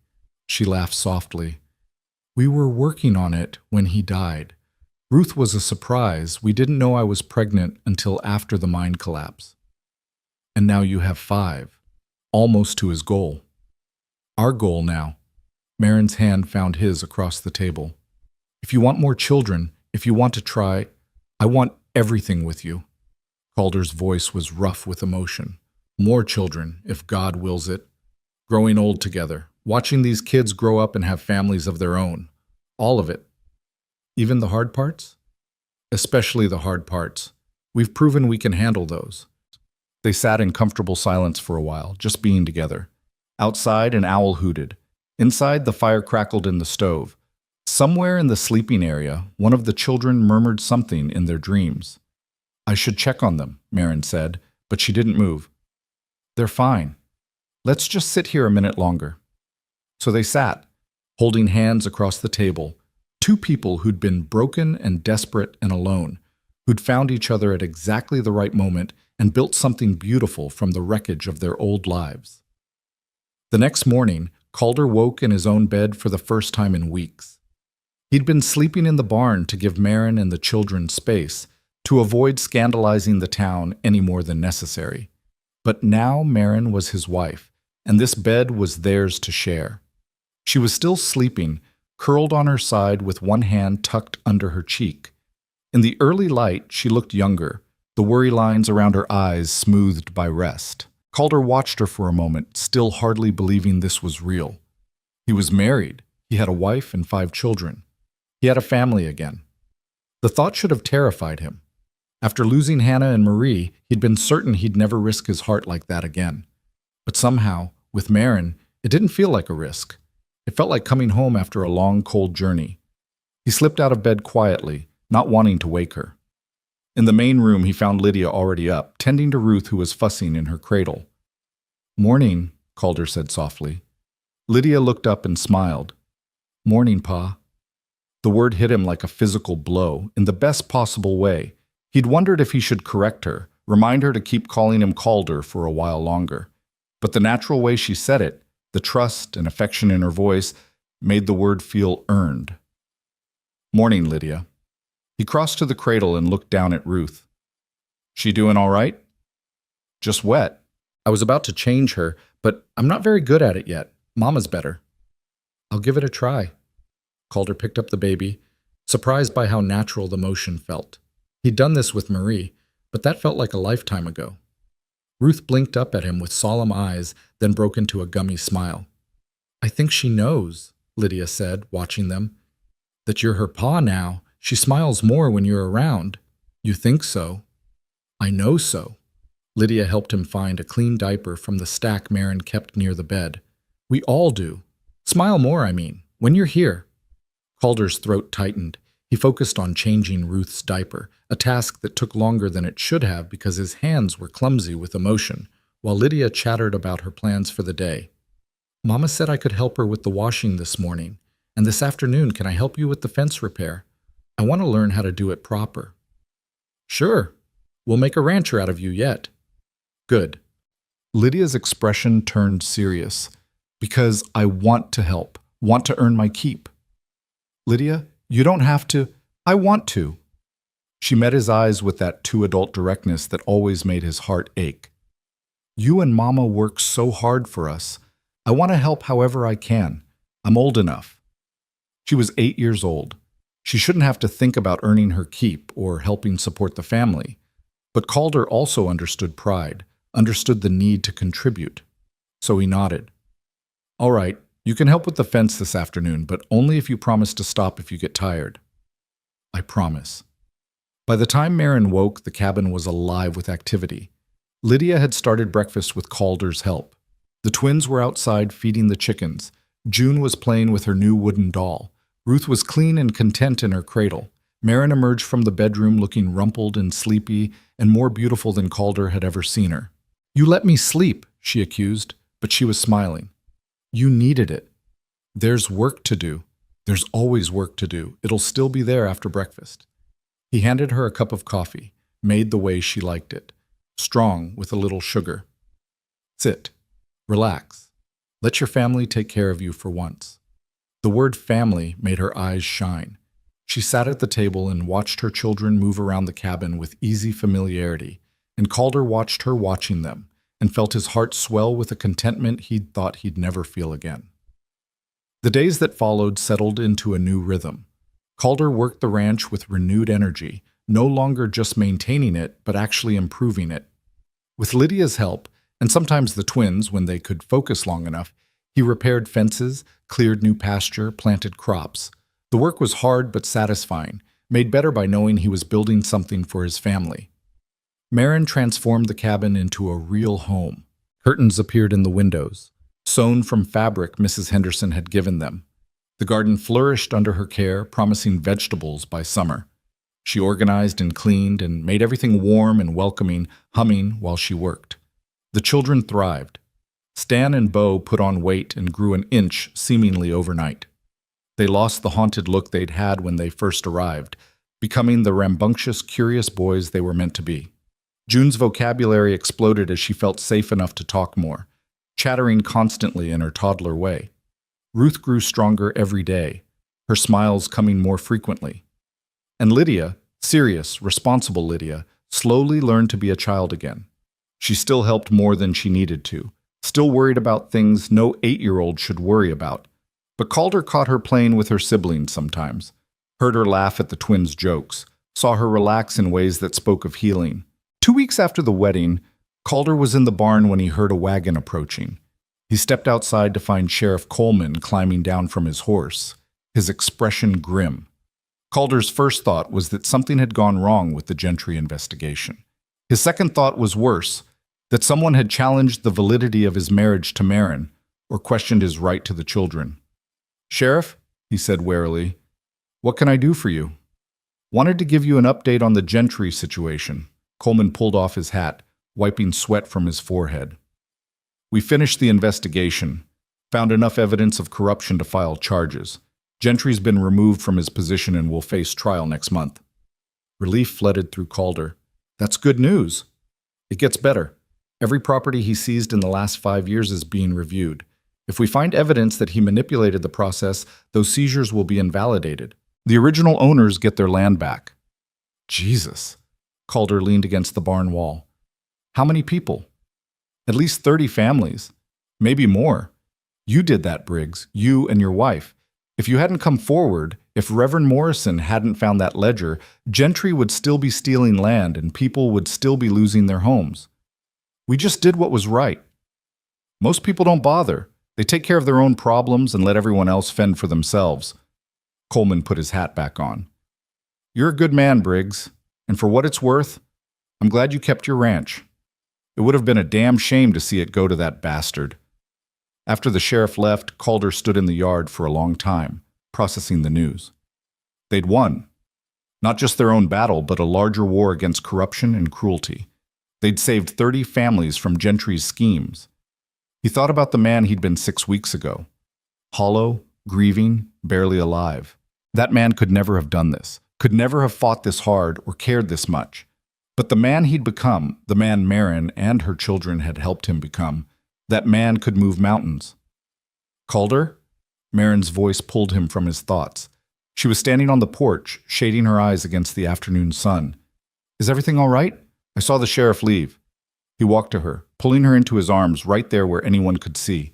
She laughed softly. "We were working on it when he died. Ruth was a surprise. We didn't know I was pregnant until after the mine collapse. And now you have 5, almost to his goal." "Our goal now." Marin's hand found his across the table. "If you want more children, if you want to try, I want everything with you." Calder's voice was rough with emotion. "More children, if God wills it. Growing old together, watching these kids grow up and have families of their own. All of it. Even the hard parts?" "Especially the hard parts. We've proven we can handle those." They sat in comfortable silence for a while, just being together. Outside, an owl hooted. Inside, the fire crackled in the stove. Somewhere in the sleeping area, one of the children murmured something in their dreams. "I should check on them," Marin said, but she didn't move. "They're fine. Let's just sit here a minute longer." So they sat, holding hands across the table, 2 people who'd been broken and desperate and alone, who'd found each other at exactly the right moment and built something beautiful from the wreckage of their old lives. The next morning, Calder woke in his own bed for the first time in weeks. He'd been sleeping in the barn to give Marin and the children space, to avoid scandalizing the town any more than necessary. But now Marin was his wife, and this bed was theirs to share. She was still sleeping, curled on her side with one hand tucked under her cheek. In the early light, she looked younger, the worry lines around her eyes smoothed by rest. Calder watched her for a moment, still hardly believing this was real. He was married. He had a wife and 5 children. He had a family again. The thought should have terrified him. After losing Hannah and Marie, he'd been certain he'd never risk his heart like that again. But somehow, with Marin, it didn't feel like a risk. It felt like coming home after a long, cold journey. He slipped out of bed quietly, not wanting to wake her. In the main room, he found Lydia already up, tending to Ruth, who was fussing in her cradle. "Morning," Calder said softly. Lydia looked up and smiled. "Morning, Pa." The word hit him like a physical blow, in the best possible way. He'd wondered if he should correct her, remind her to keep calling him Calder for a while longer. But the natural way she said it, the trust and affection in her voice, made the word feel earned. "Morning, Lydia." He crossed to the cradle and looked down at Ruth. "She doing all right?" "Just wet. I was about to change her, but I'm not very good at it yet. Mama's better." "I'll give it a try." Calder picked up the baby, surprised by how natural the motion felt. He'd done this with Marie, but that felt like a lifetime ago. Ruth blinked up at him with solemn eyes, then broke into a gummy smile. "I think she knows," Lydia said, watching them. "That you're her pa now. She smiles more when you're around." "You think so?" "I know so." Lydia helped him find a clean diaper from the stack Marin kept near the bed. "We all do. Smile more, I mean, when you're here." Calder's throat tightened. He focused on changing Ruth's diaper, a task that took longer than it should have because his hands were clumsy with emotion, while Lydia chattered about her plans for the day. Mama said I could help her with the washing this morning, and this afternoon can I help you with the fence repair? I want to learn how to do it proper. Sure, we'll make a rancher out of you yet. Good. Lydia's expression turned serious. Because I want to help, want to earn my keep. Lydia, you don't have to. I want to. She met his eyes with that too-adult directness that always made his heart ache. You and Mama work so hard for us. I want to help however I can. I'm old enough. She was 8 years old. She shouldn't have to think about earning her keep or helping support the family. But Calder also understood pride, understood the need to contribute. So he nodded. All right, you can help with the fence this afternoon, but only if you promise to stop if you get tired. I promise. By the time Marin woke, the cabin was alive with activity. Lydia had started breakfast with Calder's help. The twins were outside feeding the chickens. June was playing with her new wooden doll. Ruth was clean and content in her cradle. Marin emerged from the bedroom looking rumpled and sleepy and more beautiful than Calder had ever seen her. You let me sleep, she accused, but she was smiling. You needed it. There's work to do. There's always work to do. It'll still be there after breakfast. He handed her a cup of coffee, made the way she liked it, strong with a little sugar. Sit. Relax. Let your family take care of you for once. The word family made her eyes shine. She sat at the table and watched her children move around the cabin with easy familiarity, and Calder watched her watching them, and felt his heart swell with a contentment he'd thought he'd never feel again. The days that followed settled into a new rhythm. Calder worked the ranch with renewed energy, no longer just maintaining it, but actually improving it. With Lydia's help, and sometimes the twins when they could focus long enough, he repaired fences, cleared new pasture, planted crops. The work was hard but satisfying, made better by knowing he was building something for his family. Marin transformed the cabin into a real home. Curtains appeared in the windows, sewn from fabric Mrs. Henderson had given them. The garden flourished under her care, promising vegetables by summer. She organized and cleaned and made everything warm and welcoming, humming while she worked. The children thrived. Stan and Bo put on weight and grew an inch seemingly overnight. They lost the haunted look they'd had when they first arrived, becoming the rambunctious, curious boys they were meant to be. June's vocabulary exploded as she felt safe enough to talk more, chattering constantly in her toddler way. Ruth grew stronger every day, her smiles coming more frequently. And Lydia, serious, responsible Lydia, slowly learned to be a child again. She still helped more than she needed to, still worried about things no 8-year-old should worry about. But Calder caught her playing with her siblings sometimes, heard her laugh at the twins' jokes, saw her relax in ways that spoke of healing. 2 weeks after the wedding, Calder was in the barn when he heard a wagon approaching. He stepped outside to find Sheriff Coleman climbing down from his horse, his expression grim. Calder's first thought was that something had gone wrong with the Gentry investigation. His second thought was worse, that someone had challenged the validity of his marriage to Marin or questioned his right to the children. Sheriff, he said warily, what can I do for you? Wanted to give you an update on the Gentry situation. Coleman pulled off his hat, wiping sweat from his forehead. We finished the investigation, found enough evidence of corruption to file charges. Gentry's been removed from his position and will face trial next month. Relief flooded through Calder. That's good news. It gets better. Every property he seized in the last 5 years is being reviewed. If we find evidence that he manipulated the process, those seizures will be invalidated. The original owners get their land back. Jesus. Calder leaned against the barn wall. How many people? At least 30 families. Maybe more. You did that, Briggs. You and your wife. If you hadn't come forward, if Reverend Morrison hadn't found that ledger, Gentry would still be stealing land and people would still be losing their homes. We just did what was right. Most people don't bother. They take care of their own problems and let everyone else fend for themselves. Coleman put his hat back on. You're a good man, Briggs. And for what it's worth, I'm glad you kept your ranch. It would have been a damn shame to see it go to that bastard. After the sheriff left, Calder stood in the yard for a long time, processing the news. They'd won. Not just their own battle, but a larger war against corruption and cruelty. They'd saved 30 families from Gentry's schemes. He thought about the man he'd been 6 weeks ago. Hollow, grieving, barely alive. That man could never have done this, could never have fought this hard or cared this much. But the man he'd become, the man Marin and her children had helped him become, that man could move mountains. Calder? Marin's voice pulled him from his thoughts. She was standing on the porch, shading her eyes against the afternoon sun. Is everything all right? I saw the sheriff leave. He walked to her, pulling her into his arms right there where anyone could see.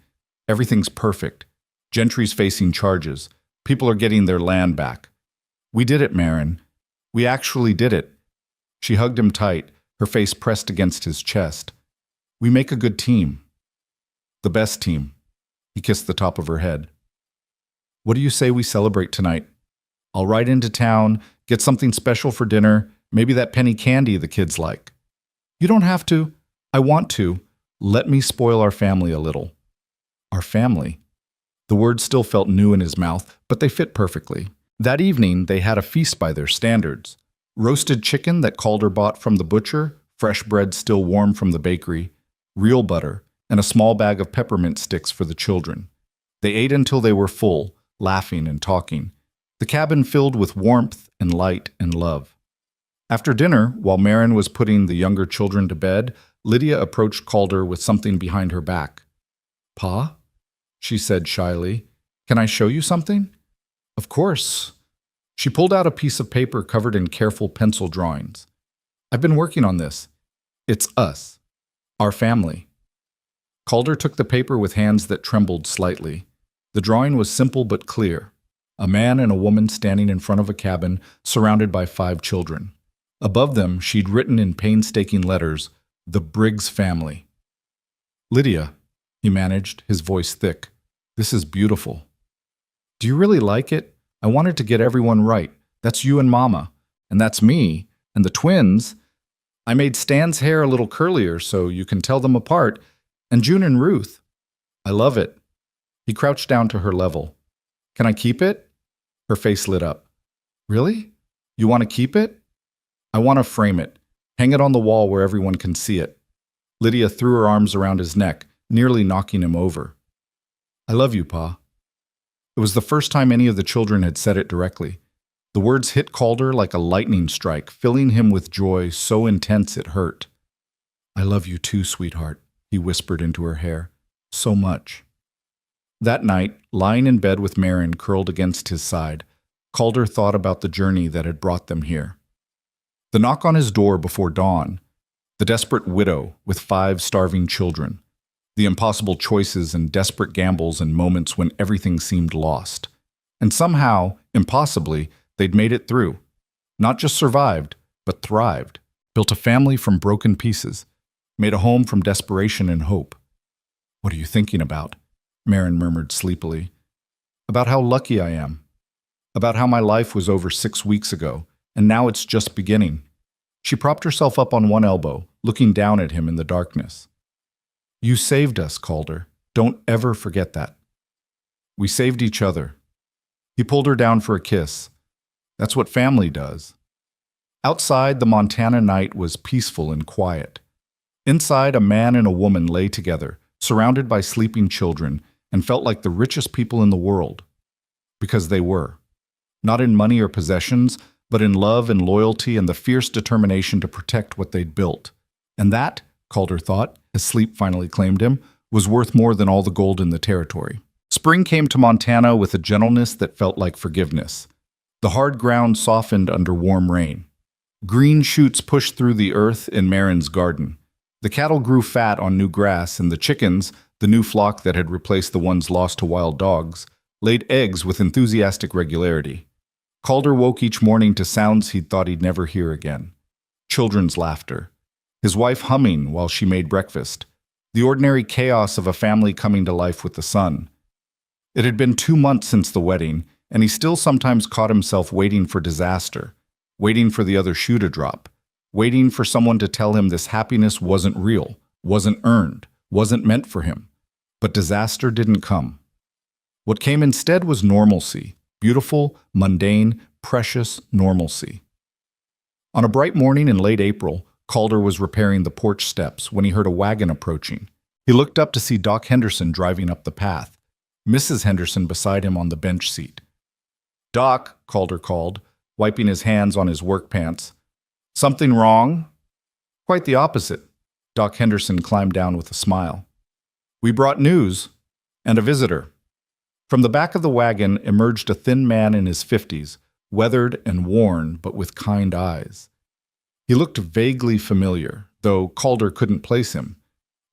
Everything's perfect. Gentry's facing charges. People are getting their land back. We did it, Marin. We actually did it. She hugged him tight, her face pressed against his chest. We make a good team. The best team. He kissed the top of her head. What do you say we celebrate tonight? I'll ride into town, get something special for dinner, maybe that penny candy the kids like. You don't have to. I want to. Let me spoil our family a little. Our family? The words still felt new in his mouth, but they fit perfectly. That evening, they had a feast by their standards. Roasted chicken that Calder bought from the butcher, fresh bread still warm from the bakery, real butter, and a small bag of peppermint sticks for the children. They ate until they were full, laughing and talking. The cabin filled with warmth and light and love. After dinner, while Marin was putting the younger children to bed, Lydia approached Calder with something behind her back. Pa? She said shyly. Can I show you something? Of course. She pulled out a piece of paper covered in careful pencil drawings. I've been working on this. It's us. Our family. Calder took the paper with hands that trembled slightly. The drawing was simple but clear. A man and a woman standing in front of a cabin, surrounded by 5 children. Above them, she'd written in painstaking letters, "The Briggs family." Lydia, he managed, his voice thick. This is beautiful. Do you really like it? I wanted to get everyone right. That's you and Mama. And that's me. And the twins. I made Stan's hair a little curlier so you can tell them apart. And June and Ruth. I love it. He crouched down to her level. Can I keep it? Her face lit up. Really? You want to keep it? I want to frame it. Hang it on the wall where everyone can see it. Lydia threw her arms around his neck, nearly knocking him over. I love you, Pa. It was the first time any of the children had said it directly. The words hit Calder like a lightning strike, filling him with joy so intense it hurt. I love you too, sweetheart, he whispered into her hair. So much. That night, lying in bed with Marin curled against his side, Calder thought about the journey that had brought them here. The knock on his door before dawn, the desperate widow with 5 starving children, the impossible choices and desperate gambles and moments when everything seemed lost. And somehow, impossibly, they'd made it through. Not just survived, but thrived, built a family from broken pieces, made a home from desperation and hope. What are you thinking about? Marin murmured sleepily. About how lucky I am. About how my life was over 6 weeks ago, and now it's just beginning. She propped herself up on one elbow, looking down at him in the darkness. You saved us, Calder. Don't ever forget that. We saved each other. He pulled her down for a kiss. That's what family does. Outside, the Montana night was peaceful and quiet. Inside, a man and a woman lay together, surrounded by sleeping children, and felt like the richest people in the world. Because they were. Not in money or possessions, but in love and loyalty and the fierce determination to protect what they'd built. And that, Calder thought, as sleep finally claimed him, was worth more than all the gold in the territory. Spring came to Montana with a gentleness that felt like forgiveness. The hard ground softened under warm rain. Green shoots pushed through the earth in Marin's garden. The cattle grew fat on new grass, and the chickens, the new flock that had replaced the ones lost to wild dogs, laid eggs with enthusiastic regularity. Calder woke each morning to sounds he'd thought he'd never hear again. Children's laughter. His wife humming while she made breakfast. The ordinary chaos of a family coming to life with the sun. It had been 2 months since the wedding, and he still sometimes caught himself waiting for disaster, waiting for the other shoe to drop, waiting for someone to tell him this happiness wasn't real, wasn't earned, wasn't meant for him. But disaster didn't come. What came instead was normalcy, beautiful, mundane, precious normalcy. On a bright morning in late April, Calder was repairing the porch steps when he heard a wagon approaching. He looked up to see Doc Henderson driving up the path, Mrs. Henderson beside him on the bench seat. "Doc," Calder called, wiping his hands on his work pants. "Something wrong?" "Quite the opposite." Doc Henderson climbed down with a smile. "We brought news, and a visitor." From the back of the wagon emerged a thin man in his 50s, weathered and worn, but with kind eyes. He looked vaguely familiar, though Calder couldn't place him.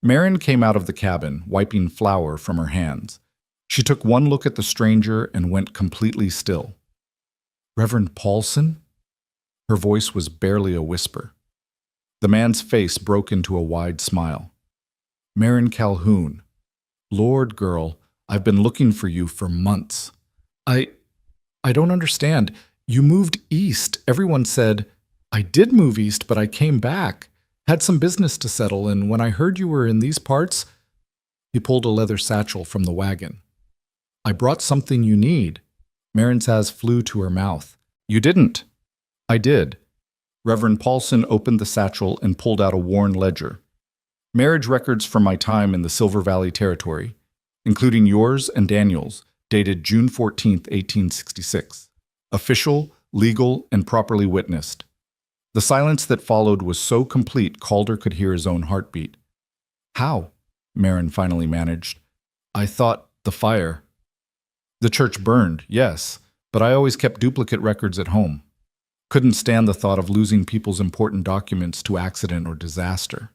Marin came out of the cabin, wiping flour from her hands. She took one look at the stranger and went completely still. "Reverend Paulson?" Her voice was barely a whisper. The man's face broke into a wide smile. "Marin Calhoun. Lord, girl, I've been looking for you for months. I don't understand. You moved east. Everyone said, I did move east, but I came back. Had some business to settle, and when I heard you were in these parts..." He pulled a leather satchel from the wagon. "I brought something you need." Marin's eyes flew to her mouth. "You didn't." "I did." Reverend Paulson opened the satchel and pulled out a worn ledger. "Marriage records from my time in the Silver Valley Territory, including yours and Daniel's, dated June 14, 1866. Official, legal, and properly witnessed." The silence that followed was so complete Calder could hear his own heartbeat. "How?" Marin finally managed. "I thought the fire." "The church burned, yes, but I always kept duplicate records at home. Couldn't stand the thought of losing people's important documents to accident or disaster."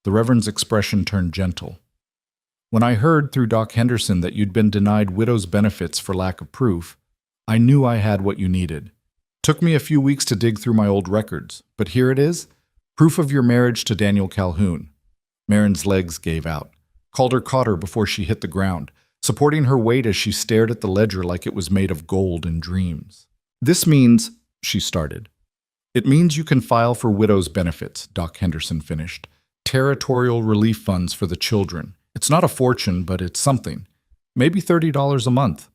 The Reverend's expression turned gentle. "When I heard through Doc Henderson that you'd been denied widow's benefits for lack of proof, I knew I had what you needed. Took me a few weeks to dig through my old records, but here it is, proof of your marriage to Daniel Calhoun." Marin's legs gave out. Calder caught her before she hit the ground, supporting her weight as she stared at the ledger like it was made of gold and dreams. "This means," she started. "It means you can file for widow's benefits," Doc Henderson finished. "Territorial relief funds for the children. It's not a fortune, but it's something. Maybe $30 a month."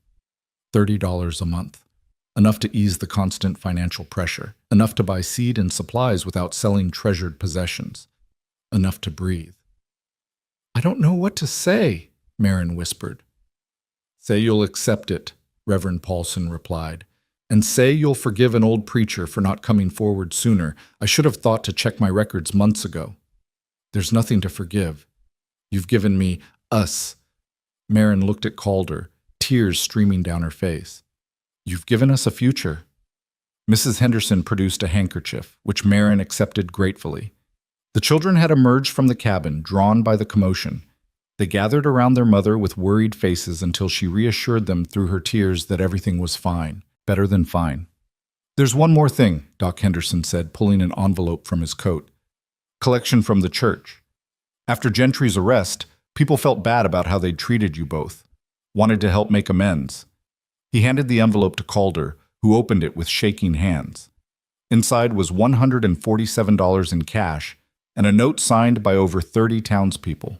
$30 a month. Enough to ease the constant financial pressure. Enough to buy seed and supplies without selling treasured possessions. Enough to breathe. "I don't know what to say," Marin whispered. "Say you'll accept it," Reverend Paulson replied. "And say you'll forgive an old preacher for not coming forward sooner. I should have thought to check my records months ago." "There's nothing to forgive. You've given me us." Marin looked at Calder, tears streaming down her face. "You've given us a future." Mrs. Henderson produced a handkerchief, which Marin accepted gratefully. The children had emerged from the cabin, drawn by the commotion. They gathered around their mother with worried faces until she reassured them through her tears that everything was fine, better than fine. "There's one more thing," Doc Henderson said, pulling an envelope from his coat. "Collection from the church. After Gentry's arrest, people felt bad about how they'd treated you both. Wanted to help make amends." He handed the envelope to Calder, who opened it with shaking hands. Inside was $147 in cash and a note signed by over 30 townspeople.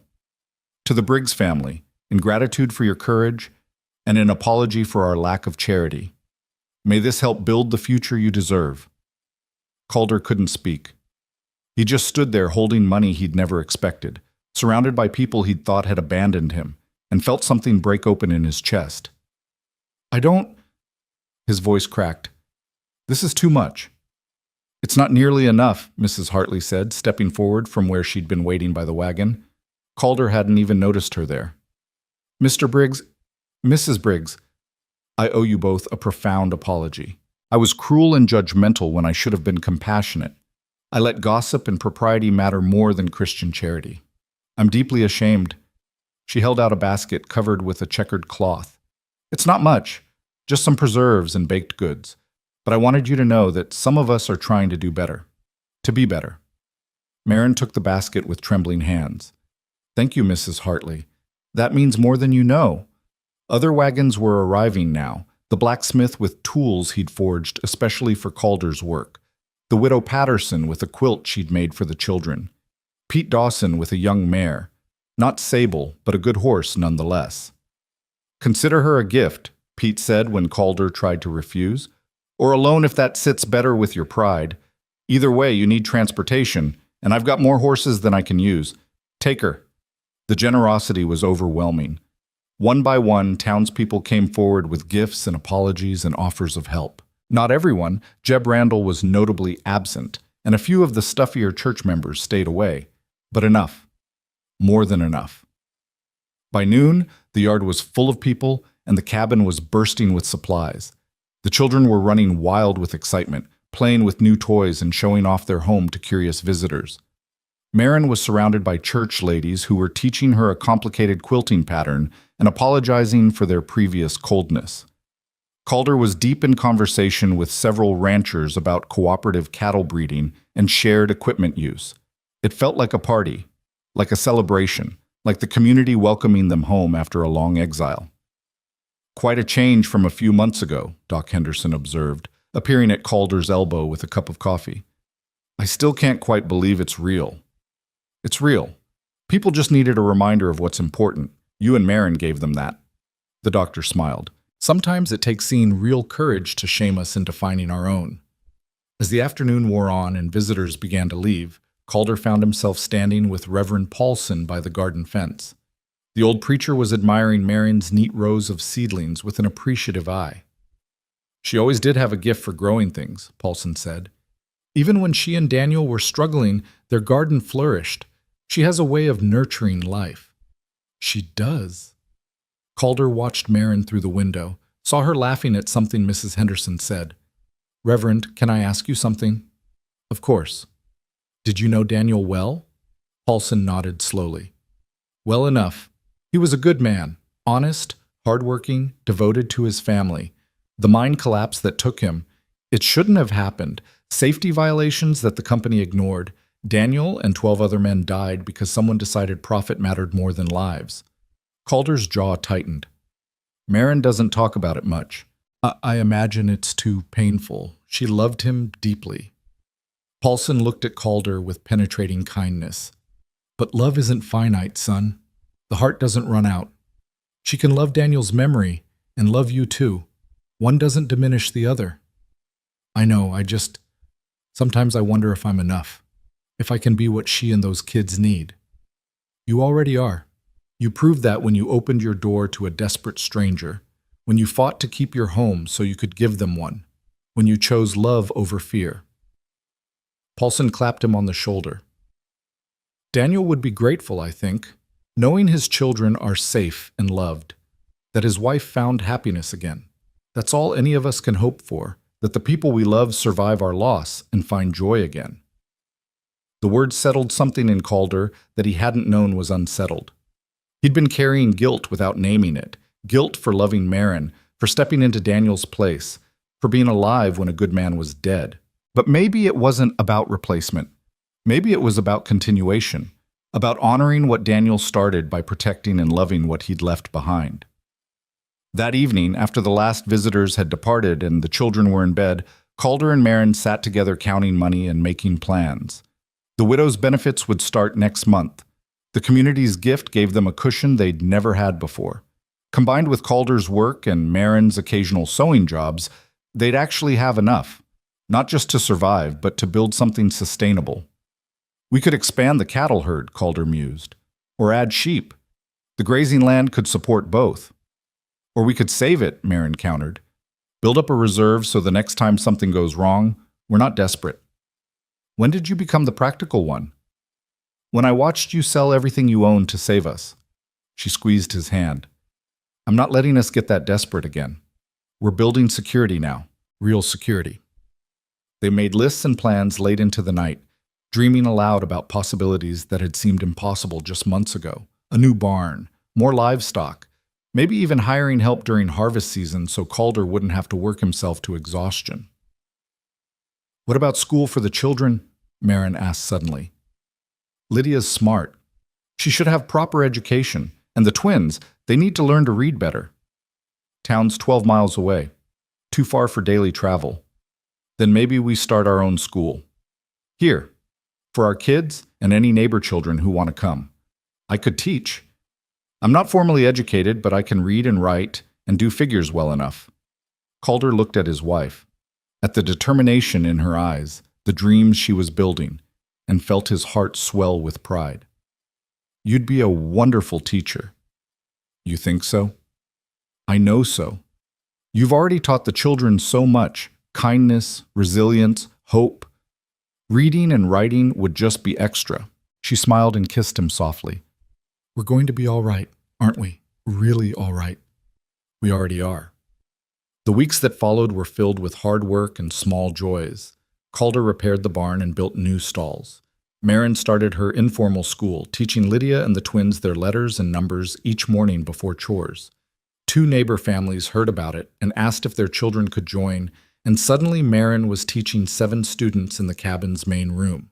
"To the Briggs family, in gratitude for your courage and in apology for our lack of charity. May this help build the future you deserve." Calder couldn't speak. He just stood there holding money he'd never expected, surrounded by people he'd thought had abandoned him, and felt something break open in his chest. "I don't..." His voice cracked. "This is too much." "It's not nearly enough," Mrs. Hartley said, stepping forward from where she'd been waiting by the wagon. Calder hadn't even noticed her there. "Mr. Briggs, Mrs. Briggs, I owe you both a profound apology. I was cruel and judgmental when I should have been compassionate. I let gossip and propriety matter more than Christian charity. I'm deeply ashamed." She held out a basket covered with a checkered cloth. "It's not much, just some preserves and baked goods. But I wanted you to know that some of us are trying to do better. To be better." Marin took the basket with trembling hands. "Thank you, Mrs. Hartley. That means more than you know." Other wagons were arriving now, the blacksmith with tools he'd forged especially for Calder's work, the widow Patterson with a quilt she'd made for the children, Pete Dawson with a young mare, not sable, but a good horse nonetheless. "Consider her a gift," Pete said when Calder tried to refuse, "or a loan if that sits better with your pride. Either way, you need transportation, and I've got more horses than I can use. Take her." The generosity was overwhelming. One by one, townspeople came forward with gifts and apologies and offers of help. Not everyone. Jeb Randall was notably absent, and a few of the stuffier church members stayed away. But enough. More than enough. By noon, the yard was full of people, and the cabin was bursting with supplies. The children were running wild with excitement, playing with new toys and showing off their home to curious visitors. Marin was surrounded by church ladies who were teaching her a complicated quilting pattern and apologizing for their previous coldness. Calder was deep in conversation with several ranchers about cooperative cattle breeding and shared equipment use. It felt like a party, like a celebration, like the community welcoming them home after a long exile. "Quite a change from a few months ago," Doc Henderson observed, appearing at Calder's elbow with a cup of coffee. "I still can't quite believe it's real." "It's real. People just needed a reminder of what's important. You and Marin gave them that." The doctor smiled. "Sometimes it takes seeing real courage to shame us into finding our own." As the afternoon wore on and visitors began to leave, Calder found himself standing with Reverend Paulson by the garden fence. The old preacher was admiring Marin's neat rows of seedlings with an appreciative eye. "She always did have a gift for growing things," Paulson said. "Even when she and Daniel were struggling, their garden flourished. She has a way of nurturing life." "She does." Calder watched Marin through the window, saw her laughing at something Mrs. Henderson said. "Reverend, can I ask you something?" "Of course." "Did you know Daniel well?" Paulson nodded slowly. "Well enough. He was a good man, honest, hardworking, devoted to his family. The mine collapse that took him, it shouldn't have happened. Safety violations that the company ignored. Daniel and 12 other men died because someone decided profit mattered more than lives." Calder's jaw tightened. "Marin doesn't talk about it much. I imagine it's too painful. She loved him deeply." Paulson looked at Calder with penetrating kindness. "But love isn't finite, son. The heart doesn't run out. She can love Daniel's memory and love you too. One doesn't diminish the other." "I know, sometimes I wonder if I'm enough. If I can be what she and those kids need." "You already are. You proved that when you opened your door to a desperate stranger, when you fought to keep your home so you could give them one, when you chose love over fear." Paulson clapped him on the shoulder. "Daniel would be grateful, I think, knowing his children are safe and loved, that his wife found happiness again. That's all any of us can hope for, that the people we love survive our loss and find joy again." The word settled something in Calder that he hadn't known was unsettled. He'd been carrying guilt without naming it, guilt for loving Marin, for stepping into Daniel's place, for being alive when a good man was dead. But maybe it wasn't about replacement. Maybe it was about continuation, about honoring what Daniel started by protecting and loving what he'd left behind. That evening, after the last visitors had departed and the children were in bed, Calder and Marin sat together counting money and making plans. The widow's benefits would start next month. The community's gift gave them a cushion they'd never had before. Combined with Calder's work and Marin's occasional sewing jobs, they'd actually have enough. Not just to survive, but to build something sustainable. "We could expand the cattle herd," Calder mused. "Or add sheep. The grazing land could support both. Or we could save it," Marin countered. "Build up a reserve so the next time something goes wrong, we're not desperate." "When did you become the practical one?" "When I watched you sell everything you owned to save us." She squeezed his hand. "I'm not letting us get that desperate again. We're building security now, real security." They made lists and plans late into the night, dreaming aloud about possibilities that had seemed impossible just months ago. A new barn, more livestock, maybe even hiring help during harvest season so Calder wouldn't have to work himself to exhaustion. "What about school for the children?" Marin asked suddenly. "Lydia's smart. She should have proper education. And the twins, they need to learn to read better." "Town's 12 miles away. Too far for daily travel. Then maybe we start our own school. Here, for our kids and any neighbor children who want to come. I could teach. I'm not formally educated, but I can read and write and do figures well enough." Calder looked at his wife, at the determination in her eyes, the dreams she was building, and felt his heart swell with pride. "You'd be a wonderful teacher." "You think so?" "I know so. You've already taught the children so much: kindness, resilience, hope. Reading and writing would just be extra." She smiled and kissed him softly. "We're going to be all right, aren't we? Really all right." "We already are." The weeks that followed were filled with hard work and small joys. Calder repaired the barn and built new stalls. Marin started her informal school, teaching Lydia and the twins their letters and numbers each morning before chores. 2 neighbor families heard about it and asked if their children could join, and suddenly Marin was teaching 7 students in the cabin's main room.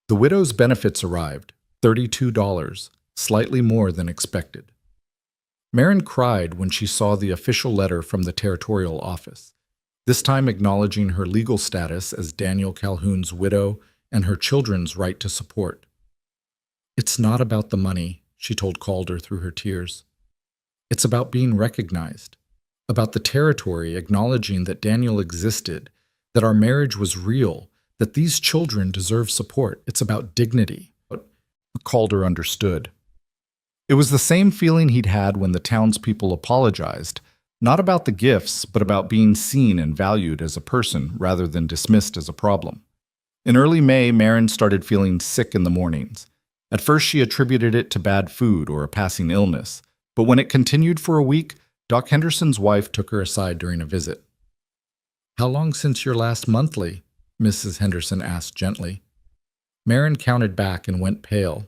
The widow's benefits arrived, $32, slightly more than expected. Marin cried when she saw the official letter from the territorial office, this time acknowledging her legal status as Daniel Calhoun's widow and her children's right to support. "It's not about the money," she told Calder through her tears. "It's about being recognized, about the territory acknowledging that Daniel existed, that our marriage was real, that these children deserve support. It's about dignity." But Calder understood. It was the same feeling he'd had when the townspeople apologized, not about the gifts, but about being seen and valued as a person rather than dismissed as a problem. In early May, Marin started feeling sick in the mornings. At first, she attributed it to bad food or a passing illness, but when it continued for a week, Doc Henderson's wife took her aside during a visit. "How long since your last monthly?" Mrs. Henderson asked gently. Marin counted back and went pale.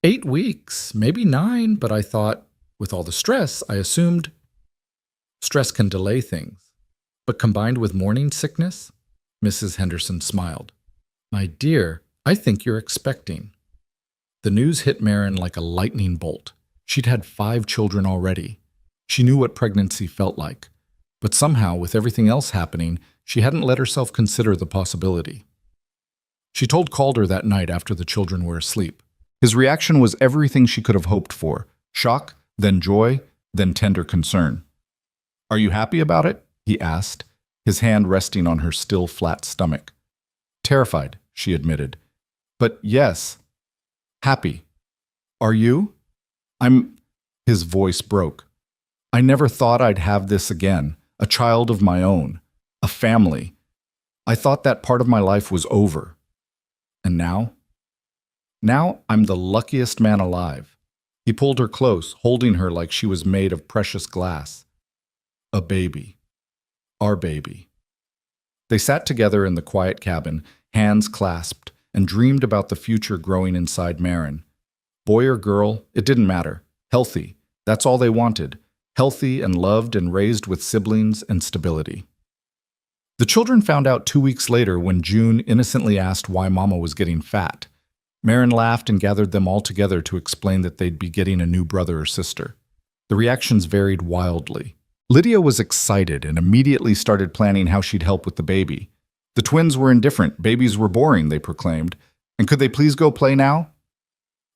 8 weeks, maybe 9, but I thought, with all the stress, I assumed. Stress can delay things, but combined with morning sickness? Mrs. Henderson smiled. "My dear, I think you're expecting." The news hit Marin like a lightning bolt. She'd had 5 children already. She knew what pregnancy felt like, but somehow, with everything else happening, she hadn't let herself consider the possibility. She told Calder that night after the children were asleep. His reaction was everything she could have hoped for: shock, then joy, then tender concern. "Are you happy about it?" he asked, his hand resting on her still flat stomach. "Terrified," she admitted. "But yes, happy. Are you?" His voice broke. "I never thought I'd have this again, a child of my own, a family. I thought that part of my life was over. And now? Now I'm the luckiest man alive." He pulled her close, holding her like she was made of precious glass. "A baby. Our baby." They sat together in the quiet cabin, hands clasped, and dreamed about the future growing inside Marin. Boy or girl, it didn't matter. Healthy. That's all they wanted. Healthy and loved and raised with siblings and stability. The children found out 2 weeks later when June innocently asked why Mama was getting fat. Marin laughed and gathered them all together to explain that they'd be getting a new brother or sister. The reactions varied wildly. Lydia was excited and immediately started planning how she'd help with the baby. The twins were indifferent. Babies were boring, they proclaimed. And could they please go play now?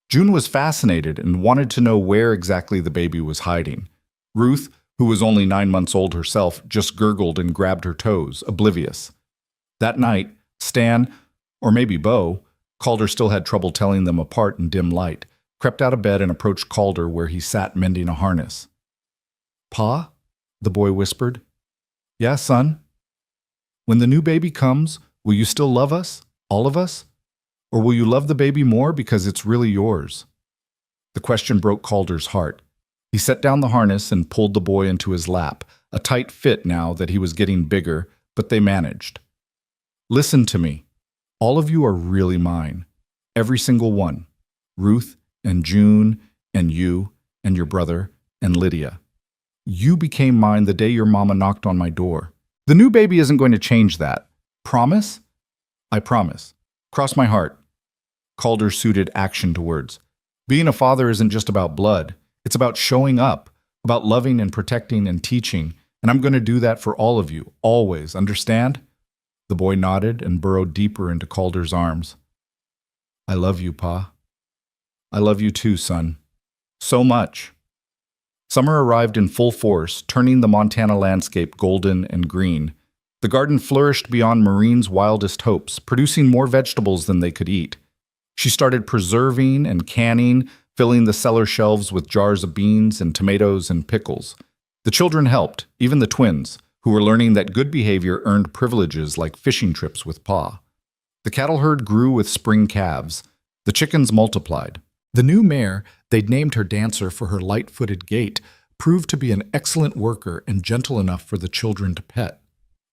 June was fascinated and wanted to know where exactly the baby was hiding. Ruth, who was only 9 months old herself, just gurgled and grabbed her toes, oblivious. That night, Stan, or maybe Bo, Calder still had trouble telling them apart in dim light, crept out of bed and approached Calder where he sat mending a harness. "Pa?" the boy whispered. "Yeah, son?" "When the new baby comes, will you still love us, all of us? Or will you love the baby more because it's really yours?" The question broke Calder's heart. He set down the harness and pulled the boy into his lap, a tight fit now that he was getting bigger, but they managed. "Listen to me. All of you are really mine. Every single one. Ruth and June and you and your brother and Lydia. You became mine the day your mama knocked on my door. The new baby isn't going to change that. Promise?" "I promise. Cross my heart." Calder suited action to words. "Being a father isn't just about blood. It's about showing up, about loving and protecting and teaching, and I'm going to do that for all of you, always, understand?" The boy nodded and burrowed deeper into Calder's arms. "I love you, Pa. I love you too, son. So much." Summer arrived in full force, turning the Montana landscape golden and green. The garden flourished beyond Marine's wildest hopes, producing more vegetables than they could eat. She started preserving and canning, filling the cellar shelves with jars of beans and tomatoes and pickles. The children helped, even the twins, who were learning that good behavior earned privileges like fishing trips with Pa. The cattle herd grew with spring calves. The chickens multiplied. The new mare, they'd named her Dancer for her light-footed gait, proved to be an excellent worker and gentle enough for the children to pet.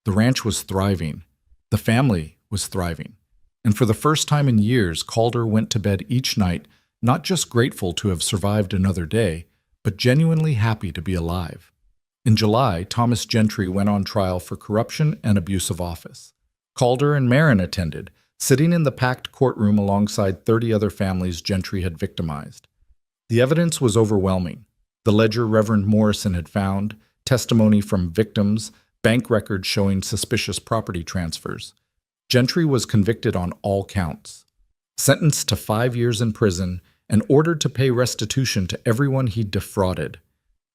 The ranch was thriving. The family was thriving. And for the first time in years, Calder went to bed each night, not just grateful to have survived another day, but genuinely happy to be alive. In July, Thomas Gentry went on trial for corruption and abuse of office. Calder and Marin attended, sitting in the packed courtroom alongside 30 other families Gentry had victimized. The evidence was overwhelming. The ledger Reverend Morrison had found, testimony from victims, bank records showing suspicious property transfers. Gentry was convicted on all counts, sentenced to 5 years in prison, and ordered to pay restitution to everyone he'd defrauded.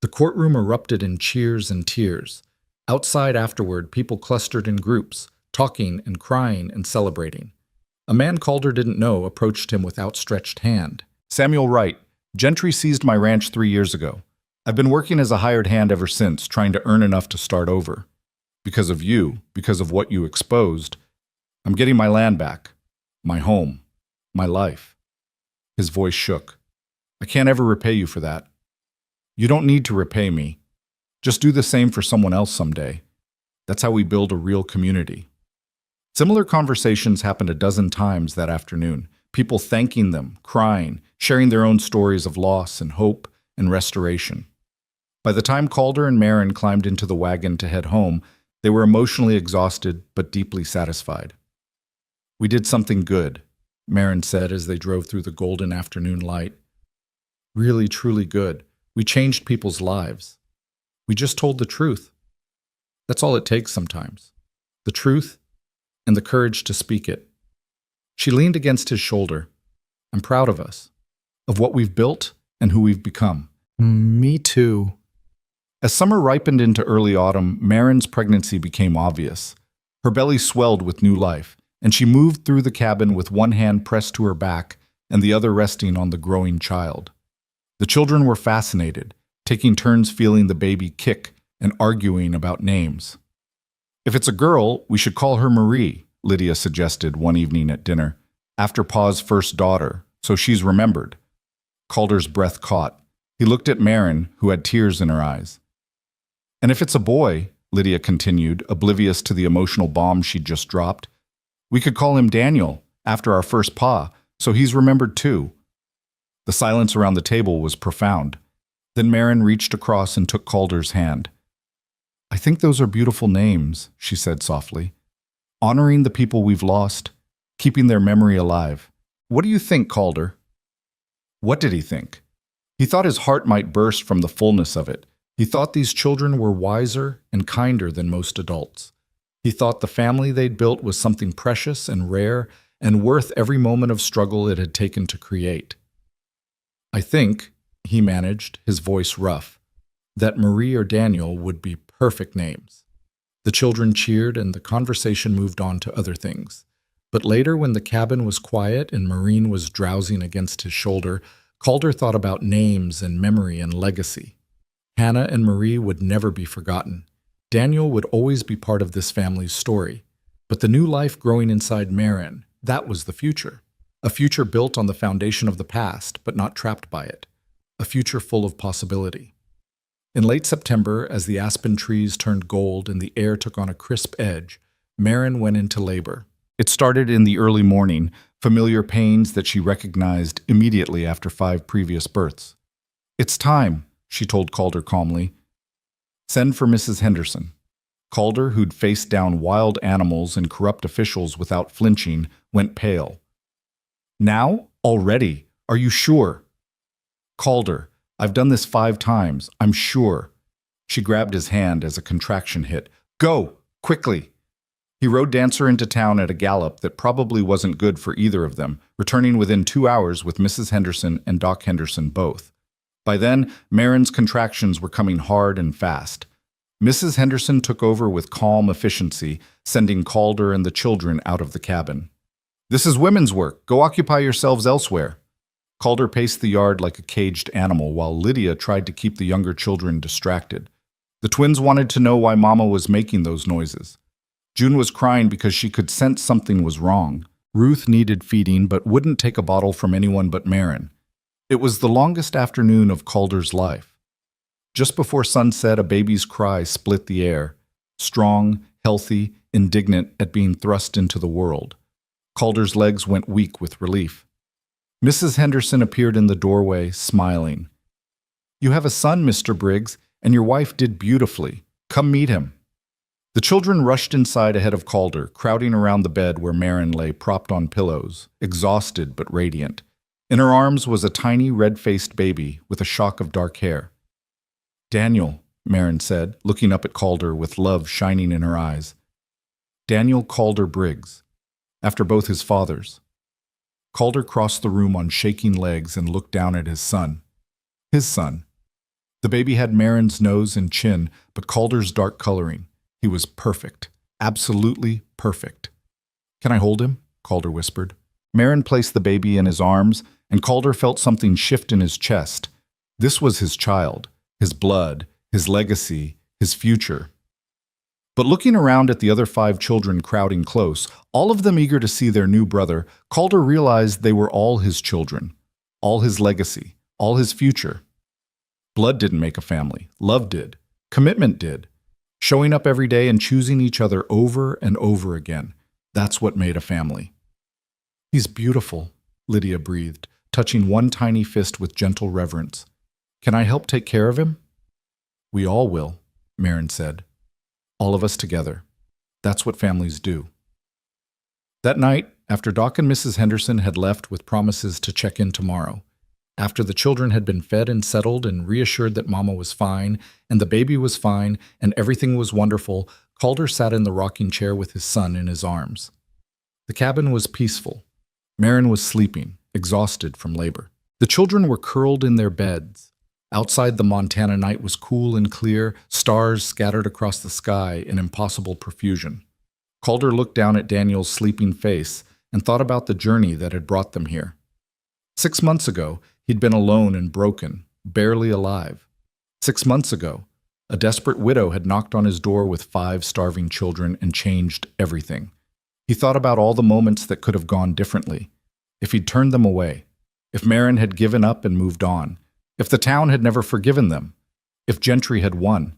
The courtroom erupted in cheers and tears. Outside afterward, people clustered in groups, talking and crying and celebrating. A man Calder didn't know approached him with outstretched hand. "Samuel Wright, Gentry seized my ranch 3 years ago. I've been working as a hired hand ever since, trying to earn enough to start over. Because of you, because of what you exposed, I'm getting my land back, my home, my life." His voice shook. "I can't ever repay you for that. You don't need to repay me. Just do the same for someone else someday. That's how we build a real community." Similar conversations happened a dozen times that afternoon, people thanking them, crying, sharing their own stories of loss and hope and restoration. By the time Calder and Marin climbed into the wagon to head home, they were emotionally exhausted but deeply satisfied. "We did something good," Marin said as they drove through the golden afternoon light. "Really, truly good. We changed people's lives. We just told the truth. That's all it takes sometimes. The truth and the courage to speak it." She leaned against his shoulder. "I'm proud of us, of what we've built and who we've become." "Me too." As summer ripened into early autumn, Marin's pregnancy became obvious. Her belly swelled with new life, and she moved through the cabin with one hand pressed to her back and the other resting on the growing child. The children were fascinated, taking turns feeling the baby kick and arguing about names. "If it's a girl, we should call her Marie," Lydia suggested one evening at dinner, after Pa's first daughter, so she's remembered. Calder's breath caught. He looked at Marin, who had tears in her eyes. "And if it's a boy," Lydia continued, oblivious to the emotional bomb she'd just dropped, "we could call him Daniel, after our first Pa, so he's remembered too." The silence around the table was profound. Then Marin reached across and took Calder's hand. "I think those are beautiful names," she said softly. "Honoring the people we've lost, keeping their memory alive. What do you think, Calder?" What did he think? He thought his heart might burst from the fullness of it. He thought these children were wiser and kinder than most adults. He thought the family they'd built was something precious and rare and worth every moment of struggle it had taken to create. "I think," he managed, his voice rough, "that Marie or Daniel would be perfect names." The children cheered and the conversation moved on to other things. But later, when the cabin was quiet and Marine was drowsing against his shoulder, Calder thought about names and memory and legacy. Hannah and Marie would never be forgotten. Daniel would always be part of this family's story. But the new life growing inside Marin, that was the future. A future built on the foundation of the past, but not trapped by it. A future full of possibility. In late September, as the aspen trees turned gold and the air took on a crisp edge, Marin went into labor. It started in the early morning, familiar pains that she recognized immediately after 5 previous births. "It's time," she told Calder calmly. "Send for Mrs. Henderson." Calder, who'd faced down wild animals and corrupt officials without flinching, went pale. "Now? Already? Are you sure?" "Calder, I've done this 5 times. I'm sure." She grabbed his hand as a contraction hit. "Go! Quickly!" He rode Dancer into town at a gallop that probably wasn't good for either of them, returning within 2 hours with Mrs. Henderson and Doc Henderson both. By then, Marin's contractions were coming hard and fast. Mrs. Henderson took over with calm efficiency, sending Calder and the children out of the cabin. "This is women's work. Go occupy yourselves elsewhere." Calder paced the yard like a caged animal while Lydia tried to keep the younger children distracted. The twins wanted to know why Mama was making those noises. June was crying because she could sense something was wrong. Ruth needed feeding but wouldn't take a bottle from anyone but Marin. It was the longest afternoon of Calder's life. Just before sunset, a baby's cry split the air. Strong, healthy, indignant at being thrust into the world. Calder's legs went weak with relief. Mrs. Henderson appeared in the doorway, smiling. "You have a son, Mr. Briggs, and your wife did beautifully. Come meet him." The children rushed inside ahead of Calder, crowding around the bed where Marin lay propped on pillows, exhausted but radiant. In her arms was a tiny red-faced baby with a shock of dark hair. "Daniel," Marin said, looking up at Calder with love shining in her eyes. "Daniel Calder Briggs, after both his fathers." Calder crossed the room on shaking legs and looked down at his son. His son. The baby had Marin's nose and chin, but Calder's dark coloring. He was perfect. Absolutely perfect. "Can I hold him?" Calder whispered. Marin placed the baby in his arms, and Calder felt something shift in his chest. This was his child, his blood, his legacy, his future. But looking around at the other 5 children crowding close, all of them eager to see their new brother, Calder realized they were all his children, all his legacy, all his future. Blood didn't make a family. Love did. Commitment did. Showing up every day and choosing each other over and over again. That's what made a family. "He's beautiful," Lydia breathed, touching one tiny fist with gentle reverence. "Can I help take care of him?" "We all will," Marin said. "All of us together. That's what families do." That night, after Doc and Mrs. Henderson had left with promises to check in tomorrow, after the children had been fed and settled and reassured that Mama was fine and the baby was fine and everything was wonderful, Calder sat in the rocking chair with his son in his arms. The cabin was peaceful. Marin was sleeping, exhausted from labor. The children were curled in their beds. Outside, the Montana night was cool and clear, stars scattered across the sky in impossible profusion. Calder looked down at Daniel's sleeping face and thought about the journey that had brought them here. 6 months ago, he'd been alone and broken, barely alive. 6 months ago, a desperate widow had knocked on his door with 5 starving children and changed everything. He thought about all the moments that could have gone differently. If he'd turned them away, if Marin had given up and moved on, if the town had never forgiven them, if Gentry had won,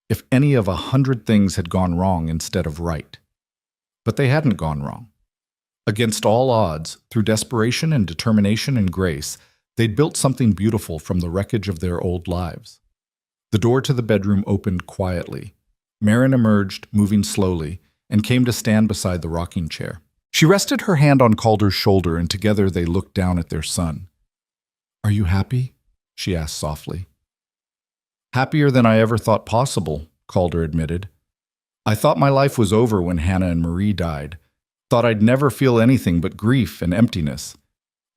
if any of 100 things had gone wrong instead of right. But they hadn't gone wrong. Against all odds, through desperation and determination and grace, they'd built something beautiful from the wreckage of their old lives. The door to the bedroom opened quietly. Marin emerged, moving slowly, and came to stand beside the rocking chair. She rested her hand on Calder's shoulder, and together they looked down at their son. "Are you happy?" she asked softly. "Happier than I ever thought possible," Calder admitted. "I thought my life was over when Hannah and Marie died. Thought I'd never feel anything but grief and emptiness.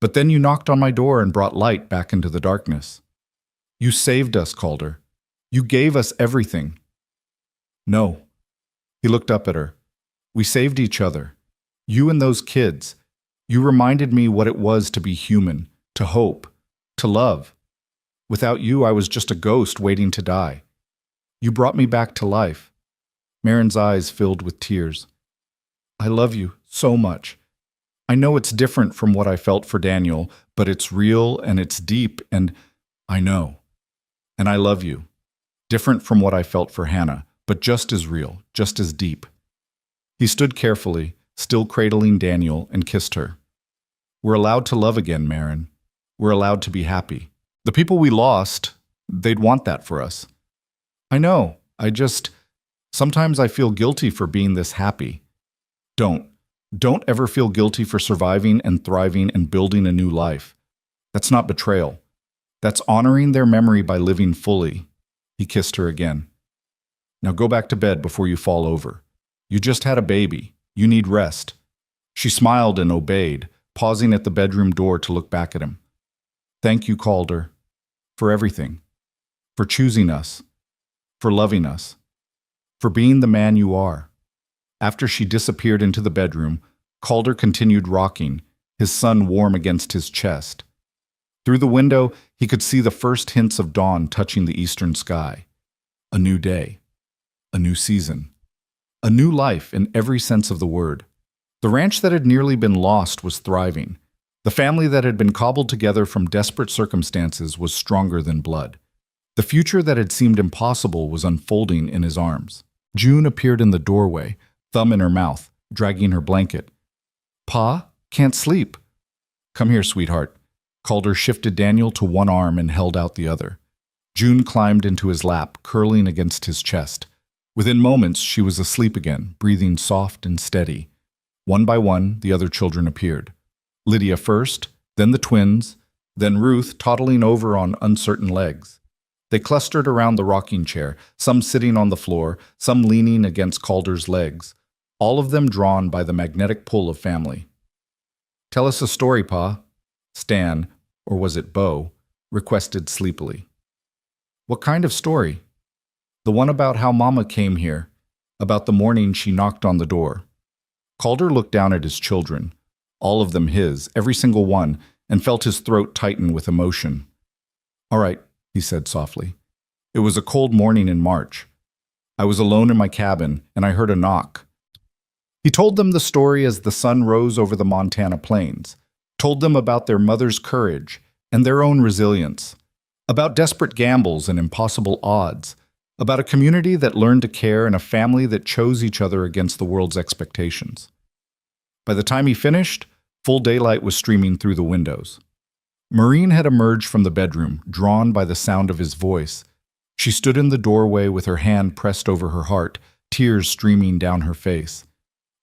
But then you knocked on my door and brought light back into the darkness. You saved us, Calder. You gave us everything." "No." He looked up at her. "We saved each other. You and those kids. You reminded me what it was to be human, to hope, to love. Without you, I was just a ghost waiting to die. You brought me back to life." Marin's eyes filled with tears. "I love you so much. I know it's different from what I felt for Daniel, but it's real and it's deep, and I know. And I love you. Different from what I felt for Hannah, but just as real, just as deep." He stood carefully, still cradling Daniel, and kissed her. "We're allowed to love again, Marin. We're allowed to be happy. The people we lost, they'd want that for us. I know, sometimes I feel guilty for being this happy. Don't ever feel guilty for surviving and thriving and building a new life. That's not betrayal. That's honoring their memory by living fully." He kissed her again. "Now go back to bed before you fall over. You just had a baby. You need rest." She smiled and obeyed, pausing at the bedroom door to look back at him. "Thank you, Calder, for everything. For choosing us. For loving us. for being the man you are." After she disappeared into the bedroom, Calder continued rocking, his son warm against his chest. Through the window, he could see the first hints of dawn touching the eastern sky. A new day, a new season, a new life in every sense of the word. The ranch that had nearly been lost was thriving. The family that had been cobbled together from desperate circumstances was stronger than blood. The future that had seemed impossible was unfolding in his arms. June appeared in the doorway, thumb in her mouth, dragging her blanket. "Pa, can't sleep." "Come here, sweetheart." Calder shifted Daniel to one arm and held out the other. June climbed into his lap, curling against his chest. Within moments, she was asleep again, breathing soft and steady. One by one, the other children appeared. Lydia first, then the twins, then Ruth toddling over on uncertain legs. They clustered around the rocking chair, some sitting on the floor, some leaning against Calder's legs, all of them drawn by the magnetic pull of family. "Tell us a story, Pa," Stan, or was it Bo, requested sleepily. "What kind of story?" "The one about how Mama came here, about the morning she knocked on the door." Calder looked down at his children, all of them his, every single one, and felt his throat tighten with emotion. "All right," he said softly. "It was a cold morning in March. I was alone in my cabin, and I heard a knock." He told them the story as the sun rose over the Montana plains, told them about their mother's courage and their own resilience, about desperate gambles and impossible odds, about a community that learned to care and a family that chose each other against the world's expectations. By the time he finished, full daylight was streaming through the windows. Maureen had emerged from the bedroom, drawn by the sound of his voice. She stood in the doorway with her hand pressed over her heart, tears streaming down her face.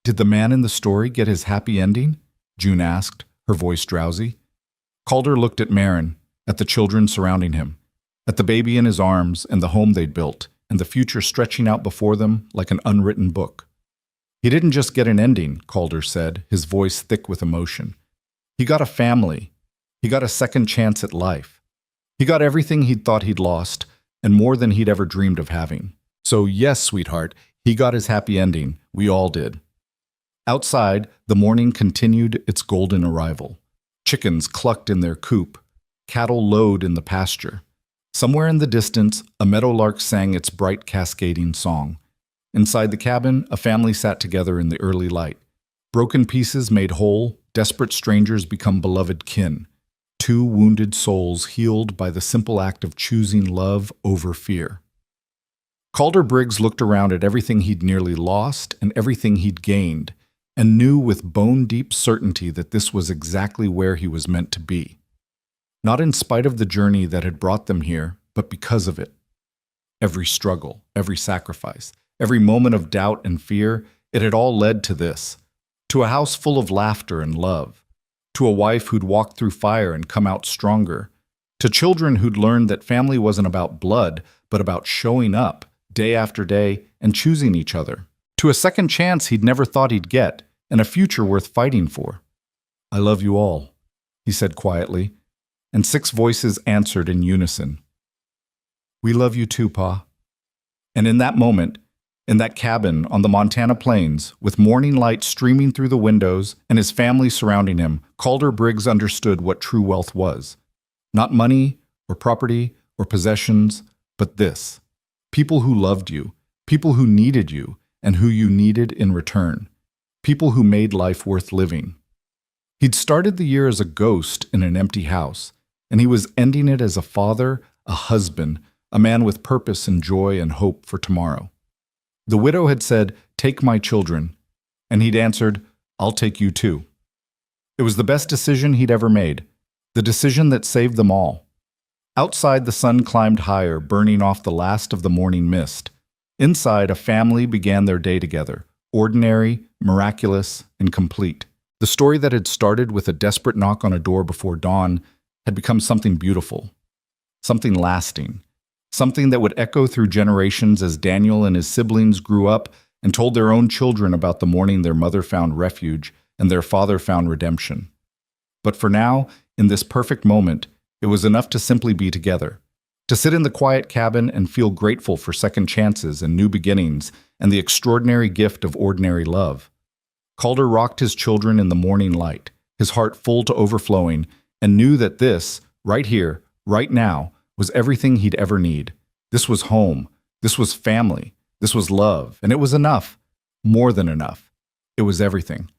"Did the man in the story get his happy ending?" June asked, her voice drowsy. Calder looked at Marin, at the children surrounding him, at the baby in his arms and the home they'd built, and the future stretching out before them like an unwritten book. "He didn't just get an ending," Calder said, his voice thick with emotion. "He got a family. He got a second chance at life. He got everything he'd thought he'd lost, and more than he'd ever dreamed of having. So yes, sweetheart, he got his happy ending. We all did." Outside, the morning continued its golden arrival. Chickens clucked in their coop, cattle lowed in the pasture. Somewhere in the distance, a meadowlark sang its bright cascading song. Inside the cabin, a family sat together in the early light. Broken pieces made whole, desperate strangers become beloved kin. Two wounded souls healed by the simple act of choosing love over fear. Calder Briggs looked around at everything he'd nearly lost and everything he'd gained, and knew with bone-deep certainty that this was exactly where he was meant to be. Not in spite of the journey that had brought them here, but because of it. Every struggle, every sacrifice, every moment of doubt and fear, it had all led to this. To a house full of laughter and love. To a wife who'd walked through fire and come out stronger. To children who'd learned that family wasn't about blood, but about showing up, day after day, and choosing each other. To a second chance he'd never thought he'd get, and a future worth fighting for. "I love you all," he said quietly, and 6 voices answered in unison. "We love you too, Pa." And in that moment, in that cabin on the Montana plains, with morning light streaming through the windows and his family surrounding him, Calder Briggs understood what true wealth was. Not money or property or possessions, but this. People who loved you, people who needed you, and who you needed in return. People who made life worth living. He'd started the year as a ghost in an empty house, and he was ending it as a father, a husband, a man with purpose and joy and hope for tomorrow. The widow had said, "Take my children," and he'd answered, "I'll take you too." It was the best decision he'd ever made, the decision that saved them all. Outside, the sun climbed higher, burning off the last of the morning mist. Inside, a family began their day together, ordinary, miraculous, and complete. The story that had started with a desperate knock on a door before dawn had become something beautiful, something lasting, something that would echo through generations as Daniel and his siblings grew up and told their own children about the morning their mother found refuge and their father found redemption. But for now, in this perfect moment, it was enough to simply be together, To sit in the quiet cabin and feel grateful for second chances and new beginnings and the extraordinary gift of ordinary love. Calder rocked his children in the morning light, his heart full to overflowing, and knew that this, right here, right now, was everything he'd ever need. This was home. This was family. This was love. And it was enough. More than enough. It was everything.